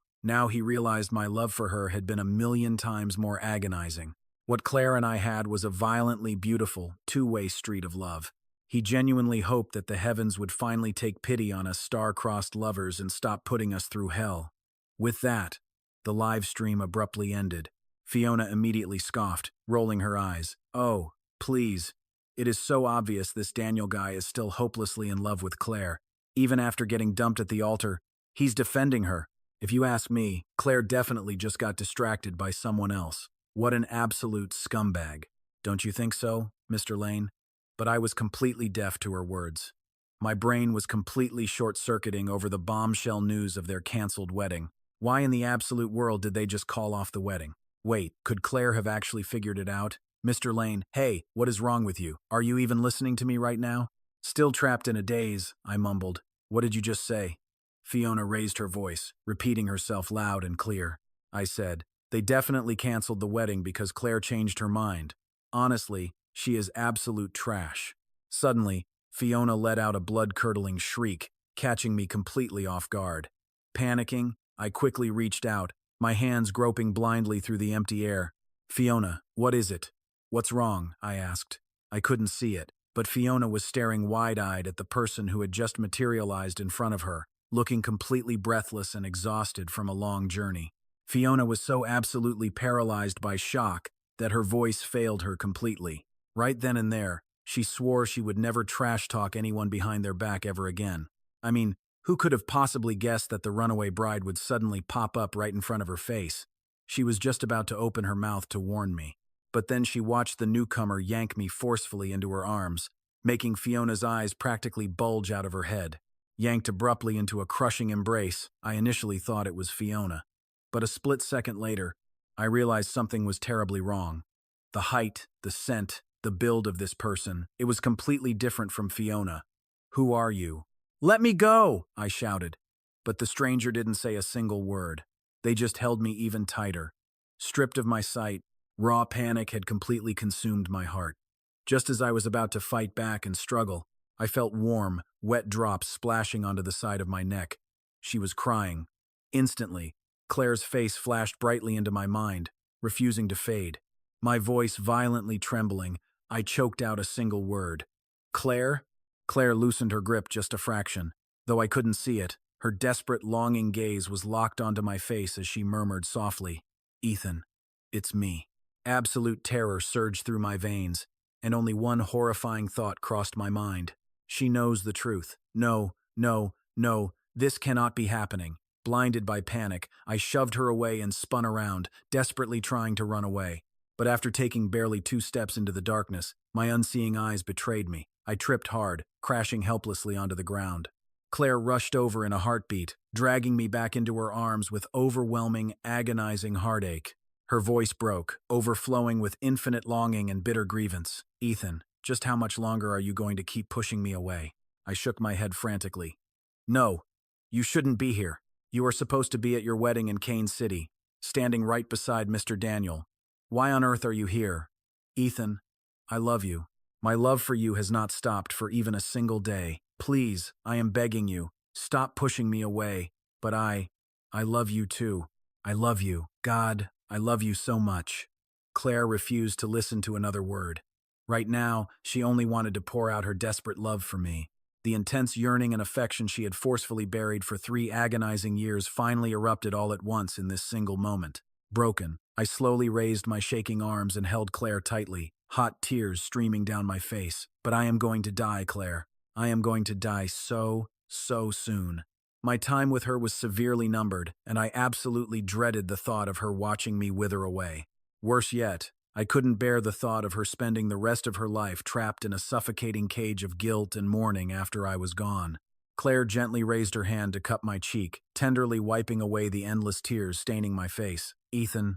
he realized my love for her had been 1,000,000 times more agonizing. What Claire and I had was a violently beautiful, two-way street of love. He genuinely hoped that the heavens would finally take pity on us star-crossed lovers and stop putting us through hell. With that, the live stream abruptly ended. Fiona immediately scoffed, rolling her eyes. Oh, please. It is so obvious this Daniel guy is still hopelessly in love with Claire. Even after getting dumped at the altar, he's defending her. If you ask me, Claire definitely just got distracted by someone else. What an absolute scumbag. Don't you think so, Mr. Lane? But I was completely deaf to her words. My brain was completely short-circuiting over the bombshell news of their canceled wedding. Why in the absolute world did they just call off the wedding? Wait, could Claire have actually figured it out? Mr. Lane, hey, what is wrong with you? Are you even listening to me right now? Still trapped in a daze, I mumbled. What did you just say? Fiona raised her voice, repeating herself loud and clear. I said, they definitely canceled the wedding because Claire changed her mind. Honestly, she is absolute trash. Suddenly, Fiona let out a blood-curdling shriek, catching me completely off guard. Panicking, I quickly reached out, my hands groping blindly through the empty air. Fiona, what is it? What's wrong? I asked. I couldn't see it, but Fiona was staring wide-eyed at the person who had just materialized in front of her, looking completely breathless and exhausted from a long journey. Fiona was so absolutely paralyzed by shock that her voice failed her completely. Right then and there, she swore she would never trash-talk anyone behind their back ever again. I mean, who could have possibly guessed that the runaway bride would suddenly pop up right in front of her face? She was just about to open her mouth to warn me. But then she watched the newcomer yank me forcefully into her arms, making Fiona's eyes practically bulge out of her head. Yanked abruptly into a crushing embrace, I initially thought it was Fiona. But a split second later, I realized something was terribly wrong. The height, the scent, the build of this person, it was completely different from Fiona. Who are you? Let me go, I shouted. But the stranger didn't say a single word. They just held me even tighter. Stripped of my sight, raw panic had completely consumed my heart. Just as I was about to fight back and struggle, I felt warm, wet drops splashing onto the side of my neck. She was crying. Instantly, Claire's face flashed brightly into my mind, refusing to fade. My voice violently trembling, I choked out a single word. Claire? Claire loosened her grip just a fraction. Though I couldn't see it, her desperate, longing gaze was locked onto my face as she murmured softly, Ethan, it's me. Absolute terror surged through my veins, and only one horrifying thought crossed my mind. She knows the truth. No, this cannot be happening. Blinded by panic, I shoved her away and spun around, desperately trying to run away. But after taking barely 2 steps into the darkness, my unseeing eyes betrayed me. I tripped hard, crashing helplessly onto the ground. Claire rushed over in a heartbeat, dragging me back into her arms with overwhelming, agonizing heartache. Her voice broke, overflowing with infinite longing and bitter grievance. Ethan, just how much longer are you going to keep pushing me away? I shook my head frantically. No, you shouldn't be here. You are supposed to be at your wedding in Kane City, standing right beside Mr. Daniel. Why on earth are you here? Ethan, I love you. My love for you has not stopped for even a single day. Please, I am begging you, stop pushing me away. But I love you too. I love you. God, I love you so much. Claire refused to listen to another word. Right now, she only wanted to pour out her desperate love for me. The intense yearning and affection she had forcefully buried for 3 agonizing years finally erupted all at once in this single moment. Broken, I slowly raised my shaking arms and held Claire tightly, hot tears streaming down my face. But I am going to die, Claire. I am going to die so soon. My time with her was severely numbered, and I absolutely dreaded the thought of her watching me wither away. Worse yet, I couldn't bear the thought of her spending the rest of her life trapped in a suffocating cage of guilt and mourning after I was gone. Claire gently raised her hand to cup my cheek, tenderly wiping away the endless tears staining my face. Ethan,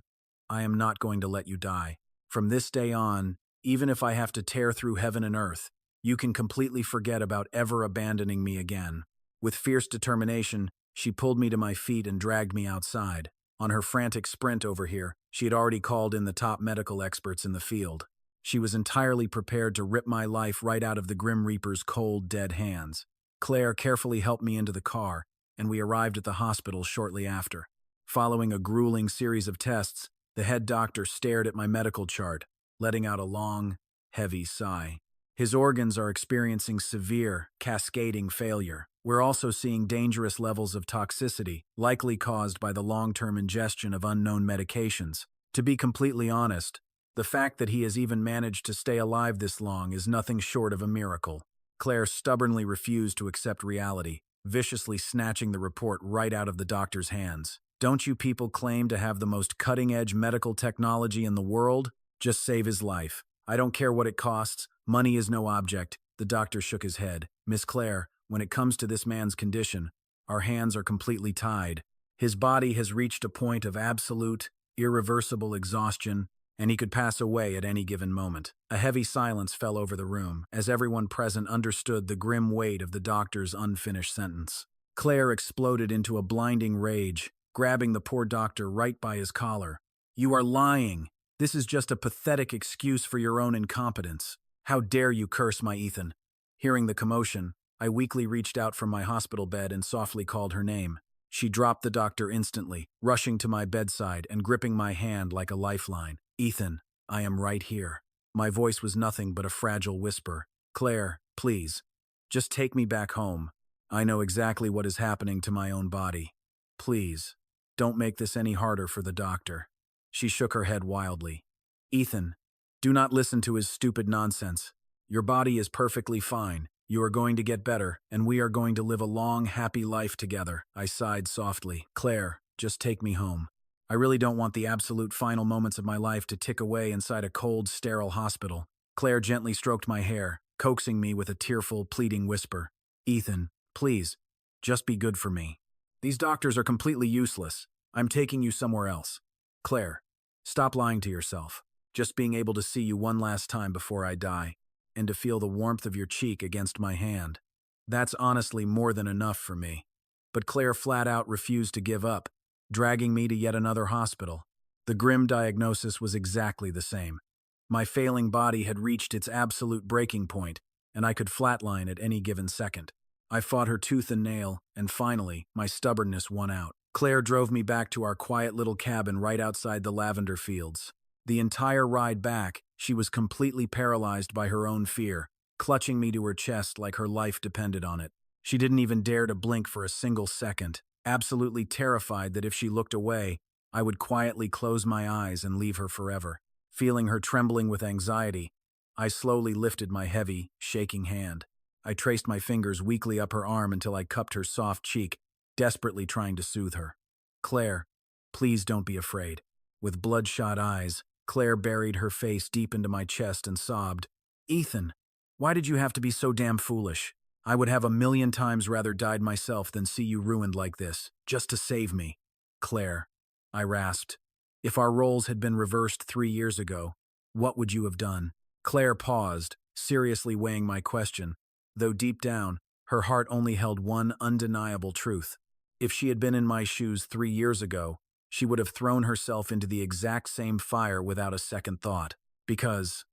I am not going to let you die. From this day on, even if I have to tear through heaven and earth, you can completely forget about ever abandoning me again. With fierce determination, she pulled me to my feet and dragged me outside. On her frantic sprint over here, she had already called in the top medical experts in the field. She was entirely prepared to rip my life right out of the Grim Reaper's cold, dead hands. Claire carefully helped me into the car, and we arrived at the hospital shortly after. Following a grueling series of tests, the head doctor stared at my medical chart, letting out a long, heavy sigh. His organs are experiencing severe, cascading failure. We're also seeing dangerous levels of toxicity, likely caused by the long-term ingestion of unknown medications. To be completely honest, the fact that he has even managed to stay alive this long is nothing short of a miracle. Claire stubbornly refused to accept reality, viciously snatching the report right out of the doctor's hands. Don't you people claim to have the most cutting-edge medical technology in the world? Just save his life. I don't care what it costs. Money is no object. The doctor shook his head. Miss Claire, when it comes to this man's condition, our hands are completely tied. His body has reached a point of absolute, irreversible exhaustion, and he could pass away at any given moment. A heavy silence fell over the room, as everyone present understood the grim weight of the doctor's unfinished sentence. Claire exploded into a blinding rage, grabbing the poor doctor right by his collar. You are lying! This is just a pathetic excuse for your own incompetence. How dare you curse my Ethan? Hearing the commotion, I weakly reached out from my hospital bed and softly called her name. She dropped the doctor instantly, rushing to my bedside and gripping my hand like a lifeline. Ethan, I am right here. My voice was nothing but a fragile whisper. Claire, please, just take me back home. I know exactly what is happening to my own body. Please, don't make this any harder for the doctor. She shook her head wildly. Ethan, do not listen to his stupid nonsense. Your body is perfectly fine. You are going to get better, and we are going to live a long, happy life together. I sighed softly. Claire, just take me home. I really don't want the absolute final moments of my life to tick away inside a cold, sterile hospital. Claire gently stroked my hair, coaxing me with a tearful, pleading whisper. Ethan, please, just be good for me. These doctors are completely useless. I'm taking you somewhere else. Claire, stop lying to yourself. Just being able to see you one last time before I die, and to feel the warmth of your cheek against my hand. That's honestly more than enough for me. But Claire flat out refused to give up, dragging me to yet another hospital. The grim diagnosis was exactly the same. My failing body had reached its absolute breaking point, and I could flatline at any given second. I fought her tooth and nail, and finally, my stubbornness won out. Claire drove me back to our quiet little cabin right outside the lavender fields. The entire ride back, she was completely paralyzed by her own fear, clutching me to her chest like her life depended on it. She didn't even dare to blink for a single second, absolutely terrified that if she looked away, I would quietly close my eyes and leave her forever. Feeling her trembling with anxiety, I slowly lifted my heavy, shaking hand. I traced my fingers weakly up her arm until I cupped her soft cheek, desperately trying to soothe her. Claire, please don't be afraid. With bloodshot eyes, Claire buried her face deep into my chest and sobbed. Ethan, why did you have to be so damn foolish? I would have 1,000,000 times rather died myself than see you ruined like this, just to save me. Claire, I rasped. If our roles had been reversed 3 years ago, what would you have done? Claire paused, seriously weighing my question, though deep down, Her heart only held one undeniable truth. If she had been in my shoes 3 years ago, she would have thrown herself into the exact same fire without a second thought. Because,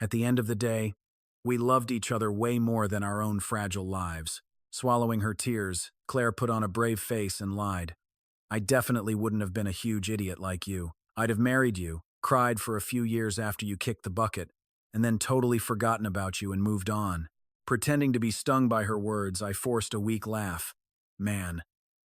at the end of the day, we loved each other way more than our own fragile lives. Swallowing her tears, Claire put on a brave face and lied. I definitely wouldn't have been a huge idiot like you. I'd have married you, cried for a few years after you kicked the bucket, and then totally forgotten about you and moved on. Pretending to be stung by her words, I forced a weak laugh. Man,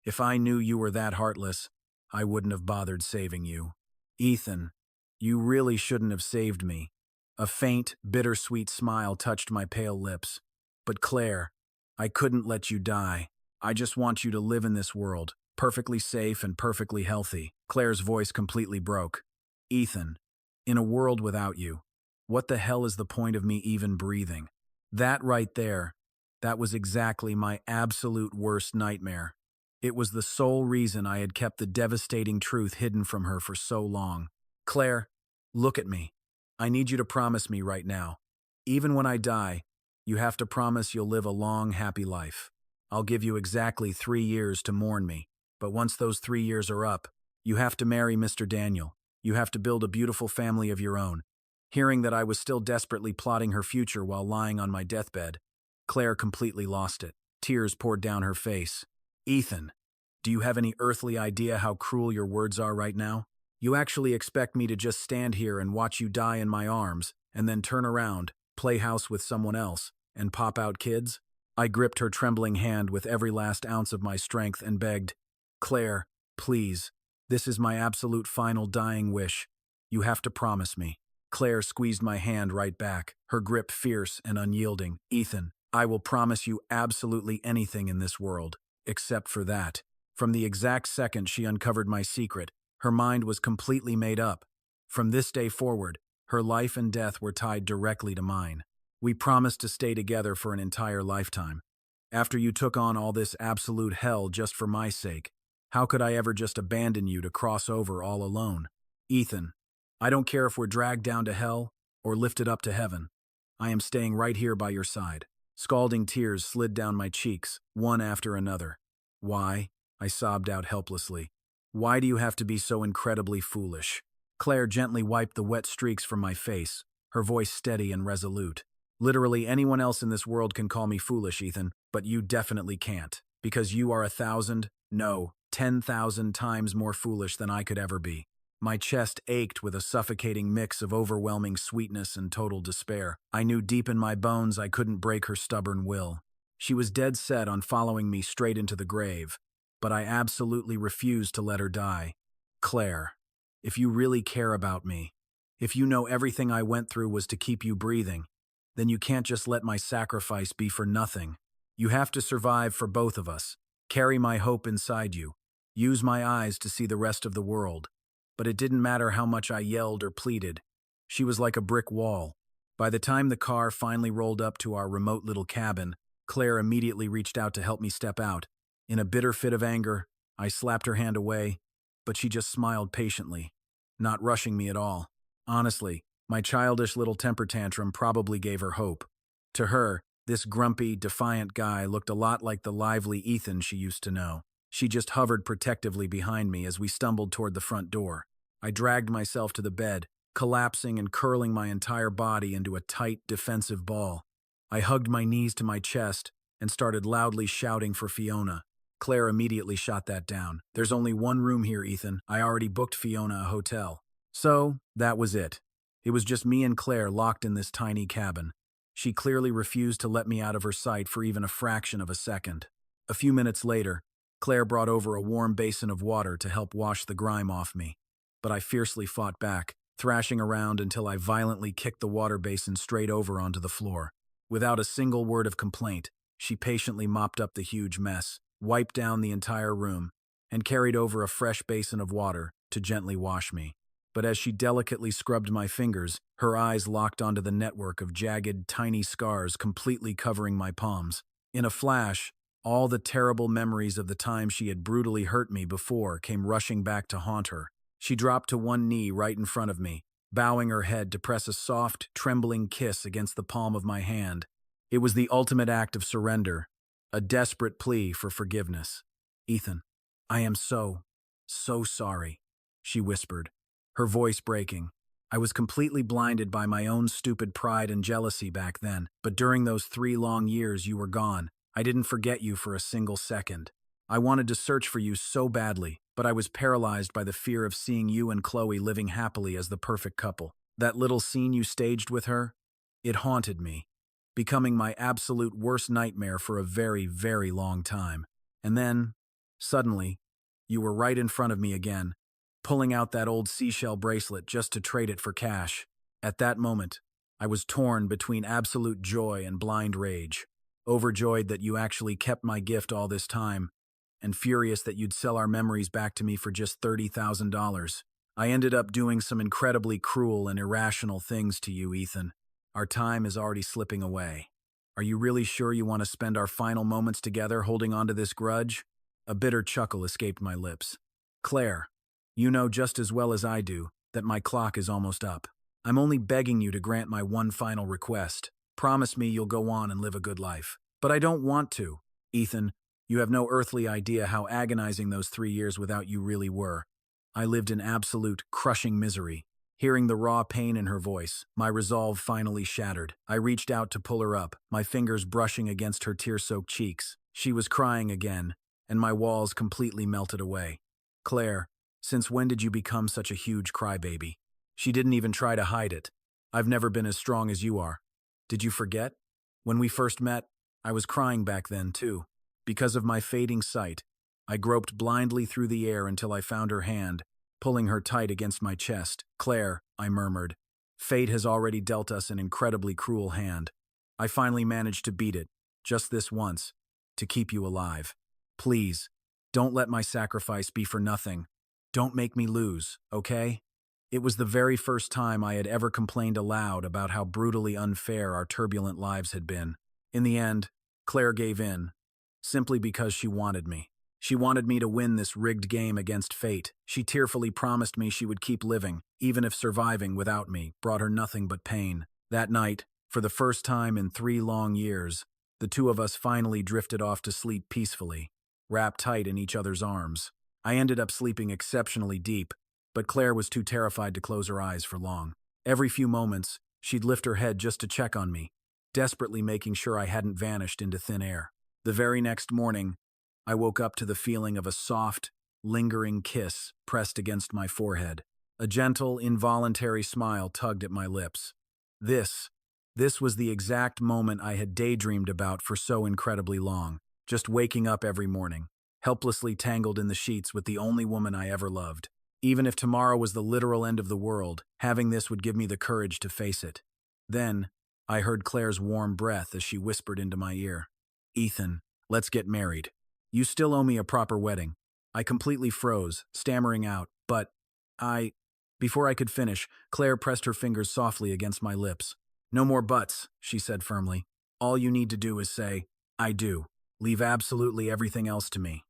if I knew you were that heartless, I wouldn't have bothered saving you. Ethan, you really shouldn't have saved me. A faint, bittersweet smile touched my pale lips. But Claire, I couldn't let you die. I just want you to live in this world, perfectly safe and perfectly healthy. Claire's voice completely broke. Ethan, in a world without you, what the hell is the point of me even breathing? That right there, that was exactly my absolute worst nightmare. It was the sole reason I had kept the devastating truth hidden from her for so long. Claire, look at me. I need you to promise me right now. Even when I die, you have to promise you'll live a long, happy life. I'll give you exactly 3 years to mourn me, but once those 3 years are up, you have to marry Mr. Daniel. You have to build a beautiful family of your own. Hearing that I was still desperately plotting her future while lying on my deathbed, Claire completely lost it. Tears poured down her face. Ethan, do you have any earthly idea how cruel your words are right now? You actually expect me to just stand here and watch you die in my arms, and then turn around, play house with someone else, and pop out kids? I gripped her trembling hand with every last ounce of my strength and begged, Claire, please, this is my absolute final dying wish. You have to promise me. Claire squeezed my hand right back, her grip fierce and unyielding. Ethan, I will promise you absolutely anything in this world, except for that. From the exact second she uncovered my secret, her mind was completely made up. From this day forward, her life and death were tied directly to mine. We promised to stay together for an entire lifetime. After you took on all this absolute hell just for my sake, how could I ever just abandon you to cross over all alone? Ethan, I don't care if we're dragged down to hell or lifted up to heaven. I am staying right here by your side. Scalding tears slid down my cheeks, one after another. Why? I sobbed out helplessly. Why do you have to be so incredibly foolish? Claire gently wiped the wet streaks from my face, her voice steady and resolute. Literally anyone else in this world can call me foolish, Ethan, but you definitely can't, because you are 1,000, no, 10,000 times more foolish than I could ever be. My chest ached with a suffocating mix of overwhelming sweetness and total despair. I knew deep in my bones I couldn't break her stubborn will. She was dead set on following me straight into the grave, but I absolutely refused to let her die. Claire, if you really care about me, if you know everything I went through was to keep you breathing, then you can't just let my sacrifice be for nothing. You have to survive for both of us. Carry my hope inside you. Use my eyes to see the rest of the world. But it didn't matter how much I yelled or pleaded. She was like a brick wall. By the time the car finally rolled up to our remote little cabin, Claire immediately reached out to help me step out. In a bitter fit of anger, I slapped her hand away, but she just smiled patiently, not rushing me at all. Honestly, my childish little temper tantrum probably gave her hope. To her, this grumpy, defiant guy looked a lot like the lively Ethan she used to know. She just hovered protectively behind me as we stumbled toward the front door. I dragged myself to the bed, collapsing and curling my entire body into a tight, defensive ball. I hugged my knees to my chest and started loudly shouting for Fiona. Claire immediately shot that down. There's only one room here, Ethan. I already booked Fiona a hotel. So, that was it. It was just me and Claire locked in this tiny cabin. She clearly refused to let me out of her sight for even a fraction of a second. A few minutes later, Claire brought over a warm basin of water to help wash the grime off me. But I fiercely fought back, thrashing around until I violently kicked the water basin straight over onto the floor. Without a single word of complaint, she patiently mopped up the huge mess, wiped down the entire room, and carried over a fresh basin of water to gently wash me. But as she delicately scrubbed my fingers, her eyes locked onto the network of jagged, tiny scars completely covering my palms. In a flash, all the terrible memories of the time she had brutally hurt me before came rushing back to haunt her. She dropped to one knee right in front of me, bowing her head to press a soft, trembling kiss against the palm of my hand. It was the ultimate act of surrender, a desperate plea for forgiveness. "Ethan, I am so sorry," she whispered, her voice breaking. I was completely blinded by my own stupid pride and jealousy back then, but during those 3 long years you were gone, I didn't forget you for a single second. I wanted to search for you so badly, but I was paralyzed by the fear of seeing you and Chloe living happily as the perfect couple. That little scene you staged with her, it haunted me, becoming my absolute worst nightmare for a very, very long time. And then, suddenly, you were right in front of me again, pulling out that old seashell bracelet just to trade it for cash. At that moment, I was torn between absolute joy and blind rage, overjoyed that you actually kept my gift all this time, and furious that you'd sell our memories back to me for just $30,000. I ended up doing some incredibly cruel and irrational things to you, Ethan. Our time is already slipping away. Are you really sure you want to spend our final moments together holding on to this grudge? A bitter chuckle escaped my lips. Claire, you know just as well as I do that my clock is almost up. I'm only begging you to grant my one final request. Promise me you'll go on and live a good life. But I don't want to. Ethan, you have no earthly idea how agonizing those 3 years without you really were. I lived in absolute, crushing misery. Hearing the raw pain in her voice, my resolve finally shattered. I reached out to pull her up, my fingers brushing against her tear-soaked cheeks. She was crying again, and my walls completely melted away. Claire, since when did you become such a huge crybaby? She didn't even try to hide it. I've never been as strong as you are. Did you forget? When we first met, I was crying back then, too. Because of my fading sight, I groped blindly through the air until I found her hand, pulling her tight against my chest. Claire, I murmured, fate has already dealt us an incredibly cruel hand. I finally managed to beat it, just this once, to keep you alive. Please, don't let my sacrifice be for nothing. Don't make me lose, okay? It was the very first time I had ever complained aloud about how brutally unfair our turbulent lives had been. In the end, Claire gave in, simply because she wanted me. She wanted me to win this rigged game against fate. She tearfully promised me she would keep living, even if surviving without me brought her nothing but pain. That night, for the first time in 3 long years, the two of us finally drifted off to sleep peacefully, wrapped tight in each other's arms. I ended up sleeping exceptionally deep, but Claire was too terrified to close her eyes for long. Every few moments, she'd lift her head just to check on me, desperately making sure I hadn't vanished into thin air. The very next morning, I woke up to the feeling of a soft, lingering kiss pressed against my forehead. A gentle, involuntary smile tugged at my lips. This was the exact moment I had daydreamed about for so incredibly long, just waking up every morning, helplessly tangled in the sheets with the only woman I ever loved. Even if tomorrow was the literal end of the world, having this would give me the courage to face it. Then, I heard Claire's warm breath as she whispered into my ear, "Ethan, let's get married. You still owe me a proper wedding." I completely froze, stammering out, but Before I could finish, Claire pressed her fingers softly against my lips. "No more buts," she said firmly. "All you need to do is say, 'I do.' Leave absolutely everything else to me.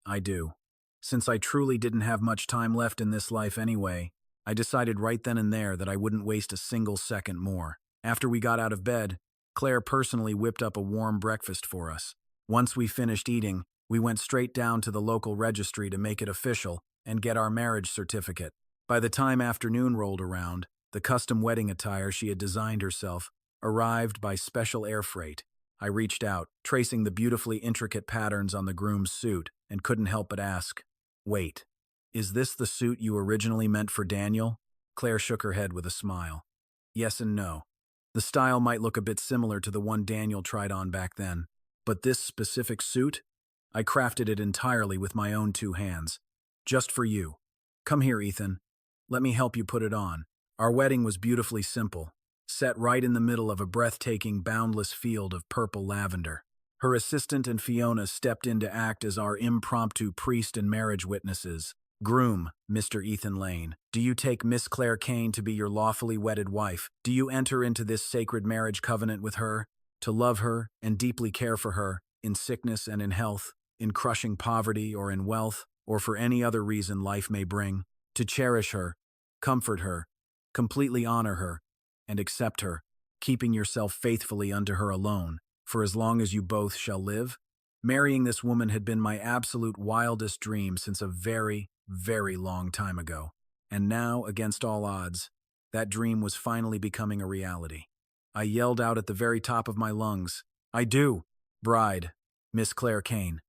I do." Since I truly didn't have much time left in this life anyway, I decided right then and there that I wouldn't waste a single second more. After we got out of bed, Claire personally whipped up a warm breakfast for us. Once we finished eating, we went straight down to the local registry to make it official and get our marriage certificate. By the time afternoon rolled around, the custom wedding attire she had designed herself arrived by special air freight. I reached out, tracing the beautifully intricate patterns on the groom's suit, and couldn't help but ask, "Wait, is this the suit you originally meant for Daniel?" Claire shook her head with a smile. "Yes and no. The style might look a bit similar to the one Daniel tried on back then, but this specific suit? I crafted it entirely with my own 2 hands. Just for you. Come here, Ethan. Let me help you put it on." Our wedding was beautifully simple, set right in the middle of a breathtaking, boundless field of purple lavender. Her assistant and Fiona stepped in to act as our impromptu priest and marriage witnesses. "Groom, Mr. Ethan Lane, do you take Miss Claire Kane to be your lawfully wedded wife? Do you enter into this sacred marriage covenant with her, to love her and deeply care for her, in sickness and in health, in crushing poverty or in wealth, or for any other reason life may bring, to cherish her, comfort her, completely honor her, and accept her, keeping yourself faithfully unto her alone, for as long as you both shall live?" Marrying this woman had been my absolute wildest dream since a very, very long time ago. And now, against all odds, that dream was finally becoming a reality. I yelled out at the very top of my lungs, "I do! Bride, Miss Claire Kane.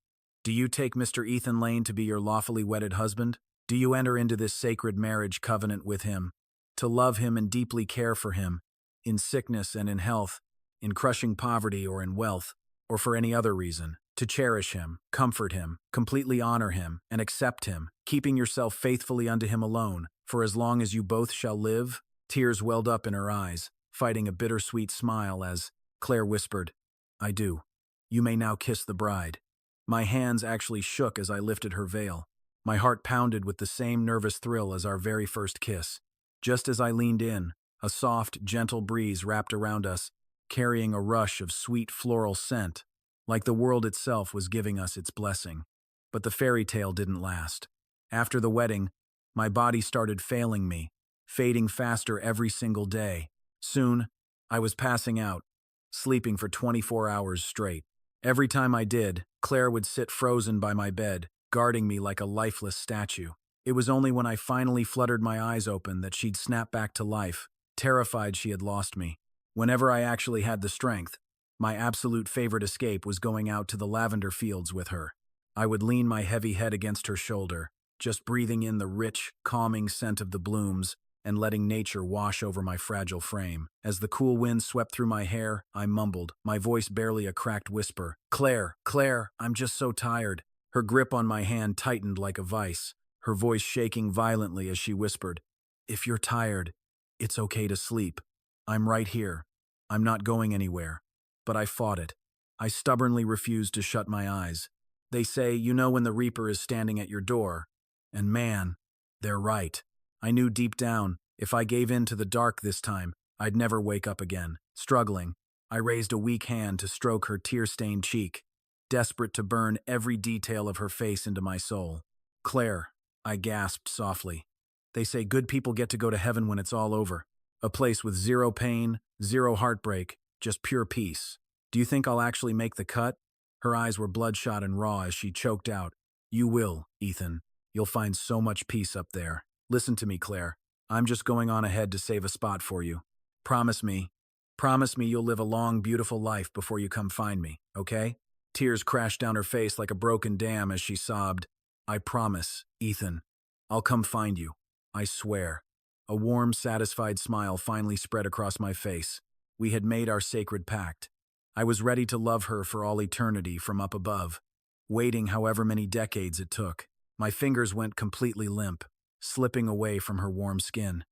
Do you take Mr. Ethan Lane to be your lawfully wedded husband? Do you enter into this sacred marriage covenant with him, to love him and deeply care for him, in sickness and in health, in crushing poverty or in wealth, or for any other reason, to cherish him, comfort him, completely honor him, and accept him, keeping yourself faithfully unto him alone, for as long as you both shall live?" Tears welled up in her eyes, fighting a bittersweet smile as Claire whispered, "I do. You may now kiss the bride." My hands actually shook as I lifted her veil. My heart pounded with the same nervous thrill as our very first kiss. Just as I leaned in, a soft, gentle breeze wrapped around us, carrying a rush of sweet floral scent, like the world itself was giving us its blessing. But the fairy tale didn't last. After the wedding, my body started failing me, fading faster every single day. Soon, I was passing out, sleeping for 24 hours straight. Every time I did, Claire would sit frozen by my bed, guarding me like a lifeless statue. It was only when I finally fluttered my eyes open that she'd snap back to life, terrified she had lost me. Whenever I actually had the strength, my absolute favorite escape was going out to the lavender fields with her. I would lean my heavy head against her shoulder, just breathing in the rich, calming scent of the blooms and letting nature wash over my fragile frame. As the cool wind swept through my hair, I mumbled, my voice barely a cracked whisper, "Claire, Claire, I'm just so tired." Her grip on my hand tightened like a vice, her voice shaking violently as she whispered, "If you're tired, it's okay to sleep. I'm right here. I'm not going anywhere." But I fought it. I stubbornly refused to shut my eyes. They say, you know when the Reaper is standing at your door. And man, they're right. I knew deep down, if I gave in to the dark this time, I'd never wake up again. Struggling, I raised a weak hand to stroke her tear-stained cheek, desperate to burn every detail of her face into my soul. "Claire," I gasped softly. "They say good people get to go to heaven when it's all over. A place with zero pain, zero heartbreak, just pure peace. Do you think I'll actually make the cut?" Her eyes were bloodshot and raw as she choked out, "You will, Ethan. You'll find so much peace up there. Listen to me, Claire. I'm just going on ahead to save a spot for you. Promise me you'll live a long, beautiful life before you come find me, okay?" Tears crashed down her face like a broken dam as she sobbed, "I promise, Ethan. I'll come find you. I swear." A warm, satisfied smile finally spread across my face. We had made our sacred pact. I was ready to love her for all eternity from up above, waiting however many decades it took. My fingers went completely limp, slipping away from her warm skin.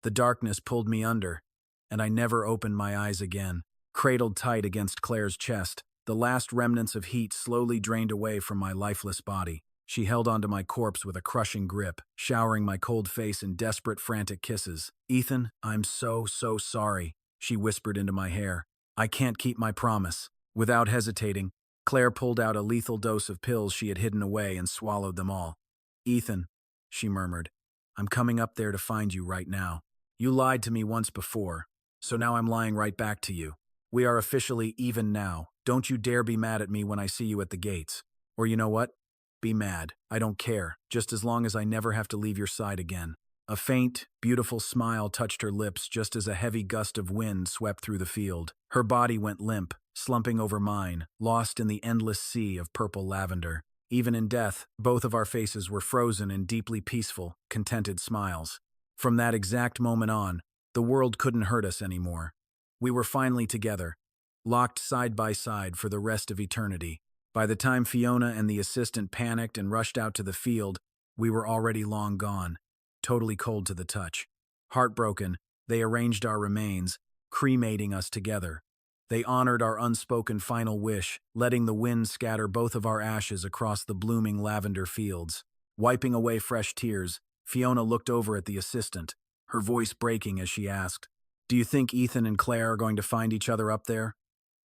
The darkness pulled me under, and I never opened my eyes again. Cradled tight against Claire's chest, the last remnants of heat slowly drained away from my lifeless body. She held onto my corpse with a crushing grip, showering my cold face in desperate, frantic kisses. "Ethan, I'm so sorry," she whispered into my hair. "I can't keep my promise." Without hesitating, Claire pulled out a lethal dose of pills she had hidden away and swallowed them all. "Ethan," she murmured, "I'm coming up there to find you right now. You lied to me once before, so now I'm lying right back to you. We are officially even now. Don't you dare be mad at me when I see you at the gates. Or you know what? Be mad. I don't care, just as long as I never have to leave your side again." A faint, beautiful smile touched her lips just as a heavy gust of wind swept through the field. Her body went limp, slumping over mine, lost in the endless sea of purple lavender. Even in death, both of our faces were frozen in deeply peaceful, contented smiles. From that exact moment on, the world couldn't hurt us anymore. We were finally together, locked side by side for the rest of eternity. By the time Fiona and the assistant panicked and rushed out to the field, we were already long gone, totally cold to the touch. Heartbroken, they arranged our remains, cremating us together. They honored our unspoken final wish, letting the wind scatter both of our ashes across the blooming lavender fields. Wiping away fresh tears, Fiona looked over at the assistant, her voice breaking as she asked, "Do you think Ethan and Claire are going to find each other up there?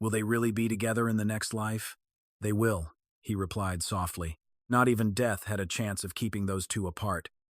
Will they really be together in the next life?" "They will," he replied softly. Not even death had a chance of keeping those two apart.